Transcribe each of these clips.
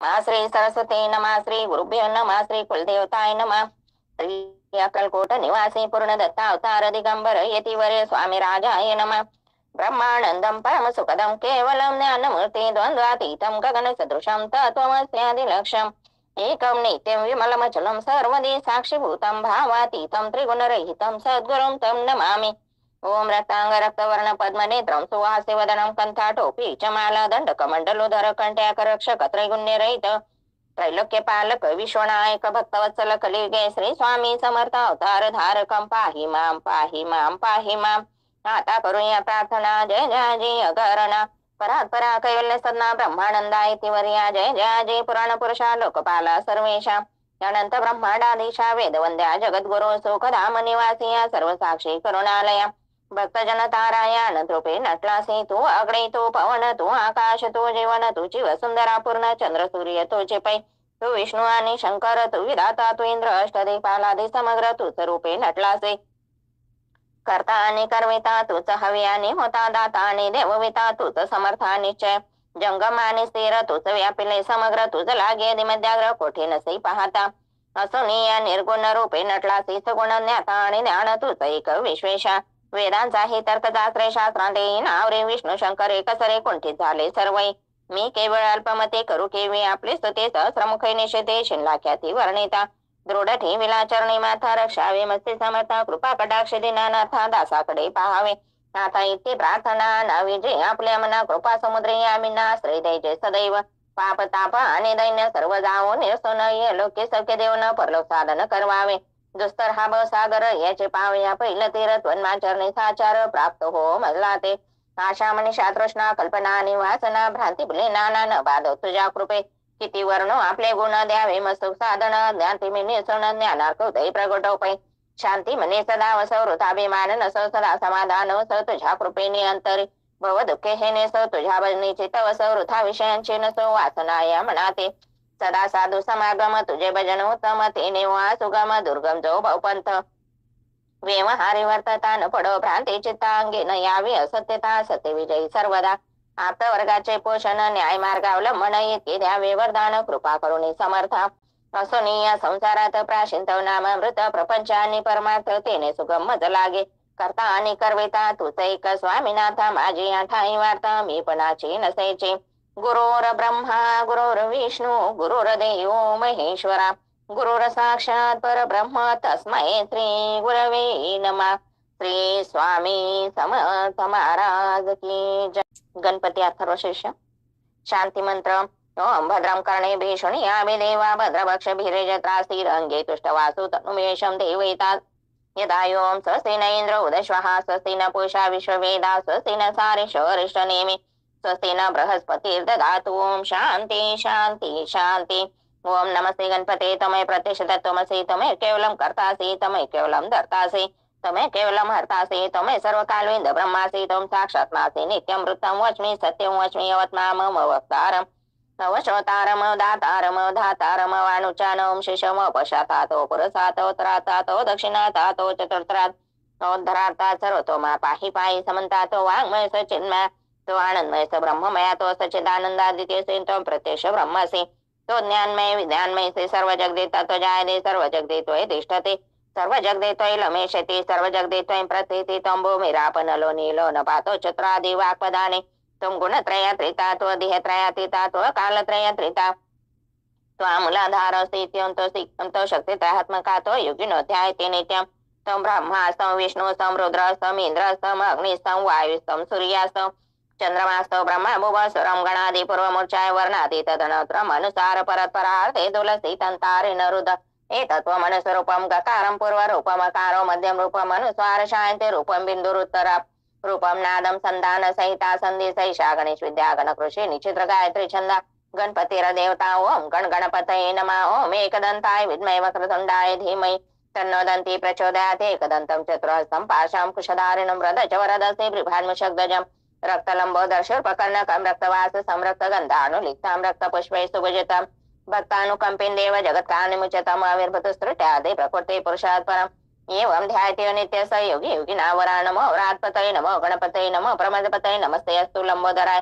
मा श्री सरस्वती नमः श्री गुरुभ्यो नमः श्री कुलदेवताय नमः श्री अक्कलकोट निवासी पूर्ण दत्तावतार दिगंबर यतिवर्य स्वामी राजाय नमः ब्रह्मानंदं परम सुखदं केवलं ज्ञानमूर्ति द्वंद्वातीतं गगन सदृशं तत्त्वमस्यादिलक्ष्यम् एकं नित्यं विमलमचलं सर्वदि साक्षिभूतं भावातीतं त्रिगुणरहितं सद्गुरुं तं नमामि। ओम रक्तांग रक्तवर्ण पद्मनेत्रं सुवासे वदनं कंठाटोपी च माला दंडकमंडलोधर कंट्याकरक्षक त्रैगुण्यरहित त्रैलोक्यपालक विश्वनायक भक्तवत्सल कलियुगे श्री स्वामी समर्थ अवतार धारकं पाहि मां पाहि मां पाहि मां। आता करूया प्रार्थना जय जय अगरणा परात्परा कैवल्य सदना ब्रह्मानंदा इतिवर्या जय जय पुराण पुरुषा लोकपाला सर्वेशा अनंत ब्रह्मांडाधीशा वेदवंद्या जगद्गुरु सुखधाम निवासिया सर्वसाक्षी करुणालया भक्तजन ताराया अनंतरूपे नटलासी तू अग्नि तू पवन तू आकाश तू जीवन तू जीव सुंदरा पूर्ण चंद्र सूर्य तुझे पै तू विष्णू आणि शंकर तू विधाता तू इंद्र अष्टदिक्पालादी समग्र तूच रूपे नटलासे करता आणि करविता तूच हवी आणि होता दाता आणि देवविता तूच समर्था निश्चय जंगम आणि स्थिर तूच व्यापिले समग्र तुझ लागे दिमध्याग्र कोठे नसे पाहता असुनी या निर्गुण रूपे नटलासी सगुण ज्ञाता आणि ज्ञान तूच एक विश्वेशा वेदांचाही तर्कशास्त्रे शास्त्रांते नावरे विष्णू शंकर एकसरे कोणते झाले सर्वै मी केवळ अल्पमते करू केवी आपले स्तुते सहस्रमुखे निषेधे शिनलाख्याती वर्णिता दृढ ठेविला चरणी माथा रक्षावे मस्ती समर्था कृपा कटाक्ष दिनानाथा दासाकडे पाहावे आता इतकी प्रार्थना नावी जे आपल्या मना कृपा समुद्री आम्ही आश्रय द्यायचे सदैव पाप ताप आणि दैन्य सर्व जावो निरसन लोके सख्य देवन परलोक साधन करवावे दुस्तर हा सागर याचे पावया पहिलं तीरथ वन्माचरणी साचार प्राप्त हो मजला ते आशा मनीषा तृष्णा कल्पना आणि वासना भ्रांती भुले नाना न बाद तुझ्या कृपे किती वर्ण आपले गुण द्यावे मस्तुक साधन ज्ञाती मी निसण ज्ञानार्थ हृदय प्रगटोपै शांती मने सदा वसवृताभिमान नस सदा समाधान वस तुझ्या कृपेने अंतरी भव दुःखे हे नेस तुझ्या भजनीचे तवस वृथा विषयांचे नसो वासना या मनाते सदा साधू समागम तुझे भजन उत्तम ते नेवा सुगम दुर्गम जो भवपंथ व्यवहारी वर्तता न पडो भ्रांती चित्ता अंगे न यावी असत्यता सत्य विजयी सर्वदा आप्त वर्गाचे पोषण न्याय मार्गावलंबन इतके द्यावे वरदान कृपा करुणी समर्था असोनी या संसारात प्राशिंतव नामामृत प्रपंचानी परमार्थ तेने सुगम मज लागे करता आणि करविता तूच एक स्वामीनाथा माझी आठाई वार्ता मी पणाची नसेचे गुरुर ब्रह्मा गुरुर विष्णू गुरुर देव महेश्वरा गुरुर साक्षात परब्रह्म तस्मै श्री गुरवे नमः श्री स्वामी समर्थ महाराज की जय। गणपती अथर्वशीर्ष शांती मंत्र ओम भद्रं कर्णे भीषणीयामि देवा भद्रभक्ष भीरजत्रास्ति रंगे तुष्टवासु तनुमेषं देवैता यदा योम स्वस्ति न इंद्र उदश्वः स्वस्ति न पूषा विश्ववेदा स्वस्ति न सारिषरिष्टनेमि स्वस्ति न बृहस्पतिर्दधातु ओम शांति शांति शांति। ओम नमस्ते गणपते तमय प्रत्यक्ष तत्वमसि तमय केवलं कर्तासि तमय केवलं धर्तासि तमय केवलं हर्तासि तमय सर्वकालविंद ब्रह्मासि त्वं साक्षात्मासि नित्यं वृत्तं वच्मि सत्यं वच्मि अवत्मामम वक्तारम् नवश्रोतारम दातारम धातारम वाणुचानम शिशम पशातातो पुरसातो त्रातातो दक्षिणातातो चतुर्थात ओद्धराता सर्वतो मा पाहि पाहि समन्तातो वाङ्मय सचिन्मय तो आनंदमय स ब्रह्ममय तो सच्चिदानंदादित्य से तो प्रत्यक्ष ब्रह्मसि तो ज्ञानमय विज्ञानमय से सर्व जग देता तो जायते सर्व जग देतोय तिष्ठते सर्व जग देतोय लमेशति सर्व जग देतोय प्रतीति त्वं भूमिरापनलो नीलो न पातो चत्रादि वाक्पदाने त्वं गुणत्रयात्रिता त्व देहत्रयातीता त्व कालत्रयात्रिता त्वामूलाधारोऽस्ति त्वं शक्तित्रयात्मका त्व योगिनोऽध्यायते नित्यं त्वं ब्रह्मास्तं विष्णुस्तं रुद्रस्तं इन्द्रस्तं अग्निस्तं वायुस्तं सूर्यास्तं चंद्रमास्तो ब्रह्मा भुवसुरं गणादि पूर्वमूर्छाय वर्णादि तदनत्रम अनुसार परत्परार्थे तुलसी तंतारे नरुद एतत्त्वमनुस्वरूपं गकारं पूर्वरूपम् अकारो मध्यम रूपम् अनुस्वार शायन्ते रूपं बिन्दुरुत्तरा रूपम नादम संधान सहिता संधि सहिषा गणेश विद्या गण कृषि निचित्र गायत्री छंदा गणपतिर देवता ओम गण गणपतये नमः ओम एकदंताय विद्महे वक्रतुंडाय धीमहि तन्नो दन्ति प्रचोदयात् एकदन्तं चतुर्हस्तं पाशां कुशधारिणं व्रतच वरदसे बिभ्रान्मुषग्गजं रक्तलंबोदर शूर्पकर्णकं रक्तवास संरक्त गन्धानुलिप्तां रक्तपुष्पैः सुभुजितं भक्तानुकंपिं देव जगत्कार्यमुच्यतम् आविर्भूतस्तुत्यादि प्रकृते पुरुषात् परम् एवं ध्यायते नित्य स योगी योगिनावरा नमो व्रातपतये नमो गणपतये नमो प्रमदपतये नमस्ते अस्तु लंबोदराय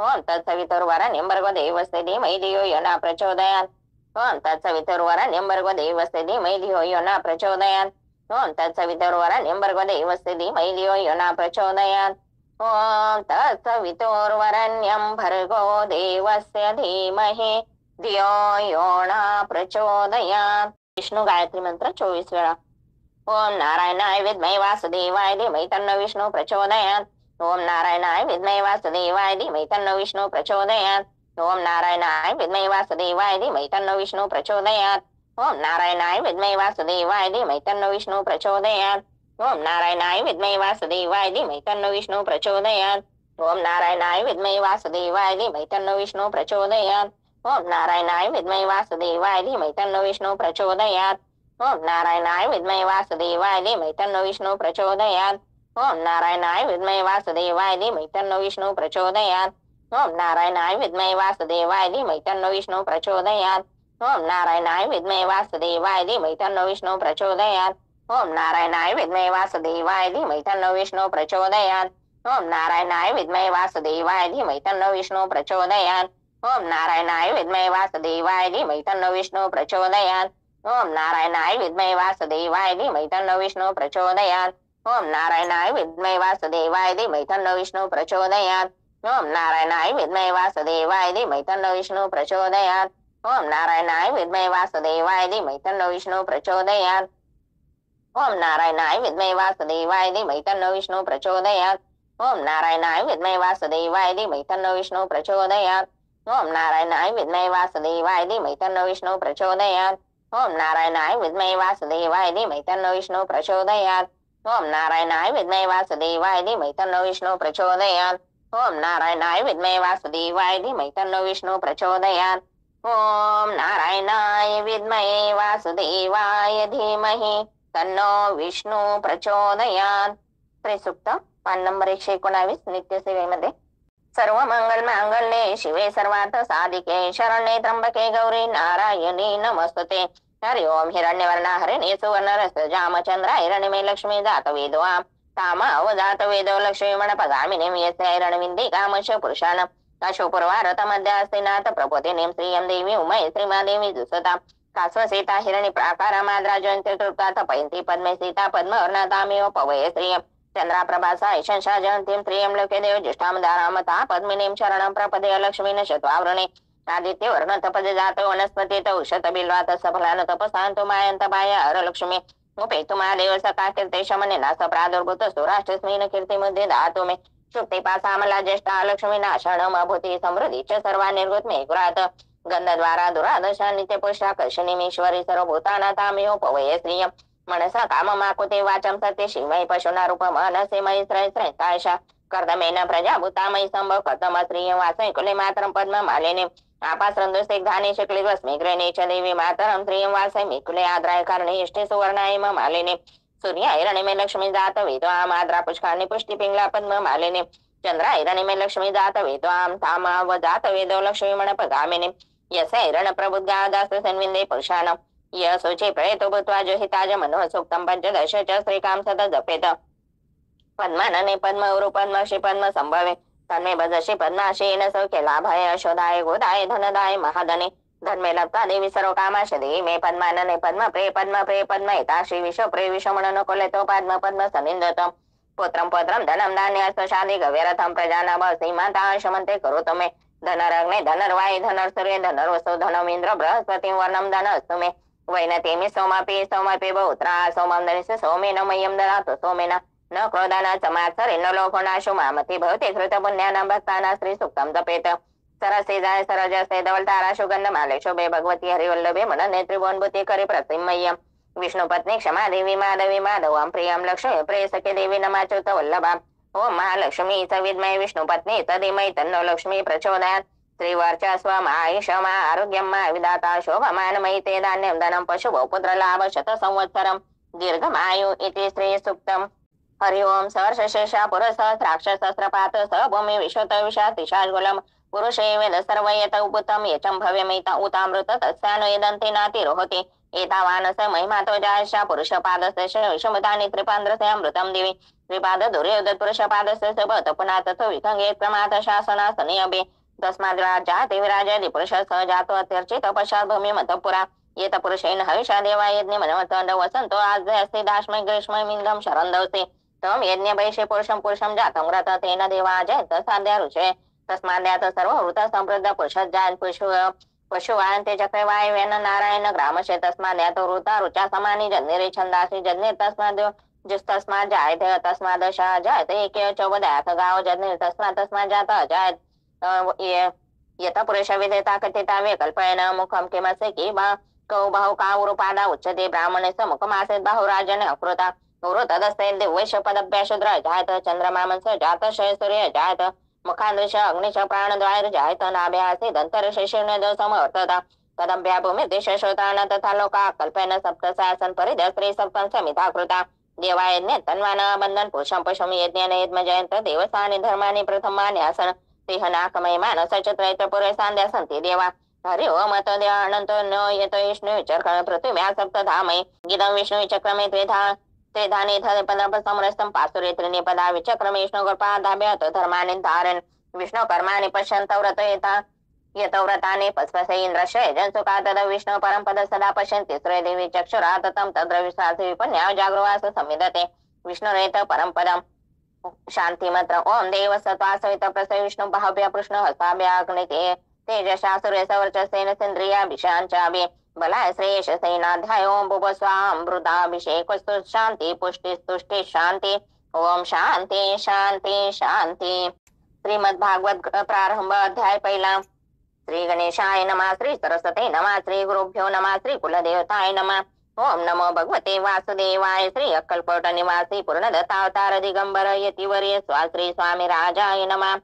ओम तत्सवितुर्वरेण्यं भर्गो देवस्य धीमहि धियो यो न प्रचोदयात् ओम तत्सवितुर्वरेण्यं भर्गो देवस्य धीमहि धियो यो न प्रचोदयात् ओम तत्सवितुर्वरेण्यं भर्गो देवस्य धीमहि धियो यो न प्रचोदयात् ओम तत्सवितुर्वरेण्यं भर्गो देवस्य धीमहि धियो यो न प्रचोदयात्। विष्णु गायत्री मंत्र 24 वेळा। ओम नारायणाय विद्महे वासुदेवाय धीमहि तन्नो विष्णु प्रचोदयात् ओम नारायणाय विद्महे वासुदेवाय धीमहि तन्नो विष्णु प्रचोदयात् ओम नारायणाय विद्महे वासुदेवाय धीमहि तन्नो विष्णु प्रचोदयात् ओम नारायणाय विद्महे वासुदेवाय धीमहि तन्नो विष्णु प्रचोदयात् ओम नारायणाय विद्महे वासुदेवाय धीमहि तन्नो विष्णु प्रचोदयात् ओम नारायणाय विद्महे वासुदेवाय धीमहि तन्नो विष्णु प्रचोदयात् ओम नारायणाय विद्महे वासुदेवाय धीमहि तन्नो विष्णु प्रचोदयात् ओम नारायणाय विद्महे वासुदेवाय धीमहि तन्नो विष्णु प्रचोदयात् ओम नारायणाय विद्महे वासुदेवाय धीमहि तन्नो विष्णु प्रचोदयात् ओम नारायणाय विद्महे वासुदेवाय धीमहि तन्नो विष्णु प्रचोदयात् ओम नारायणाय विद्महे वासुदेवाय धीमहि तन्नो विष्णु प्रचोदयात् ओम नारायणाय विद्महे वासुदेवाय धीमहि तन्नो विष्णु प्रचोदयात् ओम नारायणाय विद्महे वासुदेवाय धीमहि तन्नो विष्णु प्रचोदयात् ओम नारायणाय विद्महे वासुदेवाय धीमहि तन्नो विष्णु प्रचोदयात् ओम नारायणाय विद्महे वासुदेवाय धीमहि तन्नो विष्णु प्रचोदयात् ओम नारायणाय विद्महे वासुदेवाय धीमहि तन्नो विष्णु प्रचोदयात् ओम नारायणाय विद्महे वासुदेवाय धीमहि तन्नो विष्णु प्रचोदयात् ओम नारायणाय विद्महे वासुदेवाय धीमहि तन्नो विष्णु प्रचोदयात् ओम नारायणाय विद्महे वासुदेवाय धीमहि तन्नो विष्णु प्रचोदयात् ओम नारायणाय विद्महे वासुदेवाय धीमहि तन्नो विष्णु प्रचोदयात् ओम नारायणाय विद्महे वासुदेवाय धीमहि तन्नो विष्णु प्रचोदयात् ओम नारायणाय विद्महे वासुदेवाय धीमहि तन्नो विष्णु प्रचोदयात् ओम नारायणाय विद्महे वासुदेवाय धीमहि तन्नो विष्णु प्रचोदयात् ओम नारायणाय विद्महे वासुदेवाय धीमहि तन्नो विष्णु प्रचोदयात् ओम नारायणाय विद्महे वासुदेवाय धीमहि तन्नो विष्णु प्रचोदयात्। त्रिसूक्त पान नंबर 119 नित्यसेवेमध्ये। सर्व मंगल मांगल्ये शिवे सर्वार्थ साधिके शरण्ये त्र्यंबके गौरी नारायणी नमस्तुते। हरि ओम हिरण्यवर्णा हरिणे सुवर्णरसजामचंद्रा हिरण्यमे लक्ष्मी जातवेदो ताम अवजातवेदो लक्ष्मीमणपगामिनीं यस्य हिरण्यविन्दी कामश पुरुषान् अशोपुर्वारतमध्यास्तिनाथ प्रबोधिनीं श्रियं देवी उमये श्रीमादेवी दुसता कास्वसीता हिरण्य प्राकारामाद्राजयन्ति तृप्ता तपयन्ति पद्मे सीता पद्मवर्णतामेव पवये श्रियं चंद्राप्रभासा ईशंशा जयन्तीं श्रियं लोके देव ज्येष्ठामदारामता पद्मिनीं शरणं प्रपदे लक्ष्मीन शत्वावृणे आदित्य वर्ण तपदे जातो वनस्पति उषत बिल्वात सफलान तपसांतो मायंत बाय अरलक्ष्मी उपेतु महादेव सका कीर्ते शमने नास प्रादुर्भूत सुराष्ट्रस्मीन कीर्ती मध्ये दातो मे शुक्ति पासामला ज्येष्ठा लक्ष्मी नाशनम अभूती समृद्धी च सर्वा निर्गुत मे गुरात गंधद्वारा दुरादशा नित्य पुष्टाकर्षणीमेश्वरी सर्वभूतानातामेव पवये श्रियं मनसा काममाकुते वाचं सत्य शिवमयि पशुना रूप मनसे मयि श्रयश्रयतायशा कर्दमेन प्रजाभूतामयि संभव कर्दम श्रियं वासै कुले मातरं पद्म मालिनी आपासरंदुस्ते धाने शकले वस्मिग्रणे च देवी मातरं श्रियं वासै मिकुले आद्राय कारणे इष्टे सुवर्णायम मालिनी सूर्य हिरण्यमे लक्ष्मी जात वेद्वाम आद्रा पुष्कानि पुष्टि पिंगला पद्म मालिनी चंद्र हिरण्यमे लक्ष्मी जात वेद्वाम तामा व जात वेदो लक्ष्मी मणपगामिनी यस हिरण प्रबुद्गादास सन्विन्दे पुरुषाणं यशोचे प्रयतो भूत्वा जोहिताज मनो सूक्तं पंचदश च श्रीकां सदा जपेत पद्मानने पद्मवरु पद्मक्षि पद्म संभवे तन्मे भजशि पद्माशेन सौख्य लाभाय यशोदाय गोदाय धनदाय महाधने धर्मे लप्ता देवी सर्व कामाश देवी मे पद्मानने पद्म प्रे पद्म हिताश्री विश्व प्रे विश्वमणनो कोलेतो पद्म पद्म सनिंदतम पुत्रं पुत्रं धनं धान्यास्तशादि गवेरथं प्रजानाभ सीमाता शमन्ते करोतु मे धनरग्ने धनर्वाय धनर्सूर्ये धनर्वसो धनमिन्द्र बृहस्पतिं वर्णं धनस्तु मे वैनतेमि सोमापि बहुत्रा सोमं धनिष्य सोमेन मह्यं ददातु सोमेन न क्रोधाना समात्सरे न लोभनाशो मामति भवति कृतपुण्यानां भक्तानां श्रीसूक्तं जपेत सरसे जाय सरजसे धवलतारा सुगन्धमाले शोभे भगवती हरिवल्लभे मनने त्रिभुवनभूति करे प्रतिमय्यं विष्णुपत्नी क्षमा देवी माधवी माधवं प्रियं लक्ष्मी प्रेयसखे देवी नमाच्युत वल्लभां ओम महालक्ष्मी च विद्महे विष्णुपत्नी च धीमहि तन्नो लक्ष्मी प्रचोदयात् श्रीवर्चस्वम् आयुषम् आरोग्यम् विधाता शोभमानमयि ते धान्यं धनं पशुभो पुत्रलाभ शतसंवत्सरं दीर्घमायु इति श्रीसूक्तम्। हरि ओम सहर्षशेषा पुरसहस्राक्षसहस्रपात स भूमि विश्वत विशातिशार्गुलम् पुरुषे वेद सर्वयत उपुतं यचं भव्यमित उतामृत तस्यानो यदन्ति नातिरोहति एतावानस महिमातो जायशा पुरुषपादस्य विषमतानि त्रिपांद्रसे अमृतं दिवि त्रिपाद दुर्योदत पुरुषपादस्य सबत पुना तथो विखंगे प्रमाद शासनासने अभि तस्माद् राजाति विराजति पुरुषः जातो अत्यर्चित पश्चात् भूमि मतपुरा येत पुरुषेण हविषा देवा यज्ञ मनवतंड वसंतो आज्ञस्ते दाश्मय ग्रीष्ममिन्दं शरन्दवसे तम यज्ञ वैशे पुरुषं पुरुषं जातं व्रत तेन देवा जयत साध्या ऋषे तस्माद्यात सर्ववृत संप्रद पुरुषज्जायन् पशुवान् ते चक्रे वायव्येन नारायण ग्रामशे तस्माद्यात वृता रुचा समानि जन्निरे छन्दासि जन्निर तस्माद् जिस्तस्मात् जायते तस्मादशा जायते एके चौबदाथ गाव जन्निर तस्मात् जात अजायत यत पुरुष विदेता कथिता विकल्पेन मुखं किमस्य कि कौ बहु कावुरुपादा उच्यते ब्राह्मणे स मुखमासीत् बाहुराजने अकृता तदस्ते दिव्यशपदभ्य शूद्र जायत चंद्रमामंस जात शय सूर्य जायत मुखादृश अग्निश प्राणद्वार जायत नाभ्यासी दंतर शेषेण समवर्तता तदभ्या भूमिर्दिश श्रोतान तथा लोका कल्पेन सप्त शासन परिदस्त्री सप्तम समिता कृता देवायज्ञ तन्वान बंधन पुरुषं पशुं यज्ञेन यज्ञजयन्त देवसानि धर्मानि प्रथमानि आसन तेहनाकमय मानस चत्रैत्र पुरे सांध्या सन्ति देवा हरि ओम तद्या अनंत न यत विष्णु चक्र पृथ्व्या सप्तधामय गिदं विष्णु चक्रमे त्रिधानि पदप समरस्तं पासुरे त्रीणि पदा विचक्रमे विष्णु गोपादाभ्यत धर्मानि धारन् विष्णु कर्माणि पश्यन्त व्रतयता यत व्रतानि पस्पसे इन्द्रशय जनसुखा तद विष्णु परम पद सदा पश्यन्ति श्रेदेवी चक्षुरा ततं तद्र विश्वासे विपन्या जागृवास समिदते विष्णुरेत परम पदम् शांतिमत्र ओम देव सत्वा सवित प्रसय विष्णु बाहुभ्य कृष्ण हस्ताभ्याग्निते तेजसा सूर्यसवर्चसेन सेन्द्रियाभिषाञ्चाभि बलाय श्रेयश सेनाध्याय ओम भुवस्वामृताभिषेकस्तु शांति पुष्टिस्तुष्टि शांति ओम शांति शांति शांति श्रीमद्भागवत प्रारंभ अध्याय पहिला श्री गणेशाय नमः श्री सरस्वती नमः श्री गुरुभ्यो नमः श्री कुलदेवताय नमः ओम नमो भगवते वासुदेवाय श्री अक्कलकोट निवासी पूर्णदत्तावतार दिगंबर यतिवर्य श्री स्वामी राजाय नमः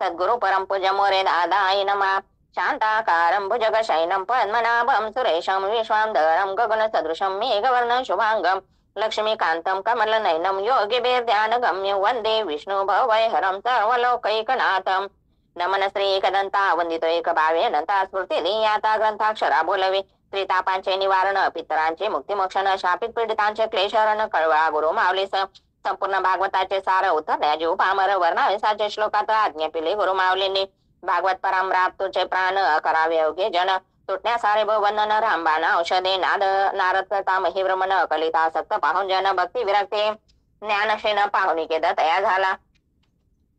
सद्गुरु परम पूज्य मोरे दादाय नमः शांताकारं भुजगशयनं पद्मनाभं सुरेशं विश्वांधरं गगन सदृशं मेघवर्णं शुभांगं लक्ष्मीकान्तं कमलनयनं योगिभिर्ध्यानगम्यं वन्दे विष्णु भवभयहरं सर्वलोकैकनाथं नमन श्री एकदंता वंदितो एकभावे अनंता स्मृती धियाता ग्रंथाक्षरा बोलवे त्रितापांचे निवारण पितरांचे मुक्तिमोक्षण शापित पीडितांचे क्लेशहरण कळवा गुरु माऊलीस संपूर्ण भागवताचे सार उतरण्याचे पामर वर्णावेसाचे श्लोकात आज्ञा पिले गुरु माऊलींनी भागवत परामरात तुझे प्राण करावे अवघे जन तुटण्या सारे वंदन रामबाण औषधे नाद नारद करता महिभ्रमण कलिता सक्त पाहून जन भक्ती विरक्ती ज्ञानक्षेण पाहुनिकेत तया झाला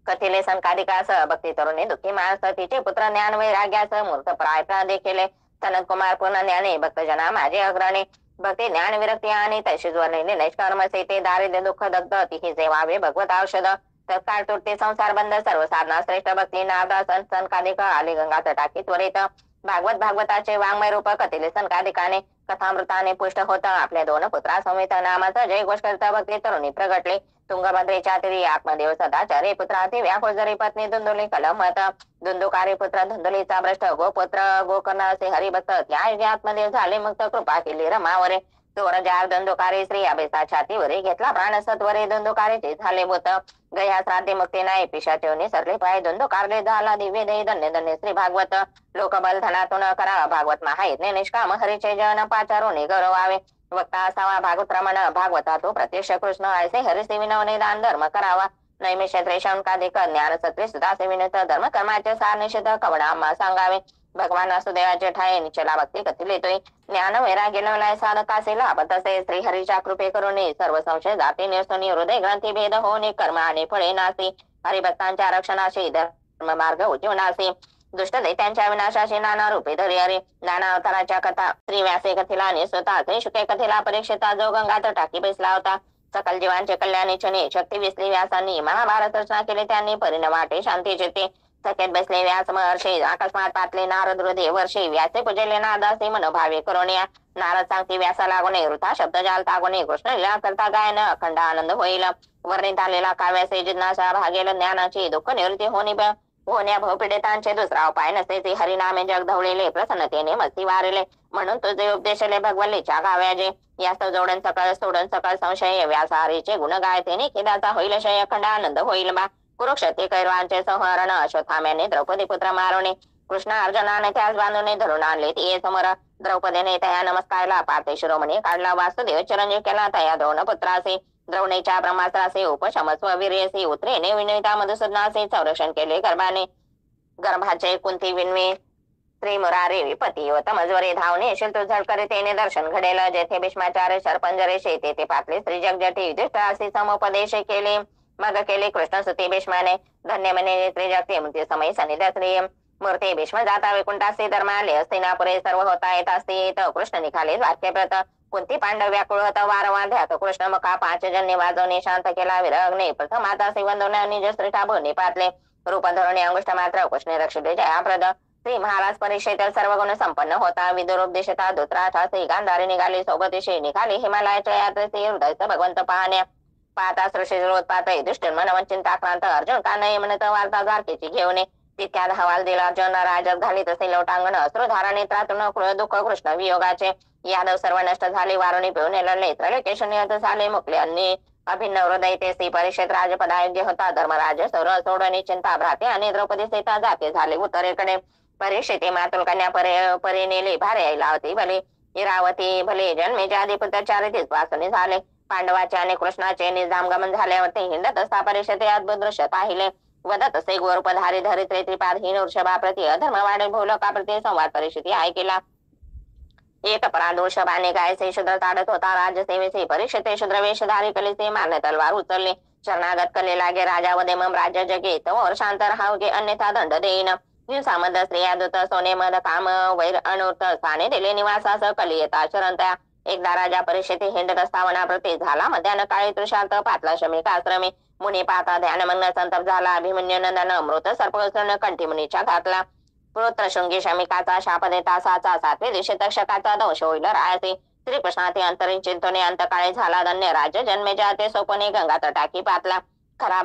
कथिले संकाधिकास भक्ती तरुणी दुःखी माणस तिचे पुत्र ज्ञान वैराग्यास मूर्त प्राय देखीले सनत कुमार पूर्ण ज्ञाने भक्तजना माझे अग्रणी भक्ती ज्ञान विरक्ती आणि तशीच वर्णिले नैष्कर्म सेते दारिद्र्य दुःख दग्ध तिही सेवावे भगवत औषध तत्काळ तुटते संसार बंद सर्व साधना श्रेष्ठ भक्ती नादा संकाधिक आले गंगा तटाकी त्वरित भागवताचे वाङ्मय रूप कथिले संकाधिकाने कथामृताने पुष्ट होत आपल्या दोन पुत्रा समेत नामाचा जय घोष करता भक्ती तरुणी प्रगटले तुंगभद्रेच्या तिरी आत्मदेव सदाचारी पुत्रा ते व्याकुळ जरी पत्नी धुंदुली कलमत धुंदुकारी पुत्र धुंदुलीचा भ्रष्ट गोपुत्र गोकर्णाचे हरिभक्त त्या आत्मदेव झाले मुक्त कृपा केली रमावरे चोर जार धुंदुकारी स्त्री अभेसा छातीवरी घेतला प्राण सत्वरे धुंदुकारीचे झाले बोत गया श्राद्धी मुक्ती नाही पिशाचेवनी सरले पाय धुंदुकारले झाला दिव्य दही धन्य धन्य श्री भागवत लोकबल धनातून करा भागवत महायज्ञ निष्काम हरीचे जन पाचारून गौरवावे वक्ता असावा भागवत प्रमाण भागवता तो प्रत्यक्ष कृष्ण ऐसे हरिसे विनवणे दान धर्म करावा नैमिष त्रेशंकाधिक ज्ञान सत्वे सुद्धा सेविनत धर्म कर्माचे सार निषेध कवडा सांगावे भगवान वासुदेवाचे ठाये निचला भक्ती कथिलेतोय ज्ञान वैराग्य लवलाय साधकासे लाभत असे श्री हरीच्या कृपे करुणी सर्व संशय जाती निरसुनी हृदय ग्रंथी भेद होणे कर्म आणि फळे नासी हरिभक्तांच्या रक्षणाशी धर्म मार्ग उज्जीवनासी दुष्ट दैत्यांच्या विनाशाशी नाना रूपे धरी हरे नाना अवताराच्या कथा श्री व्यासे कथिला आणि स्वतः श्री शुके कथिला परीक्षिता जो गंगात टाकी बैसला होता सकल जीवांचे कल्याण इच्छने शक्ती विसली व्यासांनी महाभारत रचना केली त्यांनी परिणवाटे शांती जेते सखेत बसले व्यास महर्षी अकस्मात पातले नारद हृदय वर्षी व्यासे पूजले नादासे मनोभावे करुण्या नारद सांगती व्यासा लागुने वृथा शब्द जालता गुणे कृष्ण लीला करता गायन अखंड आनंद होईल वर्णित आलेला काव्यासे जिज्ञासा भागेल ज्ञानाची दुःख निवृत्ती होण्या भवपीडितांचे दुसरा उपाय नसे ते हरिनामे जग धवळेले प्रसन्नतेने मस्ती वारले म्हणून तुझे उपदेशले भगवल्लीच्या गाव्याजे यास्तव जोडून सोडून सकळ संशय व्यासारीचे गुण गायतेने केदाचा होईल शय अखंड आनंद होईल बा कुरुक्षेत्री कैरवांचे संहरण अश्वत्थाम्याने द्रौपदी पुत्र मारणे कृष्ण अर्जुनाने त्यास बांधून धरून आणले ते समोर द्रौपदीने तया नमस्कारला पार्थे शिरोमणी काढला. वासुदेव चिरंजीव केला तया द्रोणपुत्रासी. द्रोणीच्या ब्रह्मास्त्रासे उपशमस्व वीर्यसी. उत्रेने विनविता मधुसूदनाचे संरक्षण केले गर्भाने. गर्भाचे कुंती विनवी श्री मुरारी विपती व तमजवरे धावणे शिल्तू झळकरे तेने दर्शन घडेल. जेथे भीष्माचार्य शरपंजरे शे तेथे पातले श्री जगजटी युधिष्ठिरासी समुपदेश केले. मग केले कृष्ण सुती भीष्माने धन्य म्हणे त्रिजगते मृत्यू समय सनिध्या श्री मूर्ती भीष्म जाता वैकुंठासी धर्माले हस्तिनापुरे सर्व होता येत असते. कृष्ण निघाले वाक्यप्रत कुंती पांडव व्याकुळ होता वारंवार ध्यात कृष्ण मका पाच जन्य वाजवणे शांत केला विरगणे प्रथम आता वंदवणे निज श्रेष्ठा भोनी पातले रूप धरणे अंगुष्ठ मात्र कृष्ण रक्षिले जयाप्रद. श्री महाराज परीक्षेतील सर्व गुण संपन्न होता. विदुरोपदेशता धृतराष्ट्राचे गांधारी निघाले सोबतीशी निघाले हिमालयाच्या यात्रेचे हृदयच भगवंत पाहण्या. पाहता सृष्टीरोत्पात दुष्ट मनवंचिंताक्रांत अर्जुन कानय म्हणत वार्ता द्वारकेची घेऊन तितक्यात हवाल दिला. अर्जुन राज्यात घालीत असे लोटांगण अश्रुधारा नेत्रातून दुःख कृष्ण वियोगाचे. यादव सर्व नष्ट झाले वारुणी पिऊन लढले त्रैलोक्येश निहत झाले मुकले अन्य अभिन्न हृदय ते श्री परीक्षेत राजपदायोग्य होता. धर्मराज सौर सोडणी चिंता भ्राते आणि द्रौपदी सीता जाते झाले उत्तरेकडे. परीक्षिते मातुल कन्या परी नेली भारे यायला होती भले इरावती भले जन्मेच्या आधी पुत्र चारितीस वासनी झाले. पांडवाचे आणि कृष्णाचे निजामगमन झाल्यावरती हिंडत असता परीक्षेते अद्भुत दृश्य पाहिले. वदत असे गोरूपधारी धरित्रे त्रिपादहीन वृषभाप्रती अधर्म वाढे भूलोकाप्रती संवाद परीक्षिती ऐकिला. एक पराध वृषभाने गायचे शूद्र ताडत होता. राजसेवेचे परीक्षिते शूद्र वेशधारी कलेचे मारणे तलवार उचलले. शरणागत कले लागे राजा वदे मम राज्य जगे तव शांत राहावगे अन्यथा दंड देईन. हिंसामद स्त्रिया दूत सोने मद काम वैर अनूर्त स्थाने दिले निवासास कलियता शरणत्या. एकदा राजा परीक्षेते हिंडत असता वनाप्रती झाला मध्यान काळी तृषार्थ पातला शमिक आश्रमे. मुनी पाहता ध्यानमग्न संतप झाला. अभिमन्यू नंदन अमृत सर्पसर्ण कंठी मुनीच्या घातला. पुत्र शृंगी शमिकाचा शाप देता साचा सातवे दिवशी तक्षकाचा दंश होईल रायाचे. श्रीकृष्णाते अंतरी चिंतने अंतकाळी झाला धन्य राज्य जन्मेच्या ते सोपने गंगा तटाकी पातला. खरा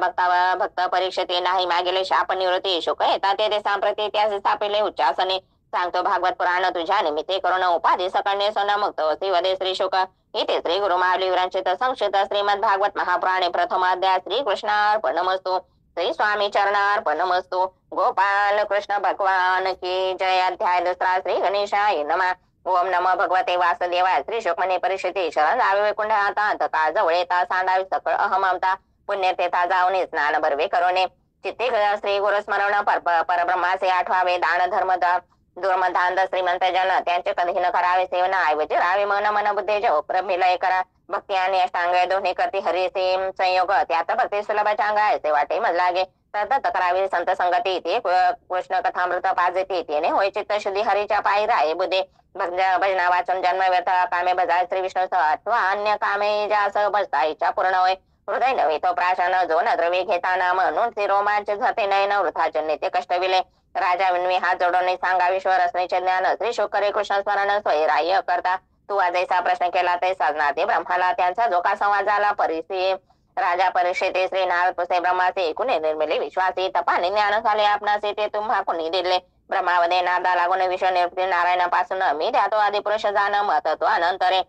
भक्त परीक्षेते नाही मागेले शाप निवृत्ती शुक येता ते सांप्रती त्यास स्थापिले उच्चासने. सांगतो भागवत पुराण तुझ्या निमित्ते करुण उपाधी सकळणे सोना मुक्त वसी वदे श्री शुक. इथे श्री गुरु माऊली विरंचित संक्षिप्त श्रीमद भागवत महापुराणे प्रथम अध्याय. श्री कृष्णार्पणमस्तु. श्री स्वामी चरणार्पणमस्तु. गोपाल कृष्ण भगवान की जय. अध्याय दुसरा. श्री गणेशाय नमः. ओम नमो भगवते वासुदेवाय. श्री शुक म्हणे परीक्षिते शरण जावे वैकुंठ आता अंतकाळ जवळ येता सांडावी सकळ अहममता. पुण्यतेता जाऊन स्नान भरवे करोने चित्ते श्री गुरु स्मरण परब्रह्माचे आठवावे. दान धर्म दुर्मधांध श्रीमंत जन त्यांचे कधी न करावे सेवना ऐवजी राहावे मन मन बुद्धे जव प्रमिलय करा. भक्ती आणि अष्टांग दोन्ही करते हरिसे संयोग त्यात भक्ती सुलभ चांगायचे वाटे मज लागे. तद्दत करावे संत संगती ते कृष्ण कथामृत पाजते तेने होय चित्त शुद्धी हरीच्या पायी राहे बुद्धे. भजना वाचून जन्म व्यर्थ कामे बजाय श्री विष्णू अथवा अन्य कामे जास बसता इच्छा पूर्ण होय. हृदय नव्हे तो प्राशन जो न द्रवी घेताना म्हणून ते रोमांच झते नयन वृथाचे नेते कष्टविले. राजा विनवी हात जोडून सांगा विश्वर असण्याचे ज्ञान. श्री शुक करे कृष्ण स्मरण स्वयराह्य करता. तू आजैसा प्रश्न केला ते साधना ते ब्रह्माला त्यांचा जो का संवाद झाला परिसे. राजा परीक्षेते श्री नारद पुसे ब्रह्माचे कुणी निर्मिले विश्वासी. तपाने ज्ञान झाले आपणासे ते तुम्हा कुणी दिले. ब्रह्मावदे नादा लागून विश्व निर्मिती नारायणापासून मी द्यातो आदी पुरुष जाण मत तो अनंतरे.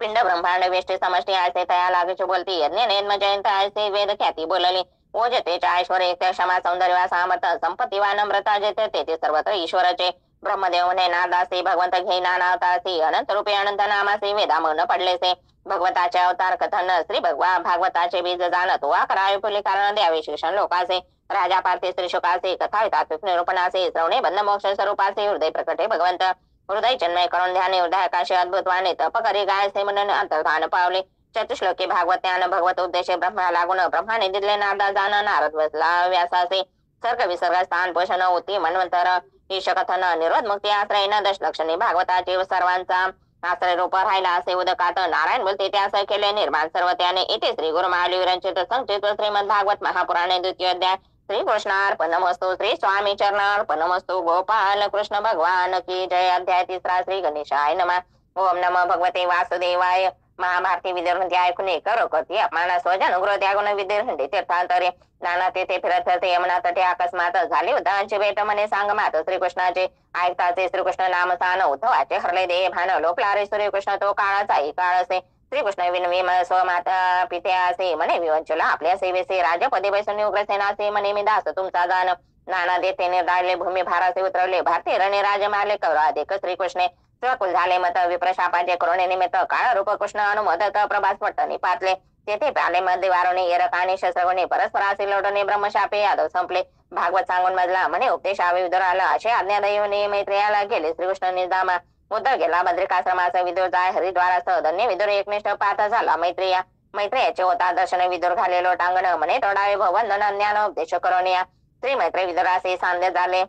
पिंड ब्रह्मांड वेष्टी समष्टी आयसे तया लागेच बोलती. यज्ञ नेन्म जयंत आयसे वेद ख्याती बोलली. ओजतेच्या ऐश्वर एक क्षमा सौंदर्य सामर्थ संपत्ती वा नम्रता जेते तेथे सर्वत्र ईश्वराचे. ब्रह्मदेव म्हणे नादासी भगवंत घे नानावतासी. अनंत रूपे अनंत नामासी वेदा मौन पडलेसे. भगवताचे अवतार कथन श्री भागवताचे बीज जाणत वा करावे फुले कारण द्यावे शिक्षण लोकासे. राजा पार्थे श्री शुकासे कथा तात्विक निरूपणासे. श्रवणे बंध मोक्ष स्वरूपासे हृदय प्रकटे भगवंत. हृदय जन्मय करून ध्याने हृदयाकाशे अद्भुत वाणे तप करी गायसे म्हणून अंतर्धान पावले. चतुश्लोकी भागवत ज्ञान भगवत उद्देशे ब्रह्मा लागून ब्रह्माने दिले नारदा जाण नारद बसला व्यासासे. सर्ग विसर्ग स्थान पोषण होती मन्वंतर ईश कथन निरोध मुक्ती आश्रय न दशलक्षणी भागवताचे सर्वांचा आश्रय रूप राहिला असे उदकात नारायण बोलते त्यास केले निर्माण सर्व त्याने. इथे श्री गुरु माऊली विरंचित संक्षिप्त श्रीमद भागवत महापुराणे द्वितीय अध्याय. श्री कृष्णार्पणमस्तु. श्री स्वामी चरणार्पणमस्तु. गोपाल कृष्ण भगवान की जय. अध्याय तिसरा. श्री गणेशाय नमः. ओम नमो भगवते वासुदेवाय. महाभारती विदर्हंती ऐकून करो करती अपमाना स्वजन उग्र त्यागून विदर्हंडी तीर्थांतरे. नाना तेथे फिरत फिरते यमुना तटे अकस्मात झाले उद्धांची भेट म्हणे सांग मात श्रीकृष्णाचे. ऐकताचे श्रीकृष्ण नाम सान उद्धवाचे हरले दे भान लोकला रे श्रीकृष्ण तो काळाचाही काळ असे. श्रीकृष्ण विनवी स्वमाता पिते असे म्हणे विवंचुला आपल्या सेवेसे. राजपदे बैसून उग्रसेनासे म्हणे मी दास तुमचा जाण. नाना देते निर्धारले भूमी भारासे उतरवले भारतीय रणे राज मारले कौराधिक श्रीकृष्णे. स्वकुल झाले मत विप्रशापाचे करुणेनिमित्त काळ रूप कृष्ण अनुमोदत प्रभास पट्ट निपातले. तेथे प्याले मध्ये वारोने एरक आणि शस्त्रगुणी परस्परासी लोटणे ब्रह्मशापे यादव संपले. भागवत सांगून मजला म्हणे उपदेशावे विदुराला असे आज्ञादायी मैत्रेयाला गेले श्रीकृष्ण निधामा. उद्धव गेला बद्रिकाश्रमाचा विदुर जाय हरिद्वारासह धन्य विदुर एकनिष्ठ पाहता झाला मैत्रेया. मैत्रेयाचे होता दर्शन विदुर घालेलो टांगण म्हणे तोडावे भवंदन ज्ञान उपदेश करोनिया. श्री मैत्रे विदुरासे सांध्य झाले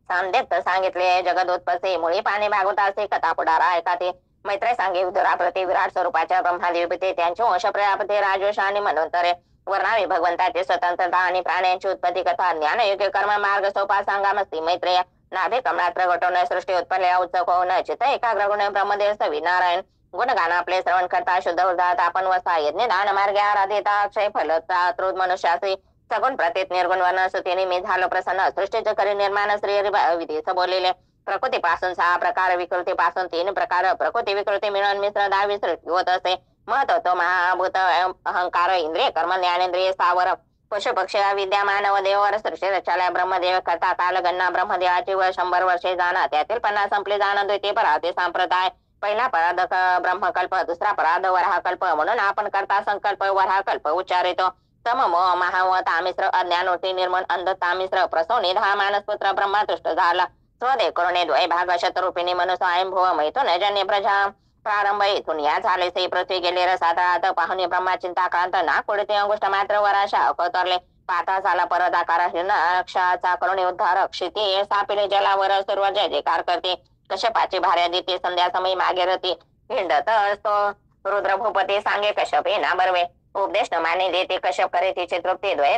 सांदेत सांगितले जगदोत्पत्ती मुळी पाणी भागवताचे कथा पुढारा ऐकाते. मैत्रे सांगे विदुराप्रती विराट स्वरूपाच्या ब्रह्मादेवते त्यांचे वंश प्रजापती राजोष आणि मनोंतरे वर्णावे भगवंताची स्वतंत्रता आणि प्राण्यांची उत्पत्ती कथा ज्ञान योग्य कर्म मार्ग सोपा सांगामस्ती मैत्रेया. नाभे कमळात प्रगटवून सृष्टी उत्पन्न उत्सव होऊन चित्त एकाग्र गुण ब्रह्मदेव सवी नारायण गुणगान आपले श्रवण करता शुद्ध उदात आपण वसा यज्ञ दान मार्गे आराधिता अक्षय फलता त्रोध मनुष्यासी सगुण प्रतीत निर्गुण वर्ण सुतीने मी झालो प्रसन्न सृष्टीचे करी निर्माण श्री विधीच बोललेले. प्रकृतीपासून 6 प्रकार विकृतीपासून 3 प्रकार प्रकृती विकृती मिळून मिश्र 10 सृष्टी होत असे. महत्व महाभूत अहंकार इंद्रिय कर्म ज्ञानेंद्रिय स्थावर पशु पक्षी विद्यमान व देवर सृष्टी रचालय ब्रह्मदेव करता काल गणना ब्रह्मदेवाची व 100 वर्षे जाणा त्यातील 50 संपले जाणं द्वितीय पराते संप्रदाय. पहिला पराध ब्रह्मकल्प दुसरा पराध वराहकल्प म्हणून आपण करता संकल्प वराहकल्प उच्चारितो. तम मोह महाव तामिश्र अज्ञान वृत्ती निर्मळ अंध तामिश्र प्रसवनी 10 मानसपुत्र ब्रह्मा तुष्ट झाला. स्वदेव करुणे द्वय भाग शतरूपिणी मनु स्वयंभुव मैथुन जन्य प्रजा प्रारंभ इथून या झाले से पृथ्वी गेले रसात पाहुणे ब्रह्मा चिंता क्रांत नाक पुढे अंगुष्ठ मात्र वराशा अवतरले. पाता झाला परत आकार अक्षाचा करुणे उद्धार क्षिती सापिले जलावर सर्व जय जयकार करते. कश्यपाची भार्या दिते संध्या समय मागे रती हिंडत असतो रुद्र भूपती सांगे कश्यप ना बरवे. उपदेश न माने देते कश्यप करे तिचे तृप्ती द्वय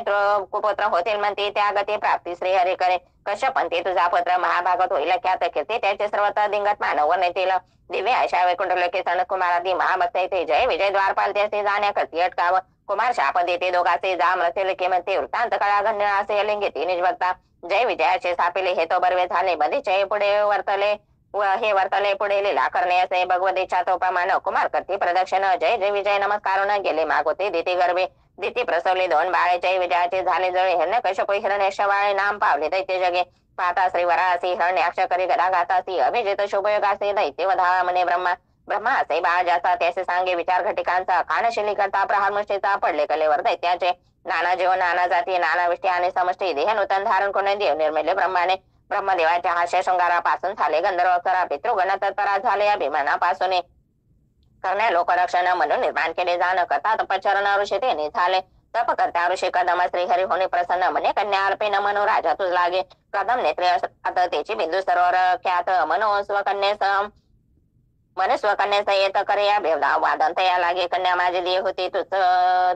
कुपुत्र होतील म्हणते त्या गती प्राप्ती श्री हरी करे. कश्यप म्हणते तुझा पुत्र महाभागत होईल ख्यात कीर्ती त्याचे सर्वत्र दिंगत मानव नेतील. दिव्य आशा वैकुंठ लोके सनत कुमारादी महाभक्त येते जय विजय द्वारपाल त्याचे जाण्याकरती अटकाव. कुमार शाप देते दोघाचे जा मृत्युल किमते वृत्तांत कळा गण्य असे लिंगिती निजभक्ता. जय विजयाचे सापिले हे तो बर्वे झाले बंदीचे पुढे वर्तले व हे वर्तले पुढे लीला करणे असे भगवतीच्या तोपामान कुमार करती प्रदक्षिण जय जय विजय नमस्कारून गेले मागोते दिती गर्भे दिती प्रसवली 2 बाळे जय विजयाचे झाले जळे हिरण्य कश्यप हिरण्यक्ष वाळे नाम पावले दैत्य जगे. पाहता श्री वरासी हिरण्याक्ष करी गदा घातासी अभिजित शुभयोगासी दैत्य वधा म्हणे ब्रह्मा. ब्रह्मा असे बाळ ज्याचा त्याचे सांगे विचार घटिकांचा खानशिली करता प्रहार मुष्टीचा पडले कलेवर दैत्याचे. नाना जीव नाना जाती नाना विष्टी आणि समष्टी देह नूतन धारण कोणे देव निर्मिले ब्रह्माने. ब्रह्मदेवाच्या हास्य शृंगारापासून झाले गंधर्व अप्सरा पितृगण तत्परा झाले अभिमानापासून. करण्या लोकरक्षण म्हणून निर्माण केले जाण करता तपचरण ऋषी तेने झाले. तप करत्या ऋषी कदम श्री हरी होणे प्रसन्न म्हणे कन्या अर्पिन मनो राजा तुझ लागे. कदम नेत्रे आता त्याची बिंदू सरोवर ख्यात मनो स्वकन्येस मन स्वकन्येस येत करे या भेवदा वादन तया लागे. कन्या माझी देह होती तुझ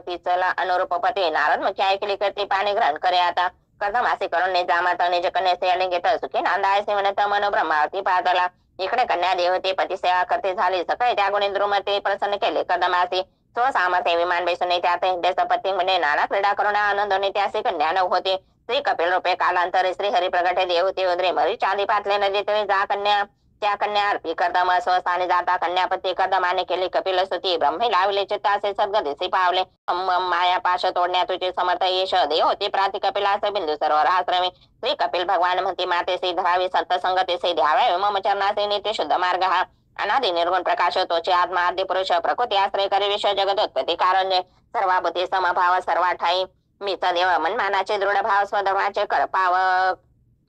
तिचला अनुरूप पती नारद मुख्य ऐकली करती पाणी ग्रहण करे आता. कदम असे करून निजामात निज कन्यासे अलिंगित सुखी नांदायसे म्हणत मनो ब्रह्मावती पाहतला. इकडे कन्या देवते पती सेवा करते झाली सकाळी त्या गुणी द्रुमते प्रसन्न केले कदमासी. स्वसामर्थ्य विमान बेसून त्यात पती म्हणे नाना क्रीडा करून आनंदने त्यासे कन्या न होते. श्री कपिल रूपे कालांतरे श्री हरी प्रगटे देवते उद्रे मरी चांदी पातले नदी तरी जा कन्या त्या कन्या अर्पी कदम स्वस्थानी जाता कन्यापती कदमाने केली कपिल स्तुती. ब्रह्मे लावले चित्तासे सद्गतीसी पावले. माया पाश तोडण्या तुझे समर्थ यश देव होते प्राती कपिलास बिंदू सरोवर आश्रमे. श्री कपिल भगवान म्हणते मातेसे धरावी संत संगतीसे द्यावे मम चरणासे नित्य शुद्ध मार्ग हा. अनादि निर्गुण प्रकाश तोचे आत्मा आद्य पुरुष प्रकृती आश्रय करे विश्व जगत उत्पत्ती कारण सर्वाभूती समभाव सर्वा ठाई मीच देव मनमानाचे दृढ भाव स्वधर्माचे कर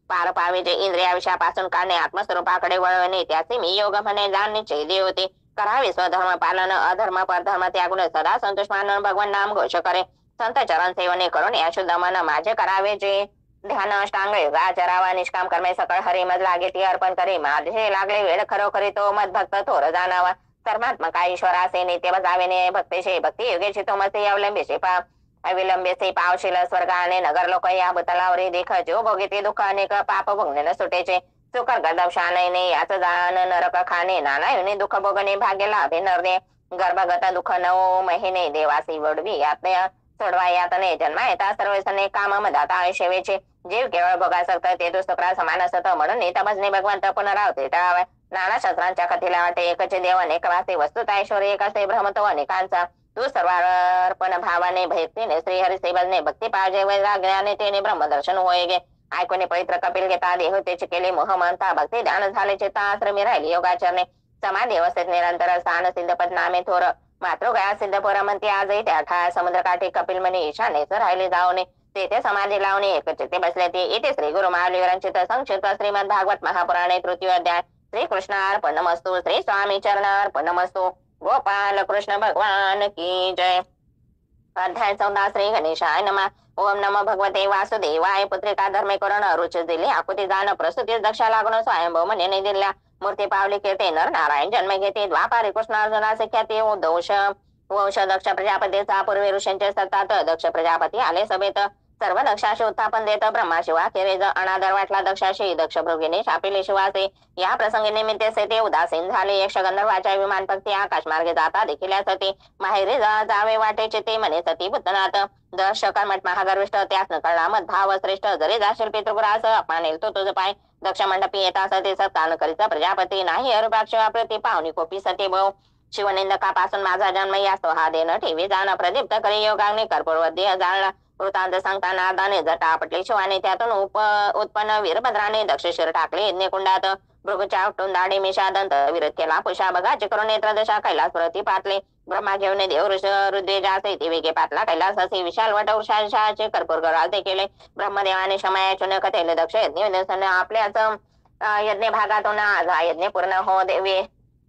पार पावे जे इंद्रिया विषयापासून काढणे आत्मस्वरूपाकडे वळवणे त्याचे मी योग म्हणे जाणणे देव होते. करावे स्वधर्म पालन अधर्म परधर्म त्यागुण सदा संतोष मानून भगवान नाम घोष करे. संत चरण सेवने करून या शुद्ध मन माझे करावे जे ध्यान अष्टांग योगा चरावा निष्काम कर्मे सकळ हरी मज लागे ती अर्पण करे. माझे लागले वेळ खरोखरी तो मत भक्त थोर जाणावा. सर्वात्मका ईश्वरासे नित्य बजावेने भक्तीशे भक्ती योगेशी तो मसे अवलंबेशे पा अविलंबेसे पावशील स्वर्गाने नगर लोक या भूतलावरी देख जो भोगिते दुःख अनेक पाप भोगणे न सुटेचे. सुकर गदब शानने याच जाण नरक खाणे नाना युने दुःख भोगणे भाग्य लाभे नरणे. गर्भगत दुःख 9 महिने देवासी वडवी यातने सोडवा यातने जन्मा येता सर्वसने काम मदाता आयुष्यवेचे. जीव केवळ भोगासक्त ते दुष्करा समान असत म्हणून नीत भजने भगवंत पुनरावते टाळावे. नाना शास्त्रांच्या कथेला वाटे एकचे देव अनेक वासे वस्तुत ऐश्वर एक असे भ्रमतो अनेकांचा. तू सर्वार्पण भावाने भक्तीने श्रीहरी से भजने भक्ती पाहिजे वैराग्याने तेने ब्रह्मदर्शन होयगे. ऐकून पवित्र कपिल घेता देहतेचे केले मोह म्हणता भक्ती ध्यान झाले चित्ताश्रमी राहिले योगाचरणे समाधी अवस्थेत निरंतर स्थान सिद्ध पद नामे थोर मातृगया सिद्ध पोर म्हणते आजही त्या ठा समुद्रकाठी कपिल म्हणे ईशानेच राहिले जाऊने तेथे समाधी लावणे एकचित्ते बसले ते इथे श्री गुरु महावीरांचित संक्षिप्त श्रीमद भागवत महापुराणे तृतीय अध्याय श्री कृष्ण अर्पणमस्तु श्री स्वामी चरण अर्पणमस्तु गोपाल कृष्ण भगवान की जय। अध्याय 14 श्री गणेशाय नमः। ओम नमो भगवते वासुदेवाय पुत्रिका धर्मे करून रुच दिली आकुती जाण प्रसूती दक्षा लागून स्वयंभव म्हणे दिल्या मूर्ती पावली कीर्ती नर नारायण जन्म घेते द्वापारी कृष्ण अर्जुनाचे ख्याती दोष वंश दक्ष प्रजापतीचा पूर्वी ऋषींचे सतात दक्ष प्रजापती आले सभेत सर्व दक्षाशी उत्थापन देत ब्रह्मा शिवा केरेज अनादर वाटला दक्षाशी दक्ष भृगीने शापिले शिवासे या प्रसंगी निमित्ते ते उदासीन झाले यक्ष गंधर्वाच्या विमान पक्ती आकाश मार्गे जाता देखील सती माहेरी जावे वाटे चिते म्हणे सती पुतनाथ दर्श कर्मठ महागर्विष्ठ त्यास न कळला मत भाव श्रेष्ठ जरी जाशील पितृग्रास अपमानेल तो तुझ पाय दक्ष मंडपी येता सती सत्तान करीत प्रजापती नाही अरुपाक्ष प्रति पाहुणी कोपी सती भाऊ शिवनिंदकापासून माझा जन्म यास हा देण ठेवी जाण प्रदीप्त करी योगाग्नी कर्पूरवद्य जाळला वृत्तांत सांगताना नादाने जटा आपटले शिवाने त्यातून उत्पन्न वीरभद्राने दक्ष शिर टाकले यज्ञकुंडात भृगुच्या उठून दाढी मिशा दंत विरत केला पुषा बघाचे करून नेत्र दशा कैलास प्रती पातले ब्रह्मा घेऊन देव रुद्रेजाचे ती वेगे पातला कैलास असे विशाल वट वृषाचे कर्पूर गराजे केले ब्रह्मदेवाने क्षमायाचून कथेले दक्ष यज्ञ आपल्याच यज्ञ भागातून आज हा यज्ञ पूर्ण हो देवी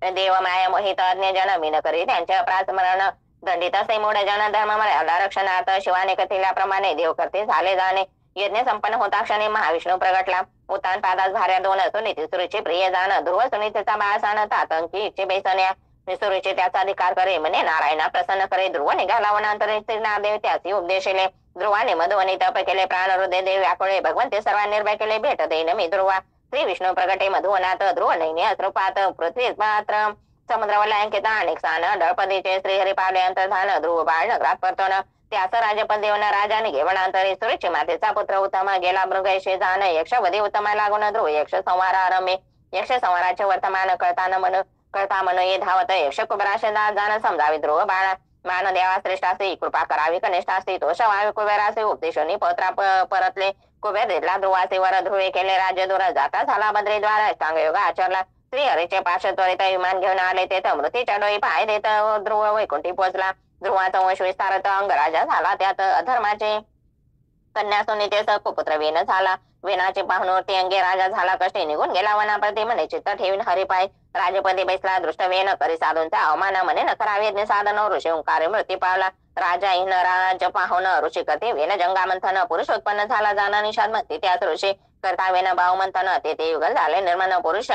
देवमाय मोहित अज्ञ जन मीन करी त्यांच्या प्रास्मरण दंडित असे मूढ जन धर्म मर्यादा रक्षणार्थ शिवाने कथिल्याप्रमाणे देव करते झाले जाणे यज्ञ संपन्न होता क्षणी महाविष्णू प्रगटला उतान पादास भार्या दोन सुनीती सुरुची प्रिय जाण ध्रुव सुनीतीचा बाळसाण तातंकी इच्छे बेसण्या सुरुची त्याचा अधिकार करे म्हणे नारायणा प्रसन्न करे ध्रुव निघाला वनांतरे देव त्याची उपदेशिले ध्रुवाने मधुवनी तप केले प्राण हृदय देव व्याकुळे भगवंते सर्वांनी निर्भय केले भेट देईन मी ध्रुवा श्री विष्णू प्रगटे मधुवनाथ ध्रुव नैने अस्रुपात पृथ्वी पात्र समुद्रवलयांकिता अनेक सान दळपदीचे श्रीहरी पावले अंतर्धान ध्रुव बाळ नगरात परतोन त्यास राजपद देवन राजाने घेवणांतरी सुरेची मातेचा पुत्र उत्तम गेला मृगैशी जाण यक्षवधी उत्तमा लागून ध्रुव यक्ष संवार आरंभे यक्ष संवाराचे वर्तमान कळता मन ये धावत यक्ष कुबराशे जाण समजावी ध्रुव बाळा मान देवा श्रेष्ठासी कृपा करावी कनिष्ठासी तो शवावी कुबेरासे उपदेशोनी पत्रा परतले कुबेर दिला ध्रुवाचे वर ध्रुवे केले राज्य दूर जाता झाला बद्रीद्वार अष्टांग योग आचरला श्री हरीचे पाश त्वरित विमान घेऊन आले तेथ मृतीच्या डोई पाय देत ध्रुव वैकुंठी पोचला ध्रुवाचा वंश विस्तारत अंगराजा झाला त्यात अधर्माचे कन्या सुनीतेस कुपुत्र वेन झाला वेनाचे पाहुणवरती अंगे राजा झाला कष्टी निघून गेला वनाप्रती म्हणे चित्त ठेवीन हरिपाय राजपदी बैसला दृष्ट वेन करी साधूंचा अवमान म्हणे न करावे साधन ऋषी ओंकार मृत्यू पावला राजा इन राज पाहुन ऋषी कथे वेन जंगा मंथन पुरुष उत्पन्न झाला जाणा निषाद म्हणते त्याच ऋषी करता वेन भाव मंथन ते युगल झाले निर्माण पुरुष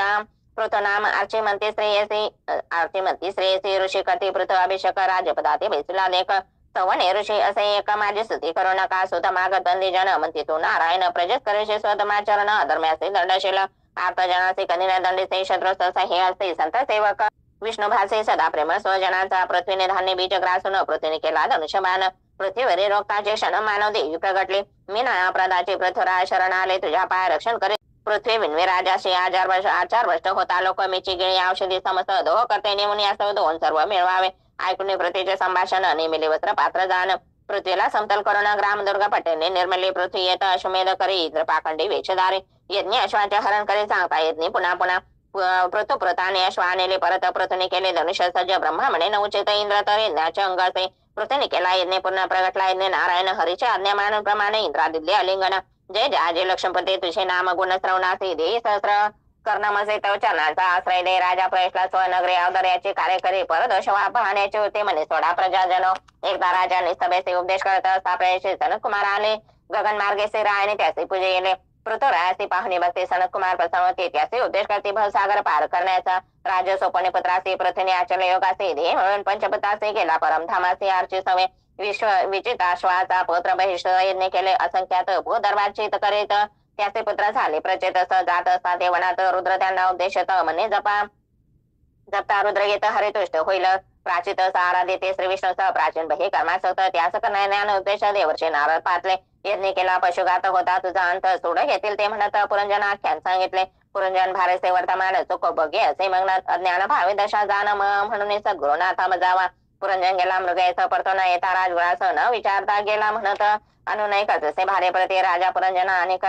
पृथनाम आर्ची म्हणते श्रेयसी ऋषी कथे पृथ अभिषेक राजपदाते बैसला लेख सवने ऋषी असे एक माझी स्तुती करू नका सुत मागत जन म्हणते तू नारायण प्रजेत करेशे स्वतमाचरण अधर्म्याचे दंडशील आर्तजनाचे कनिना दंडिसे शत्रुस्त हे असते संत सेवक विष्णू भासे सदा प्रेम स्वजनाचा पृथ्वीने धान्य बीज ग्रासून पृथ्वीने केला धनुष्यबाण पृथ्वीवरील रोक्ताचे क्षण मानव देवी प्रगटले मी प्रदाचे पृथ्वीराज शरण आले तुझ्या पाय रक्षण करे पृथ्वी विनवे राजाशी आचार भ्रष्ट होता लोक मीची गिळी औषधी समस्त दोह करते नेमून यासह दोन सर्व मिळवावे ऐकून पृथ्वीचे संभाषण नेमिले वस्त्र पात्र जाण पृथ्वीला समतल करून ग्राम दुर्ग पटेने निर्मली पृथ्वी येत अश्वमेध करी इंद्र पाखंडी वेक्षदारे यज्ञ अश्वाचे हरण करी सांगता यज्ञ पुन्हा पुन्हा पृथुप्रताने अश्वानेले परत पृथ्वीने केले धनुष्य सज्ज ब्रह्मा म्हणे नवचित इंद्र तर यज्ञाचे अंग असे पृथ्वीने केला यज्ञ पुन्हा प्रगटला यज्ञ नारायण हरीचे आज्ञामान प्रमाणे इंद्रादिद्य अलिंगन जय जय लक्ष्मपते तुझे नाम गुण श्रवणासी दे सहस्र कर्णमसे तव चरणाचा आश्रय दे राजा प्रयशला स्वनगरे अवदर्याचे कार्य करी परदोष पाहण्याचे होते म्हणे सोडा प्रजाजन एकदा राजाने सभेचे उपदेश करत असता प्रयशी सनत कुमार आले गगन मार्गे से रायने त्याचे पूजे गेले पृथ्वीरायासी पाहुणे बघते सनत कुमार प्रसन्न होते त्याचे उपदेश करते भवसागर पार करण्याचा राज सोपणे पुत्रासी पृथ्वीने आचरले योगासे दे म्हणून पंचपतासे गेला परमधामासे आरची सवे विश्व विचिताश्वाचा पुत्र बहिष्ठ यज्ञ केले असंख्यात भूदर्भाचित करीत त्याचे पुत्र झाले प्रचेत जात असता ते वनात रुद्र त्यांना उद्देशत म्हणे जपता रुद्र येत हरितुष्ट होईल प्राचित आराधिते श्री विष्णूसह प्राचीन बही कर्मासक्त त्यास करण्याने उद्देश देवर्षी नारद पातले यज्ञ केला पशुघात होता तुझा अंत सोड घेतील ते म्हणत पुरंजन आख्यान सांगितले पुरंजन भारसे वर्तमान चुक बघे असे मग्नात अज्ञान भावे दशा जाण म्हणून सद्गुरुनाथा मजावा पुरंजन गेला मृगायचा परतो न येता राजगुरास न विचारता गेला म्हणत अनुनय कसे भारे प्रती राजा पुरंजना अनेक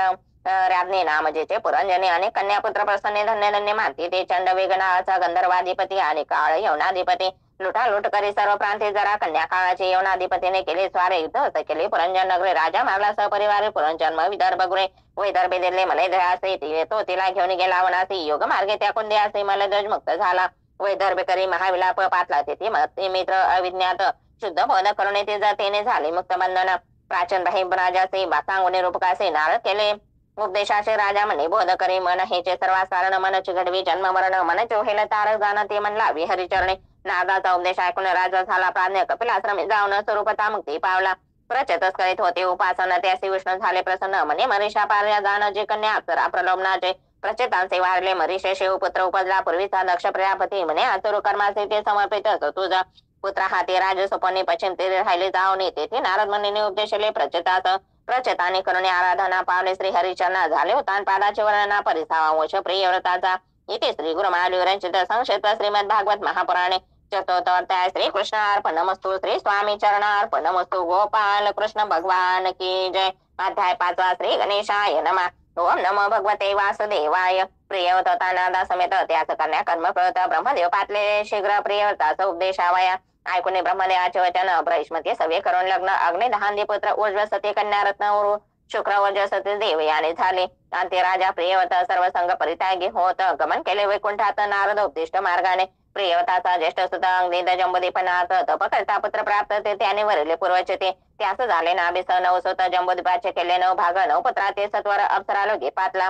राज्ञी नामजेचे पुरंजनी आणि कन्यापुत्र प्रसन्ने धन्य धन्य मानती ते चंड वेगनाचा गंधर्वाधिपती आणि काळ यवनाधिपती लुटालूट करी सर्व प्रांते जरा कन्या काळाचे यवनाधिपतीने केले स्वारे युद्ध हस्त केले पुरंजन नगरे राजा मारला सहपरिवारे पुरंजन्म विदर्भ गुरे वैदर्भे दिले मले असे तो तिला घेऊन गेला वनासी योग मार्गे त्या कुंदे असे मलध्वज मुक्त झाला वैदर्भे करी महाविलाप पातला ते मित्र अविज्ञात शुद्ध बोध करून ते जातेने झाले मुक्त बंधन प्राचीन राही राजाचे सांगून रूपकासे नारद केले उपदेशाचे राजा म्हणे बोध करी मन हेचे सर्वास कारण मनच घडवी जन्म मरण मन चोहेल तारक जाण ते मन लावी हरिचरणे नादाचा उपदेश ऐकून राजा झाला प्राज्ञ कपिलाश्रमी जाऊन स्वरूपता मुक्ती पावला प्रचतच करीत होते उपासना त्यासी विष्णू झाले प्रसन्न म्हणे मरीषा पार्या जाण जे कन्या अप्सरा प्रलोभनाचे प्रचेतांचे वारले मरीशे पुत्र उपजला पूर्वीचा दक्ष प्रजापती म्हणे आतुर कर्माचे ते समर्पित असो तुझा पुत्र हाती राज सोपने पश्चिम ते राहिले जाऊन तेथे नारद मुनीने उपदेशले प्रचेताने करुणे आराधना पावले श्री हरिचरणा झाले होता पादाचे वर्णना परिसावांश प्रिय व्रताचा इथे श्री गुरु महावीरांचित संक्षिप्त श्रीमद भागवत महापुराणे चतुर्थोध्याय श्री कृष्ण अर्पणमस्तु श्री स्वामी चरणार्पणमस्तु गोपाल कृष्ण भगवान की जय अध्याय 5 श्री गणेशाय नमः ओम नमो भगवते वासुदेवाय प्रियवता नादा समेत त्याच कन्या कर्म प्रत ब्रह्मदेव पातले शीघ्र प्रियवताचा उपदेशावया ऐकून ब्रह्मदेवाचे वचन ब्रह्मती सवे करून लग्न अग्नि दहांदी पुत्र उज्ज्वल सती कन्या रत्न शुक्र वजसती देव याने झाले अंते राजा प्रियवता सर्व संघ परित्यागी होत गमन केले वैकुंठात नारद उपदिष्ट मार्गाने प्रियवताचा ज्येष्ठ सुद्धा अग्निद जंबुदीपनाथ तप करता पुत्र प्राप्त ते त्याने वरले पूर्वचे ते त्यास झाले नाभिस नवसोत जंबुदीपाचे केले 9 भाग 9 पुत्रा ते सत्वर अप्सरा लोगे पातला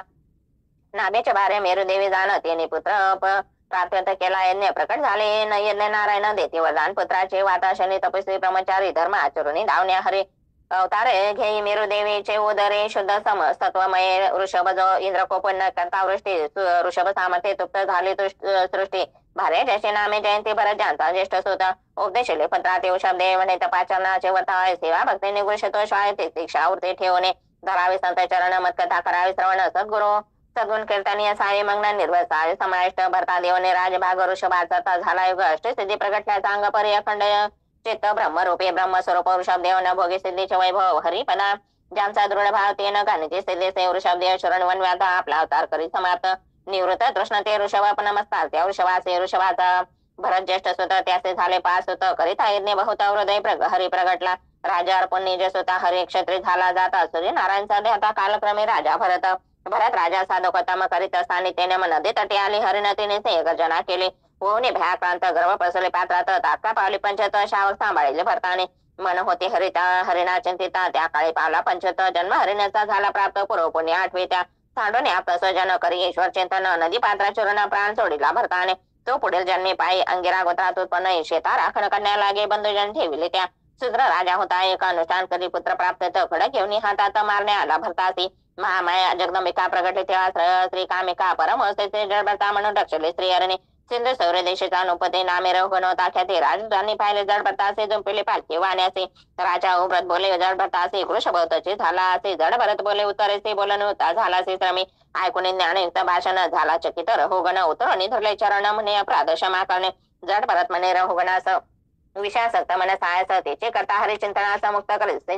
नाभेच्या बारे मेरुदेवी जाण त्याने पुत्र प्राप्त केला यज्ञ प्रकट झाले यज्ञ नारायण देते वरदान पुत्राचे वाताशनी तपस्वी ब्रह्मचारी धर्म आचरुणी धावण्या हरे अवतारे घेई मेरुदेवीचे उदरे शुद्ध सम सत्वमय वृषभ जो इंद्र कोपन्न करता वृष्टी वृषभ सामर्थ्य तुप्त झाले सृष्टी भारे जसे नामे जयंती भरत जानता ज्येष्ठ सुत उपदेशले पत्रा ते शब्दे म्हणे तपाचरणाचे वर्ता सेवा भक्ती निगुषतो स्वाय ते दीक्षा उरते ठेवणे धरावे संत चरण मत्कथा करावे श्रवण सद्गुरु सद्गुण कीर्तनीय साय मंगन निर्वसाय समाविष्ट भरता देवने राजभाग वृषभाचा झाला युग अष्ट सिद्धी प्रगटल्याचा अंग परी अखंड चित्त ब्रह्मरूपे ब्रह्मस्वरूप वृषभ देवन भोगी सिद्धीचे वैभव हरिपदा ज्यांचा दृढ भाव ते न गाण्याचे सिद्धीचे वृषभ देव शरण वनव्याता आपला अवतार करी समाप्त निवृत्त कृष्ण ते वृषभ नमस्कार त्या वृषभाचे वृषभाचा भरत ज्येष्ठ सुत त्याचे झाले 5 सुत करिता यज्ञ बहुत हृदय हरी प्रगटला राजा अर्पण निज सुता हरी क्षत्रिय झाला जाता सूर्य नारायणचा देहता कालक्रमे राजा भरत राजा साधकतम करीत असताना त्याने नदी तटे आली हरिणतीने से गर्जना केली होऊने भयाक्रांत गर्भ प्रसले पात्रात तात्का पावली पंचत शावर सांभाळले भरताने मन होते हरिणा चिंतिता त्या काळी पावला पंचत जन्म हरिणाचा झाला प्राप्त पूर्व पुण्य 8वे त्या सांडोने आपलं स्वजन करी ईश्वर चिंतन नदी पात्रा चरण प्राण सोडिला भरताने तो पुढील जन्मी पायी अंगिरा गोत्रात उत्पन्न शेता राखण करण्या लागे बंधुजन ठेविले त्या शूद्र राजा होता एक अनुष्ठान करी पुत्र प्राप्त खडक घेऊन हातात मारण्या आला भरतासी महामाया जगदंबिका प्रगटली तेव्हा श्री कामिका परमहंसेचे जडभरता म्हणून रक्षले श्री हरणे सिंधू सौर्य देशाचा अनुपते नामे रघुनवता ख्याती राजधानी पाहिले जडभरतासे जुंपिले पालखी वाण्याचे राजा उव्रत बोले जडभरतासे वृषभवताचे झाला असे जड भरत बोले उत्तरेसे बोलन होता झाला से श्रमी ऐकून ज्ञानयुक्त भाषण झाला चकित रहुगण उतरणी धरले चरण म्हणे अपराध क्षमा करणे जड भरत म्हणे रहुगणास विषयासक्त मन सायस त्याचे करता हरिचिंतनास मुक्त करीत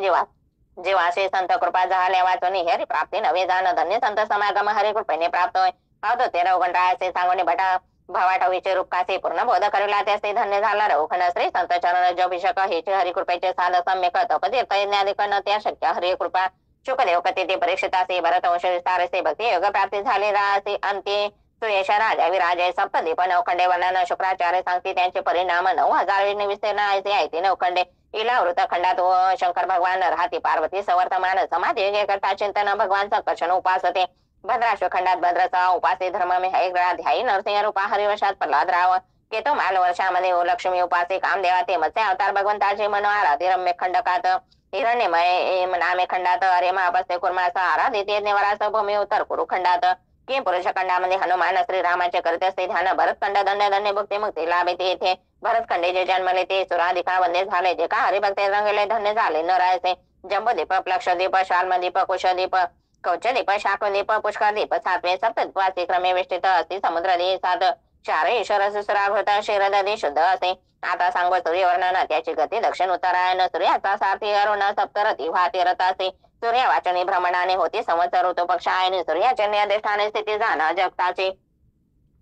जेव्हा असे संत कृपा झाल्या वाचून हरी प्राप्ती नवे जाण धन्य संत समागम हरी कृपेने प्राप्त होय पावतो ते रहुगणरायाचे सांगून भटा भवाटवीचे रूपकासे पूर्ण बोध करिला त्याचे धन्य झाला रहुखन श्री संत चरण अभिषेक हेचे हरिकृपेचे साध सम्यक तपतीर्थ यज्ञादिकन त्या शक्य हरि कृपा शुकदेव कथे ते परीक्षितासे भरतवंश विस्तारसे भक्ती योग प्राप्ती झाले रासे अंते सुयश राजा विराजय सप्तदीप नवखंडे वर्णन शुक्राचार्य सांगते त्यांचे परिणाम 9000 विस्तीर्ण आहे नवखंडे इला वृतखंडात शंकर भगवान राहती पार्वती सवर्तमान समाधी करता चिंतन भगवान संकर्षण उपासते भद्राश्व खंडात भद्रचा उपासे धर्म में ध्यायी नरसिंह रूपा हरिवशात प्रल्हाद राव केतो माल वर्षामध्ये लक्ष्मी उपासे कामदेवा ते मत्स्य अवतार भगवंताचे मनो आराधी रम्य खंडकात हिरण्यमय नामे खंडात अरे महापस्ते कुर्माचा आराधित यज्ञवरास भूमी उत्तर कुरु खंडात किम पुरुष खंडामध्ये हनुमान श्री रामाचे करीत असते ध्यान भरतखंड धन्य धन्य भक्ती मुक्ती लाभते येथे भरतखंडे जे जन्मले ते सुराधिका वंदे झाले जे का हरिभक्ते रंगले धन्य झाले नरायचे जंबदीप लक्षदीप शाल्मदीप कुशदीप कौचदीप शाकुदीप पुष्करदीप 7वे सप्तद्वासी क्रमे वेष्टित असती समुद्रदी 7 चार ईश्वर सुराभृत शिरदधी शुद्ध असे आता सांगो सूर्यवर्णन त्याची गती दक्षिण उत्तरायण सूर्याचा सारथी अरुण सप्तरथी वाहती रथासे सूर्यवाचनी भ्रमणाने होती संवत्सर ऋतू पक्ष आणि सूर्याचे अधिष्ठाने स्थिती जाणं जगताची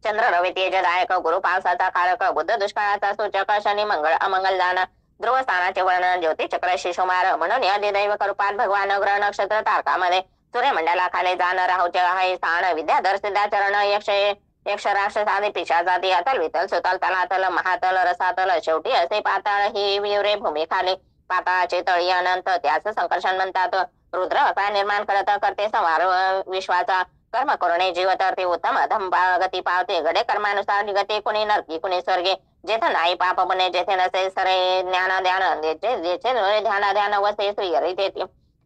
चंद्र रवी तेजदायक गुरु पावसाचा कारक बुद्ध दुष्काळाचा सूचक शनी मंगळ अमंगल जाण ध्रुव स्थानाचे वर्णन ज्योतिचक्र शिशुमार म्हणून अधिदैव करूपात भगवान ग्रह नक्षत्र तारकामध्ये सूर्यमंडलाखाली जाण राहूचे आहे स्थान विद्याधर सिद्धाचरण यक्ष राक्षसादी पिशाचादी अतल वितल सुतल तलातल महातल रसातल शेवटी असे पाताळ ही विवरे भूमी खाली पाताळाचे तळी अनंत त्याच संकर्षण म्हणतात रुद्र अपाय निर्माण करत करते संवार विश्वाचा कर्म करुणे जीव तर ते उत्तम अधम गती पावते घडे कर्मानुसार गती कुणी नरकी कुणी स्वर्गे जेथे नाही पाप बने जेथे नसे सरे ज्ञान ध्यान जेथे ध्यान ध्यान वसे श्रीहरी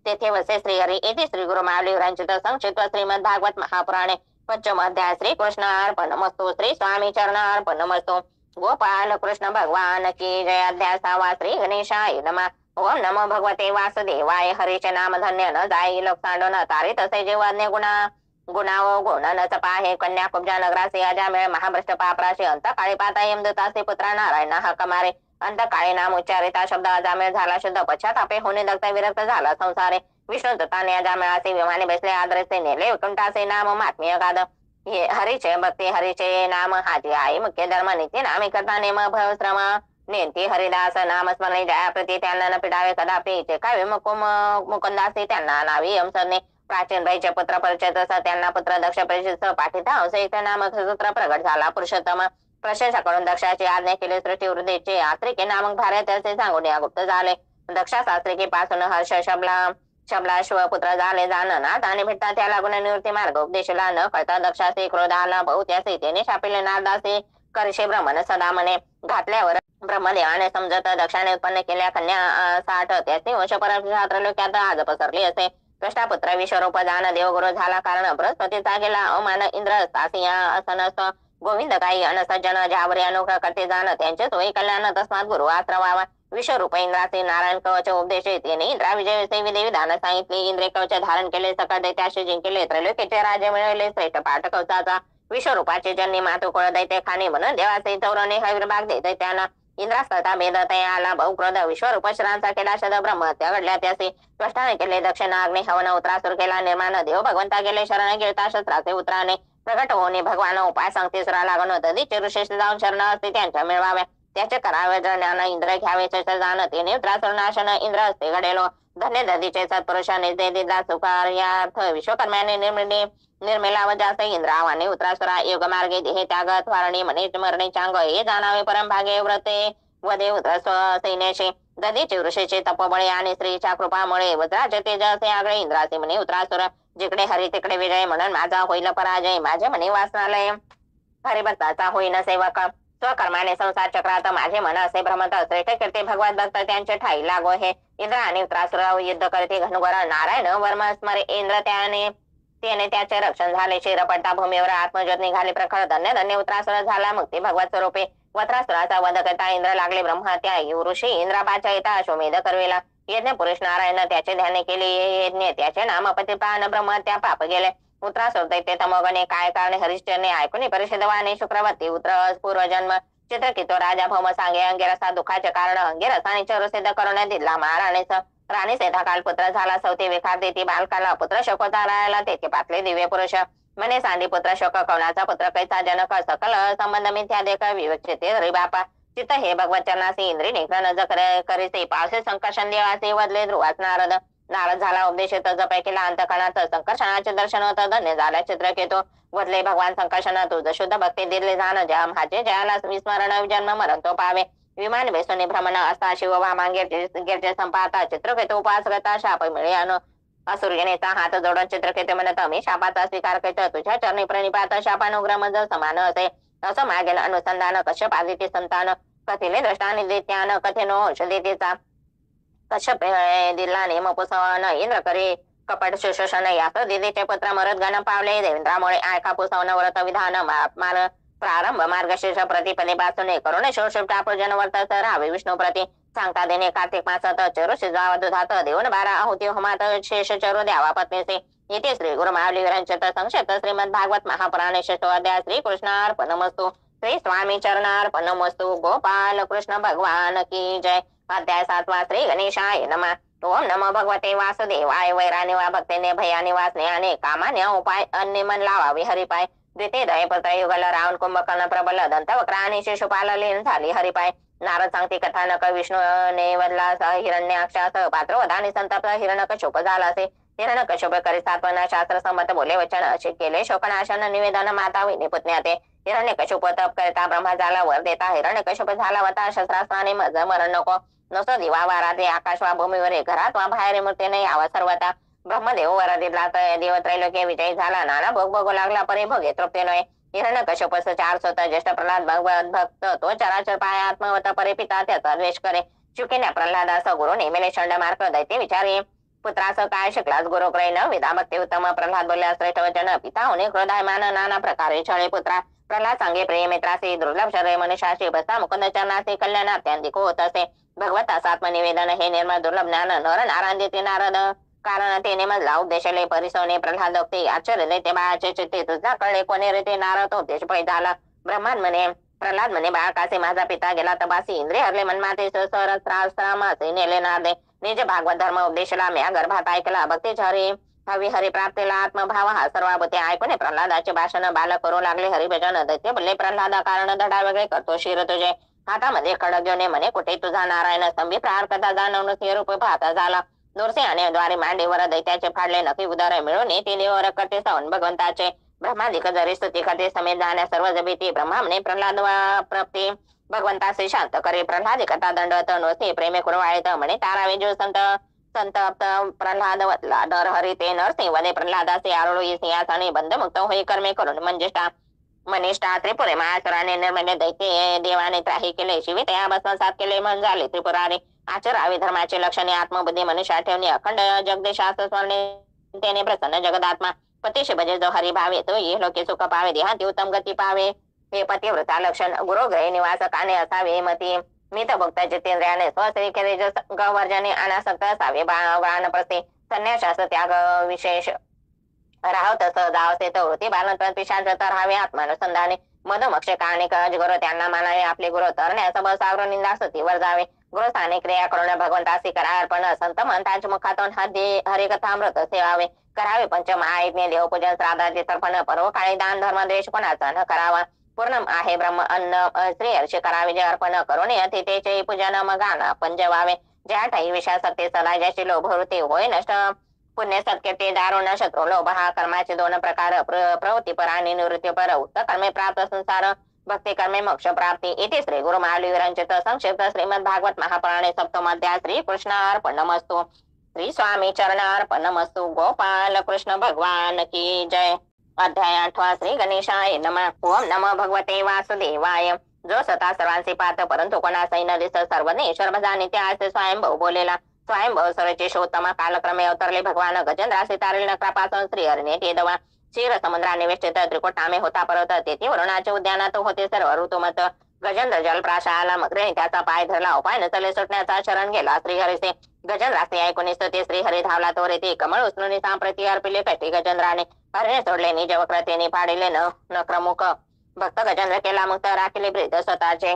तेथे वसे श्रीहरी येथे श्री गुरु माऊली रंचित संक्षिप्त श्रीमद भागवत महापुराणे पंचम अध्याय श्री कृष्ण अर्पणमस्तु श्री स्वामी चरण अर्पणमस्तु गोपाल कृष्ण भगवान की जय अध्याय 6 श्री गणेशाय नमः ओम नमो भगवते वासुदेवाय हरीचे नाम धन्य न जाई लोक सांडो न तारी तसे जीवज्ञ गुणावो गुण न चपाहे कन्या कुब्जा नगरासे अजामेळ महाभ्रष्ट पापराशी अंत काळी पाता यमदूतासे पुत्रा नारायण हक मारे अंत काळी नाम उच्चारिता शब्द अजामेळ झाला शुद्ध पश्चातापे होणे दग्ध विरक्त झाला संसारे विष्णू दत्ताने अजामेळाचे विमाने बसले आदरेचे नेले वैकुंठाचे नाम महात्म्य गाद हे हरीचे भक्ती हरीचे नाम हाजी आई मुख्य धर्म नित्य नामे करता नेम भवश्रम नेंती हरिदास नाम स्मरणे जया प्रती त्यांना न पिडावे कदापि ते काय मुकुंदासी त्यांना नावी यमसरणे प्राचीन बाईचे पुत्र परिचय तसा त्यांना पुत्र दक्ष परिचित पाठिता एक नामक सूत्र प्रगट झाला पुरुषोत्तम प्रशंसाकडून दक्षाची आज्ञा केली सृष्टी वृद्धीचे आत्रिके नामक भारत असे सांगून या गुप्त झाले दक्षा शास्त्रिके पासून हर्ष शबलाश्व पुत्र झाले जाणनाथ आणि भेटता त्या लागून निवृत्ती मार्ग उपदेशला न कळता दक्षाचे क्रोध आला बहु त्या सीतेने शापिले नारदासे करशे ब्रह्मन सदा मने घातल्यावर ब्रह्मदेवाने समजत दक्षाने उत्पन्न केल्या कन्या 60 त्याचे वंश परमशास्त्र लोक्यात आज पसरली असे कृष्णापुत्र विश्वरूप जान देवगुरु झाला कारण बृहस्पतीचा गेला अवमान इंद्र तासिया असनस गोविंद काही अनसज्जन ज्यावरी अनुग्रह करते जाण त्यांचे सोयी कल्याण तस्मात गुरु आश्रवावा विश्वरूप इंद्राचे नारायण कवच उपदेशे त्याने इंद्रा विजय विधी विधान सांगितले इंद्रे कवच धारण केले सकळ दैत्याशी जिंकले त्रैलोक्याचे राज्य मिळवले श्रेष्ठ पाठ कवचाचा विश्वरूपाचे जन्नी मातु कुळ दैत्य खाणे म्हणून देवाचे चौरणे हविर्भाग देते त्यांना इंद्रास्ता भेद आला बहुक्रोध विश्वरूप शरांचा केला शद ब्रह्महत्या घडल्या त्याचे कष्टाने केले दक्षिण अग्नि हवन उतरासुर केला निर्माण देव भगवंता गेले शरण गिळता शस्त्राचे उतराने प्रकट होणे भगवान उपाय सांगते सुरा लागण दधीचे ऋषेश जाऊन शरण असते त्यांच्या मिळवाव्या त्याचे करावे ज्ञान इंद्र घ्यावे जाण तेने उतरासुर नाशन इंद्र असते घडेलो धन्य दधीचे सत्पुरुषाने दे दिला सुकार्यार्थ विश्वकर्म्याने निर्मिला वजास इंद्रावाने उतरासुरा योग मार्गे देहे त्याग वारणी मने मरणे चांग हे जाणावे परमभागे व्रते वदे उतरस्व सैन्याशी दधीचे वृषेचे तपबळे आणि स्त्रीच्या कृपामुळे वज्राचे तेजसे आगळे इंद्राचे म्हणे उतरासुर जिकडे हरी तिकडे विजय म्हणून माझा होईल पराजय माझे म्हणे वासनालय हरिभक्ताचा होईन सेवक स्वकर्माने संसार चक्रात माझे मन असे भ्रमत श्रेष्ठ कीर्ती भगवत भक्त त्यांचे ठाई लागो हे इंद्र आणि उतरासुर युद्ध करते घनघोर नारायण वर्म स्मरे इंद्र त्याने त्याचे रक्षण झाले शिरपट्टा भूमीवर आत्मज्योत निघाले प्रखर धन्य धन्य उतरासुर झाला मुक्ती भगवत स्वरूपे वत्रासुराचा वध करता इंद्र लागले ब्रह्महत्या ऋषी इंद्राबाच्या येता अश्वमेध करवेला यज्ञ पुरुष नारायण त्याचे ध्यान केले यज्ञ त्याचे नाम पतिपान ब्रह्महत्या पाप गेले उतरासुर दैत्य तमोगणे काय कारणे हरिश्चरणे ऐकून परिषदवाने शुक्रवती उतर पूर्वजन्म चित्रकितो राजा भौम सांगे अंगिरसा दुःखाचे कारण अंगिरसाने चरुसिद्ध करून दिला महाराणीच राणी सेधाकाल पुत्र झाला सौते विखार देती बालकाला पुत्र शोकोचा रायाला तेथे पातले दिव्य पुरुष मने सांडी पुत्र शोक कवनाचा पुत्र कैसा जनक सकल संबंध मिथ्या देख विवक्षिते हरी बापा चित्त हे भगवत चरणासी इंद्री निग्रह नज करीसे पावसे संकर्षण देवासे वदले ध्रुवाच नारद झाला उपदेश जपय केला अंतकणात संकर्षणाचे दर्शन होत धन्य झाला चित्रकेतो वदले भगवान संकर्षण तुझ शुद्ध भक्ती दिले जाण ज्या माझे जयाला विस्मरण जन्म मरण तो पावे विमान बेसोनी भ्रमण असता शिव वामान गिरजे संपाता चित्रकेतू उपास करता शाप मिळे असुर्यनेचा हात जोडून चित्रकेतू म्हणत मी शापाचा स्वीकार करतो तुझ्या चरणी प्रणिपात शापानुग्रह मज समान असे असं मागेल अनुसंधान कश्यप आदित्य संतान कथिले द्रष्टाने देत्यान कथेनो औषधेचा कश्यप दिला नेम पुसवन इंद्र करे कपट शोषण यास दिदीचे पुत्र मरद गण पावले देवेंद्रामुळे आयका पुसवन व्रत विधान मार प्रारंभ मार्गशीर्ष प्रतिपदे पासून करुण शोषपटा पूजन वर्त राहावे विष्णू प्रती सांगता देणे कार्तिक मासात चरु शिजवावा दुधात देऊन 12 आहुती होमात शेष चरु द्यावा पत्नीसे इथे श्री गुरु माऊली विरंचित संक्षिप्त श्रीमद भागवत महापुराणे 6 अध्याय श्री कृष्णार्पणमस्तु श्री स्वामी चरणार्पणमस्तु गोपाल कृष्ण भगवान की जय अध्याय 7 श्री गणेशाय नमः ओम नमो भगवते वासुदेवाय. वैराने वा भक्तेने भयाने वाचणे आणि कामाने उपाय अन्य मन लावावे हरिपाय. द्वितीय दयपत्र युगल रावण कुंभकर्ण प्रबल दंत वक्र आणि शिशुपाल लीन झाली हरिपाय. नारद सांगते कथानक विष्णूने वदला हिरण्याक्षास पात्र वधाने संतप्त हिरण्यकश्यप झालासे. हिरण्यकश्यप करी सात्वना शास्त्र संमत बोले वचन असे केले शोकनाशन निवेदन माता विने पुतण्या ते. हिरण्यकश्यप तप करता ब्रह्मा झाला वर देता. हिरण्यकश्यप झाला वता शस्त्रास्त्राने मज मरण नको. नसो दिवा वारा ते आकाश वा भूमीवर घरात वा बाहेर मूर्तीने यावा सर्वता. ब्रह्मदेव वर दिला देव त्रैलोक्य विजय झाला. नाना भोग भोगू लागला परे भोगे तृप्ती नये. हिरण्यकश्यपस चार स्वतः ज्येष्ठ प्रल्हाद भगवत भक्त तो चराचर पाय आत्मवत परे पिता त्याचा द्वेष करे. चुकीने प्रल्हादास गुरु नेमेले षंड मार्ग दैत्य विचारे. पुत्रास काय शिकलास गुरु क्रैन विधा भक्ती उत्तम. प्रल्हाद बोलल्या श्रेष्ठ वचन पिता होणे क्रोधायमान नाना प्रकारे छळे पुत्रा. प्रल्हाद सांगे प्रिय मित्रासी दुर्लभ शरीर मनुष्याशी बसता मुकुंद चरणासी कल्याण अत्यंतिक होत असे. भगवतास आत्मनिवेदन हे निर्मळ दुर्लभ ज्ञान नर नारायण नारद कारण तेने मजला उपदेशले परिसवने प्रल्हाद भक्ती आश्चर्य ते बाळाचे चित्ते तुझा कळले कोणे रे ते नारद उपदेश पै झाला. ब्रह्मांड म्हणे प्रल्हाद म्हणे बाळकासे माझा पिता गेला तपासी. इंद्रिय हरले मनमाते सहस्रामासे नेले नादे. निज भागवत धर्म उपदेशला म्या गर्भात ऐकला. भक्ती हरी हवी हरी प्राप्तीला आत्मभाव हा सर्वाभूते ऐकून प्रल्हादाचे भाषण बाल करू लागले हरिभजन. दैत्य बोलले प्रल्हादा कारण धडा वेगळे करतो शिर तुझे. हातामध्ये खडक घेऊन म्हणे कुठे तुझा नारायण स्तंभी प्रहार कथा जाणवून हे रूप पाहता झाला. दोरसे आणि द्वारे मांडीवर दैत्याचे फाडले नक्की उदार मिळून तिनेवर करते सवन भगवंताचे. ब्रह्मादिक जरी स्तुती करते समेत जाण्या सर्व जबिती. ब्रह्मा म्हणे प्रल्हाद प्राप्ती भगवंतासे शांत करे. प्रल्हाद कथा दंड तनुसे प्रेमे कुरवाळीत म्हणे तारावे जो संत संतप्त प्रल्हाद वतला डर हरी ते नरसिंह वदे प्रल्हादाचे आरोळी सिंहासने बंधमुक्त होई कर्मे करून मंजिष्ठा मनिष्ठा त्रिपुरे मायासुराने निर्मले दैत्य देवाने त्राही केले. शिवी त्या भस्मसात केले मन झाले त्रिपुरारे. आचरावे धर्माचे लक्षणे आत्मबुद्धी मनुष्या ठेवणे अखंड जगदेशास स्वर्णे त्याने प्रसन्न जगदात्मा. पतीशी भजे जो हरी भावे तो ये लोके सुख पावे देहांती उत्तम गती पावे. हे पतिव्रता लक्षण गुरुग्रही निवास काने असावे मती. मित भक्त जितेंद्रियाने स्वश्री केले गवर्जने अनासक्त असावे वानप्रस्थे. संन्यासास त्याग विशेष राहत सहजावसे तो वृत्ती बालनत्व पिशाच तर हवे आत्मानुसंधाने. मधमक्ष कानिक अजगुरु त्यांना मानावे आपले गुरु तरण्यास सावर निंदा सतीवर जावे. गुरुस्थाने क्रिया करून भगवंतासी करा अर्पण संत म्हणताच मुखातून हरिकथामृत सेवावे. करावे पंचमहायज्ञ देवपूजन श्राद्धाचे तर्पण पर्व काळी दान धर्म द्वेष कोणाचा न करावा. पूर्ण आहे ब्रह्म अन्न श्री हर्ष करावे जे अर्पण करून अतिथेचे पूजन मगाना पंजवावे. ज्या ठाई विषयासक्ती सदा ज्याची लोभवृत्ती होय नष्ट पुण्य सत्कृती दारुण शत्रू लोभ हा कर्माचे दोन प्रकार प्रवृत्ती पर आणि निवृत्ती पर. उत्तर कर्मे प्राप्त संसार भक्ती कर्मे मोक्ष प्राप्ती. इथे श्री गुरु महावीरांचित संक्षिप्त श्रीमद भागवत महापुराणे सप्तमध्याय. श्री कृष्ण अर्पणमस्तु. श्री स्वामी चरण अर्पणमस्तु. गोपाल कृष्ण भगवान की जय. अध्याय 8 श्री गणेशाय नमः. ओम नमो भगवते वासुदेवाय. जो स्वतः सर्वांचे पाहत परंतु कोणाचाही न दिसत सर्वज्ञेश्वर भजाने त्याचे स्वयंभव बोलेला. स्वयंभव सर्वचे शोत्तम कालक्रमे अवतरले भगवान गजेंद्रासे तारेल नकरापासून श्री हरिने तेदवा. क्षीर समुद्राने वेष्टित त्रिकुटामे होता पर्वत तेथे वरुणाचे उद्यानात होते सर्व ऋतुमत. गजेंद्र जलप्राशाला मग्रे त्याचा पाय धरला उपाय न चले सुटण्याचा शरण गेला श्रीहरीसे. गजेंद्रासे ऐकून स्तुती श्रीहरी धावला तो रे ते कमळ उचलून सांप्रती अर्पिले पेटी गजेंद्राने. हरिने सोडले निज वक्रतेने फाडिले नक्रमुख. भक्त गजेंद्र केला मुक्त राखिले ब्रीद स्वतःचे.